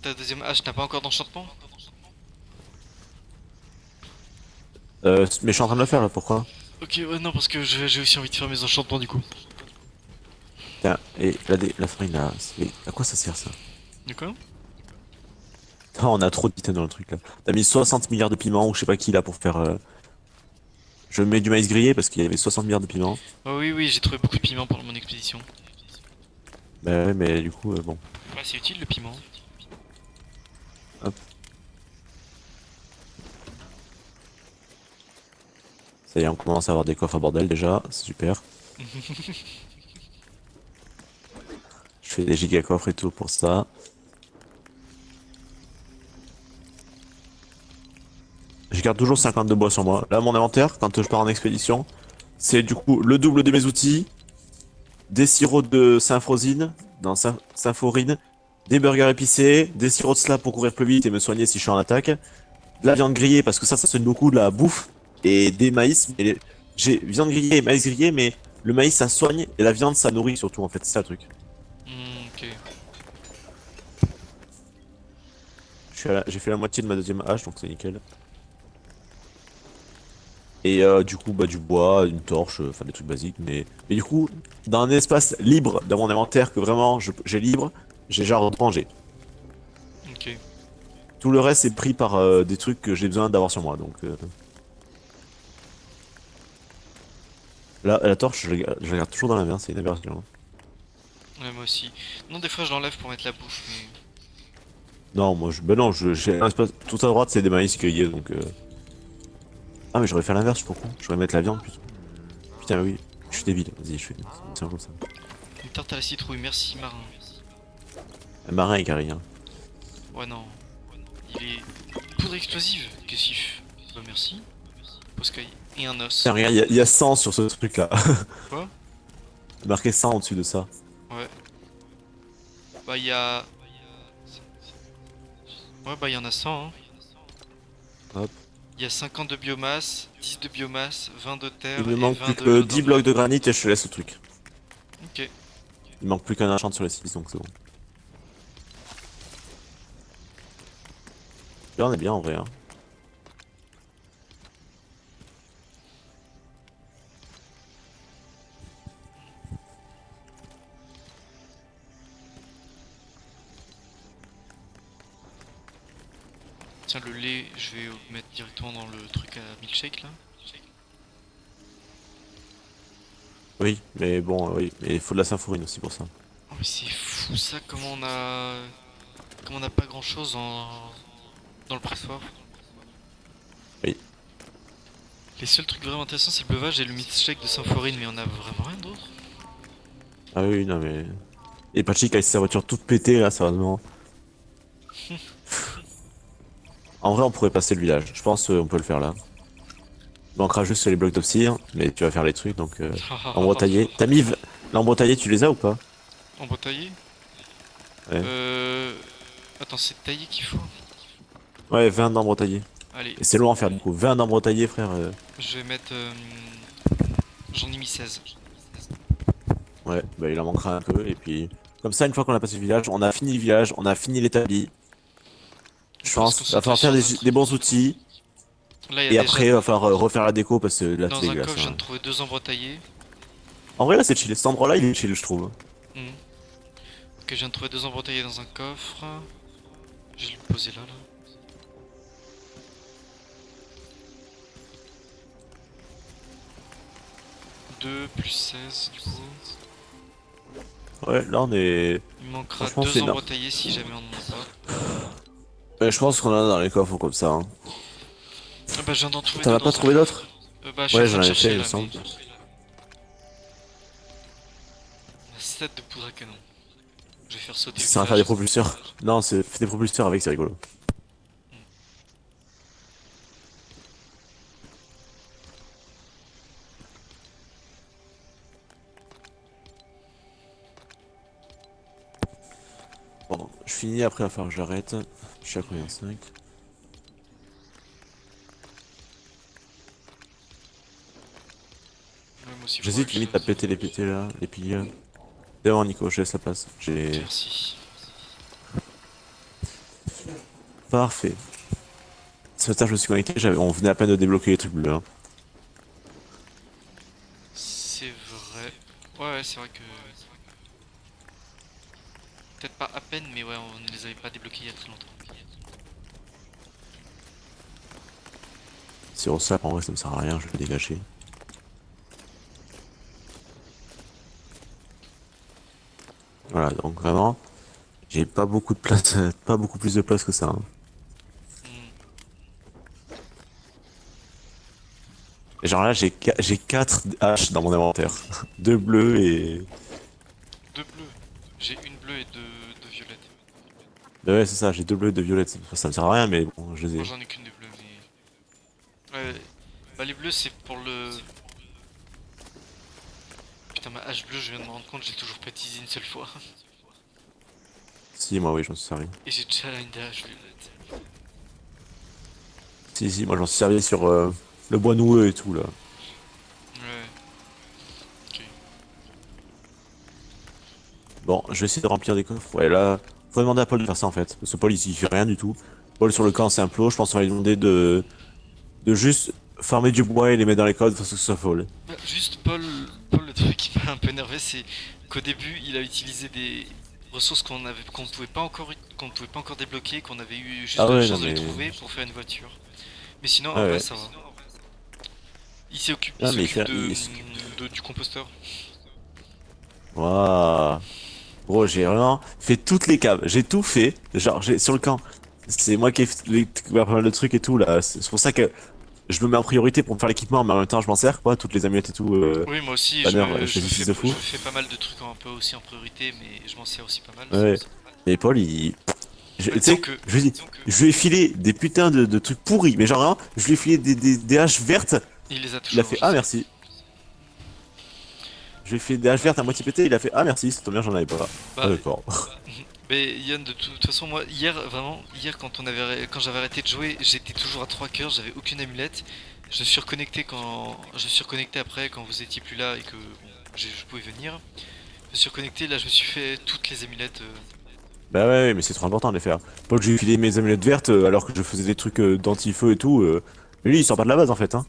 S1: Ta deuxième hache n'a pas encore d'enchantement?
S4: Mais je suis en train de le faire là, pourquoi?
S1: Ok, ouais, non, parce que j'ai aussi envie de faire mes enchantements du coup.
S4: Tiens, et la farine là, à quoi ça sert ça?
S1: De quoi?
S4: Oh, on a trop de titane dans le truc là. T'as mis 60 milliards de piments ou je sais pas qui là pour faire. Je mets du maïs grillé parce qu'il y avait 60 milliards de piments.
S1: Oh oui, oui, j'ai trouvé beaucoup de piment pendant mon expédition.
S4: Bah ouais, mais du coup, bon.
S1: Ouais, c'est utile le piment.
S4: Hop. Ça y est, on commence à avoir des coffres à bordel déjà, c'est super. Je fais des giga coffres et tout pour ça. Je garde toujours 52 bois sur moi. Là, mon inventaire, quand je pars en expédition, c'est du coup le double de mes outils, des sirops de Symphorine, Symphorine, des burgers épicés, des sirops de slab pour courir plus vite et me soigner si je suis en attaque, de la viande grillée parce que ça soigne beaucoup de la bouffe, et des maïs. J'ai viande grillée et maïs grillé, mais le maïs ça soigne et la viande ça nourrit surtout en fait, c'est ça le truc.
S1: Ok.
S4: J'ai fait la moitié de ma deuxième hache donc c'est nickel. Et du coup, bah, du bois, une torche, enfin des trucs basiques. Mais du coup, dans un espace libre dans mon inventaire que vraiment j'ai libre, j'ai genre rangé.
S1: Ok.
S4: Tout le reste est pris par des trucs que j'ai besoin d'avoir sur moi. Donc là, la torche, je la garde toujours dans la main, c'est une aberration.
S1: Ouais, moi aussi. Non, des fois je l'enlève pour mettre la bouffe, mais.
S4: Non, moi, ben non, j'ai un espace tout à droite, c'est des maïs grillés donc. Ah, mais j'aurais fait l'inverse, je suis con. J'aurais mettre la viande plutôt. Putain, oui, je suis débile. Vas-y, je fais c'est comme ça.
S1: Une tarte à la citrouille, merci marin.
S4: Un marin et carré, hein.
S1: Ouais, non. Il est. Poudre explosive, qu'est-ce qu'il fait? Bah, merci. Poscaille. Et un os.
S4: Tiens, regarde, il y a 100 sur ce truc là.
S1: Quoi?
S4: Marqué 100 au-dessus de ça.
S1: Ouais. Bah, il y a. Ouais, bah, il y en a 100, hein.
S4: Hop.
S1: Il y a 50 de biomasse, 10 de biomasse, 20 de terre
S4: Il me
S1: et
S4: manque
S1: 20
S4: plus
S1: de
S4: que
S1: l'eau
S4: 10 blocs de granit et je te laisse le truc.
S1: Ok.
S4: Il manque plus qu'un enchant sur les 6 donc c'est bon. Là on est bien en vrai hein.
S1: Tiens, le lait, je vais mettre directement dans le truc à milkshake là.
S4: Oui, mais bon, oui, mais il faut de la symphorine aussi pour ça.
S1: Oh, mais c'est fou ça, comment on a. Comment on a pas grand chose dans le pressoir.
S4: Oui.
S1: Les seuls trucs vraiment intéressants, c'est le breuvage et le milkshake de Symphorine, mais on a vraiment rien d'autre.
S4: Ah oui, non mais... Et Patrick avec sa voiture toute pétée là, sérieusement. En vrai on pourrait passer le village, je pense qu'on peut le faire là. manquera juste les blocs d'obsidian, mais tu vas faire les trucs donc. L'arbre taillé. T'as mis l'arbre taillé, tu les as ou pas?
S1: Ombre taillée?
S4: Ouais.
S1: Attends, c'est taillé qu'il faut?
S4: Ouais, 20 d'arbres taillés.
S1: Allez,
S4: Et c'est long à faire du coup. 20 d'arbres taillés, frère.
S1: je vais mettre. J'en ai mis 16.
S4: Ouais, bah il en manquera un peu. Et puis, comme ça, une fois qu'on a passé le village, on a fini le village, on a fini l'établi. Je
S1: On peut se
S4: pense, va falloir faire
S1: concentrer sur
S4: des bons
S1: notre-
S4: outils.
S1: Là, il y a
S4: Et
S1: déjà
S4: après, il va falloir refaire la déco parce que là,
S1: dans
S4: c'est
S1: un
S4: dégueulasse.
S1: coffre, je viens
S4: Hein.
S1: de trouver 2 ombres taillées.
S4: En vrai, là, c'est chill. Cet endroit-là, il est chill, je trouve.
S1: Mhm. Ok, je viens de trouver 2 ombres taillées dans un coffre. Je vais le poser là. 2 plus 16 du coup.
S4: Ouais, là, on est.
S1: Il me manquera
S4: Franchement,
S1: 2
S4: c'est
S1: ombres
S4: énorme.
S1: taillées si jamais on en a pas.
S4: Ouais, je pense qu'on en a dans les coffres comme ça. Hein.
S1: Ah bah je viens d'en trouver
S4: T'en
S1: 2
S4: as
S1: dans
S4: pas
S1: un
S4: trouvé
S1: coffre.
S4: d'autres?
S1: Bah je suis
S4: Ouais,
S1: en train
S4: j'en
S1: de
S4: ai
S1: chercher
S4: fait, il me
S1: là,
S4: semble.
S1: mais... La 7 de poudre à canon. Je vais faire sauter le
S4: Ça va faire des
S1: village.
S4: propulseurs. Non, c'est fais des propulseurs avec, c'est rigolo. Bon, je finis après, il va falloir que j'arrête. Je suis à combien? 5.
S1: Ouais, moi aussi, faudrait
S4: J'hésite
S1: que je
S4: limite à
S1: fasse.
S4: péter les pétés là, les piliers. C'est bon, Nico, je laisse la place. J'ai.
S1: Merci.
S4: Parfait. Ce matin, je me suis connecté, on venait à peine de débloquer les trucs bleus. Hein.
S1: C'est vrai. Ouais, c'est vrai que... Peut-être pas à peine, mais ouais, on ne les avait pas débloqués il y a très longtemps.
S4: Sur ça, en vrai, ça me sert à rien, je vais le dégager. Voilà, donc vraiment, j'ai pas beaucoup de place, pas beaucoup plus de place que ça. Hein.
S1: Hmm.
S4: Et genre là, j'ai 4 haches dans mon inventaire. 2 bleus et.
S1: 2 bleus. J'ai une bleue et deux violettes.
S4: Bah ouais, c'est ça, j'ai 2 bleus et 2 violettes. Ça me sert à rien, mais bon, je les ai.
S1: Moi j'en ai qu'une de bleue, mais... Ouais, bah les bleus c'est pour le... Putain, ma hache bleue, je viens de me rendre compte, j'ai toujours pas utilisé une seule fois.
S4: Si, moi oui, j'en suis servi.
S1: Et j'ai déjà une des haches violettes.
S4: Si, moi j'en suis servi sur le bois noueux et tout là.
S1: Ouais. Ok.
S4: Bon, je vais essayer de remplir des coffres. Ouais, là, faut demander à Paul de faire ça en fait. Parce que Paul il fait rien du tout. Paul sur le camp c'est un plot, je pense qu'on va lui demander de juste farmer du bois et les mettre dans les codes parce que ça folle.
S1: Bah, juste Paul, le truc qui m'a un peu énervé, c'est qu'au début, il a utilisé des ressources qu'on pouvait pas encore débloquer, qu'on avait eu juste
S4: Ah
S1: de la
S4: ouais,
S1: chance
S4: non,
S1: de les
S4: mais-
S1: trouver pour faire une voiture. Mais sinon,
S4: Ah
S1: en vrai,
S4: ouais.
S1: ça va. Il s'occupe
S4: Ah, mais
S1: du composteur.
S4: Waouh. Gros, j'ai vraiment fait toutes les caves. J'ai tout fait. Genre, sur le camp. C'est moi qui ai fait pas mal de trucs et tout là. C'est pour ça que je me mets en priorité pour me faire l'équipement, mais en même temps, je m'en sers quoi. Toutes les amulettes et tout.
S1: Oui, moi aussi,
S4: banner,
S1: je
S4: les
S1: me
S4: utilise de fou.
S1: je fais pas mal de trucs un peu aussi en priorité, mais je m'en sers aussi pas mal.
S4: Ouais. Mais Paul, il. Tu
S1: Disons
S4: sais,
S1: que-
S4: je lui ai dit, je lui ai filé des putains de trucs pourris. Mais genre, vraiment, je lui ai filé des haches vertes.
S1: Il les a toujours.
S4: Il a fait
S1: je
S4: ah
S1: sais.
S4: merci. Je lui ai fait des haches vertes à moitié pétées. Il a fait ah merci, c'est trop bien, j'en avais pas.
S1: Bah,
S4: Ah, d'accord.
S1: Mais Yann, de toute façon, moi, hier, vraiment, quand j'avais arrêté de jouer, j'étais toujours à 3 cœurs, j'avais aucune amulette. Je me suis reconnecté après, quand vous étiez plus là et que bon, je pouvais venir. Je me suis reconnecté, là, je me suis fait toutes les amulettes.
S4: Bah ouais, mais c'est trop important de les faire. Paul, je lui ai filé mes amulettes vertes alors que je faisais des trucs d'anti-feu et tout. Mais lui, il sort pas de la base en fait. Hein.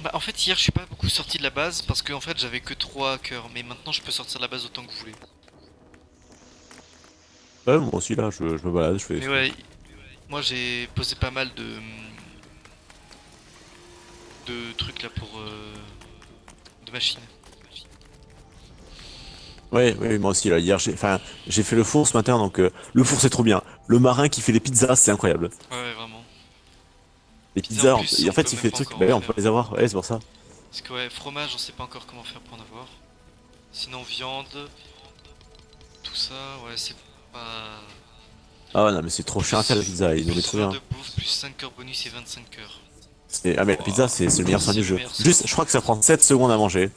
S1: Bah, en fait, hier, je suis pas beaucoup sorti de la base parce que, en fait, j'avais que 3 cœurs. Mais maintenant, je peux sortir de la base autant que vous voulez.
S4: Ouais, moi aussi là, je me balade, je fais.
S1: Mais ouais, moi, j'ai posé pas mal de trucs là pour. De machines.
S4: Ouais, ouais, moi aussi là. Hier, j'ai fait le four ce matin, donc le four c'est trop bien. Le marin qui fait les pizzas, c'est incroyable.
S1: Ouais, vraiment.
S4: Les
S1: Pizza,
S4: pizzas,
S1: en plus,
S4: et en
S1: on
S4: fait,
S1: peut
S4: il
S1: même
S4: fait des
S1: pas
S4: trucs.
S1: encore
S4: Bah ouais,
S1: en
S4: on peut
S1: faire.
S4: les avoir. Ouais, c'est pour ça.
S1: Parce que ouais, fromage, on sait pas encore comment faire pour en avoir. Sinon viande, tout ça, ouais, c'est pas...
S4: Ah ouais, non, mais c'est trop chiant à faire la pizza. Il nous met trop
S1: Plus 20
S4: bien.
S1: de bouffe, plus 5 cœurs bonus et 25 cœurs.
S4: Ah mais la pizza c'est le meilleur soin du jeu. Juste, je crois que ça prend 7 secondes à manger.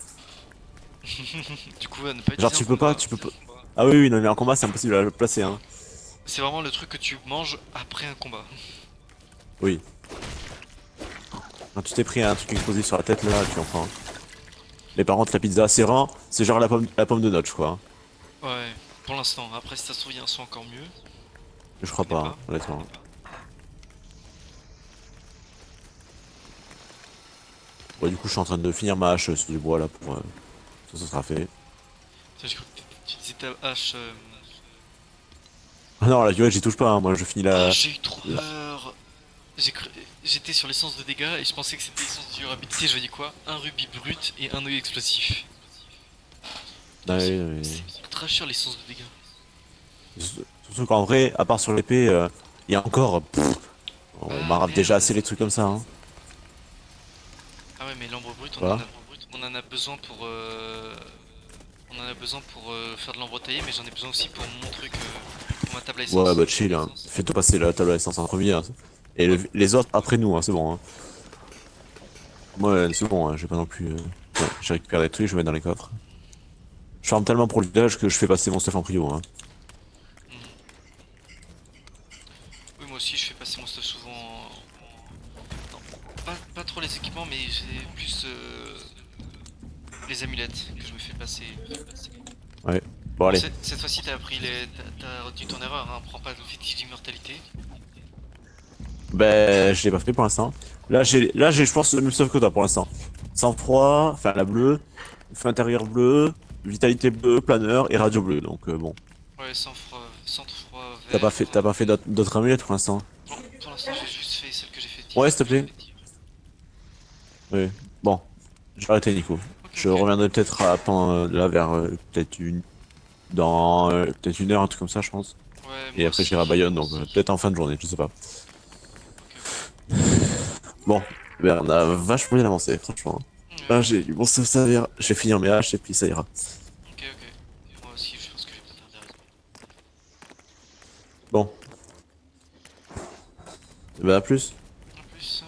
S1: Du coup, à ne pas
S4: Genre
S1: utiliser en combat.
S4: tu peux pas... Ah oui, oui, non mais en combat c'est impossible à le placer, hein.
S1: C'est vraiment le truc que tu manges après un combat.
S4: Oui. Quand tu t'es pris un truc explosif sur la tête là, tu en prends. Mais par contre la pizza, c'est vraiment... C'est genre la pomme de notch quoi.
S1: Ouais, pour l'instant. Après, si ça se trouve, il y a un son encore mieux.
S4: Je crois
S1: Je connais
S4: pas, hein, honnêtement. Ouais, du coup je suis en train de finir ma hache sur du bois là pour... ça sera fait.
S1: Tiens, j'ai cru que tu disais ta hache.
S4: Ah non, la violette j'y touche pas, hein. Moi je finis
S1: Ah,
S4: la...
S1: j'ai eu trop peur. J'étais sur l'essence de dégâts et je pensais que c'était l'essence de durabilité. Je voyais quoi? Un rubis brut et un œil explosif.
S4: Ah oui,
S1: C'est
S4: oui,
S1: c'est ultra cher l'essence de dégâts.
S4: oui. Surtout qu'en vrai, à part sur l'épée, il y a encore... on
S1: Ah
S4: m'arrape déjà
S1: merde.
S4: assez les trucs comme ça, hein.
S1: Ah ouais, mais l'ambre brut,
S4: Voilà.
S1: on en a besoin pour on en a besoin pour faire de l'ambre taillé, mais j'en ai besoin aussi pour mon truc, pour ma table à
S4: Ouais,
S1: essence.
S4: bah chill, hein. Fais-toi passer la table à essence en premier, hein. Et les autres après nous, hein, c'est bon, hein. Moi, c'est bon, hein, j'ai pas non plus... ouais, j'ai récupéré des trucs, je vais mettre dans les coffres. Je farme tellement pour le village que je fais passer mon stuff en prio, hein.
S1: Mhm. Oui, moi aussi, je fais passer mon stuff souvent. Non, pas trop les équipements, mais j'ai plus les amulettes que je me fais passer.
S4: Ouais. Bon,
S1: Bon,
S4: allez.
S1: cette fois-ci, t'as appris t'as retenu ton erreur, hein. Prends pas le fétiche d'immortalité.
S4: Ben, je l'ai pas fait pour l'instant. J'ai, je pense, le même stuff que toi pour l'instant. Sang-froid, enfin la bleue, feu intérieur bleu, vitalité bleue, planeur et radio bleu. Donc bon,
S1: Ouais, sang froid, vert.
S4: t'as pas fait d'autres amulettes pour l'instant.
S1: Non, pour l'instant, j'ai juste fait celle que j'ai fait
S4: Ouais, s'il te plaît. Oui. Bon, je vais arrêter Nico.
S1: Ok,
S4: Je
S1: ok.
S4: reviendrai peut-être là vers peut-être une heure, un truc comme ça, je pense.
S1: Ouais,
S4: Et
S1: moi
S4: après
S1: aussi.
S4: j'irai à Bayonne, donc peut-être en fin de journée, je sais pas.
S1: Ok, ok.
S4: Bon, ben on a vachement bien avancé, franchement. Là,
S1: Ouais,
S4: j'ai du bon stuff, ça va. Je vais finir mes haches et puis ça ira.
S1: ok, ok. Moi aussi, je pense que je vais peut-être faire des raisons.
S4: Bon, ben à plus.
S1: En plus,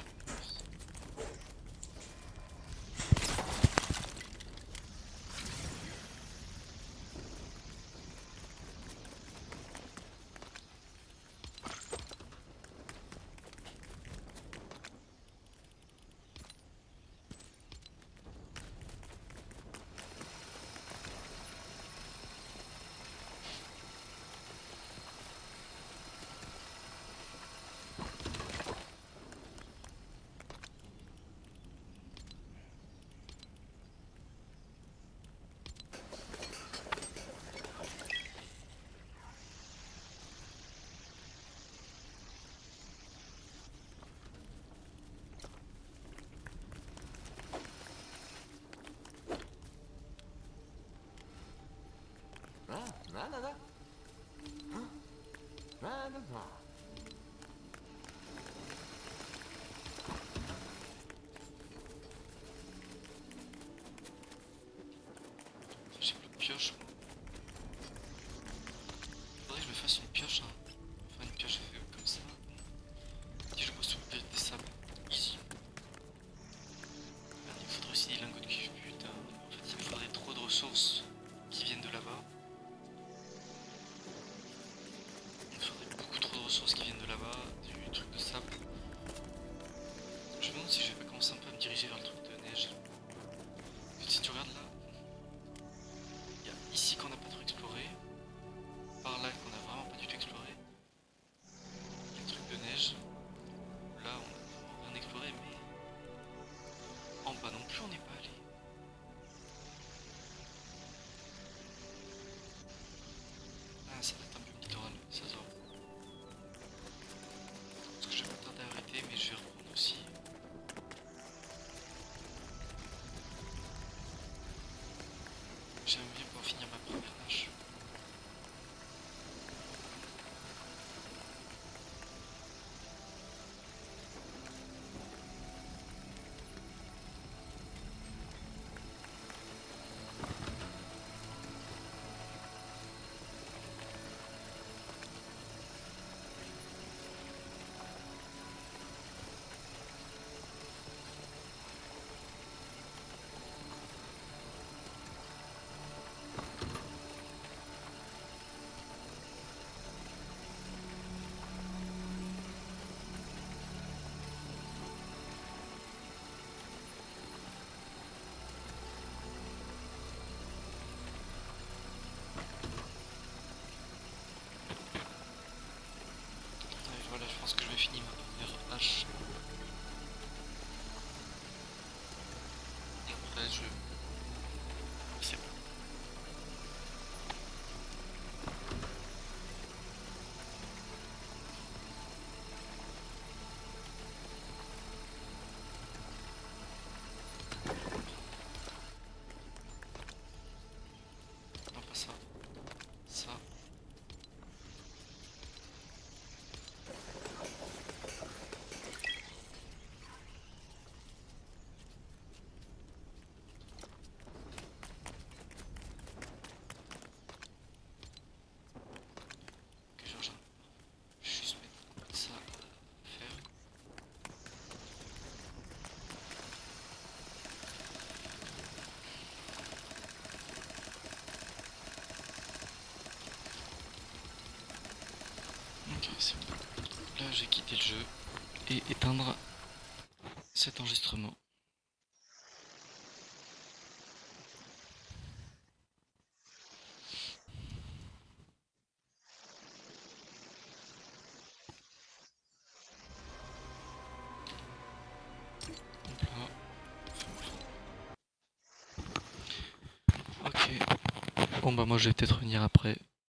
S1: j'ai plus de pioche. Faudrait que je me fasse une pioche, hein. Enfin, une pioche comme ça. Si je bosse sur le des sables. Easy. Merde, il me faudrait aussi des lingots de cuivre, putain. En fait, il me faudrait trop de ressources qui viennent de là-bas. Il me faudrait beaucoup trop de ressources qui viennent de là-bas, du truc de sable. Je me demande si je vais pas commencer un peu à me diriger vers le truc de neige. Parce que si tu regardes là, il y a ici qu'on n'a pas trop exploré, par là qu'on a vraiment pas du tout exploré, les trucs de neige, là on a vraiment rien exploré, mais en bas non plus on n'est pas allé. Ah, ça va être un peu littoral, ça se voit. Parce que je vais pas tarder à arrêter, mais je vais reprendre aussi. J'aime bien pouvoir finir ma première hache. Là, je... C'est bon. Non, pas ça. Ça. Ok, je vais juste mettre un peu de ça à faire. Ok, c'est bon. Là, j'ai quitté le jeu et éteindre cet enregistrement. Hop là. Ok. Bon bah moi je vais peut-être revenir après.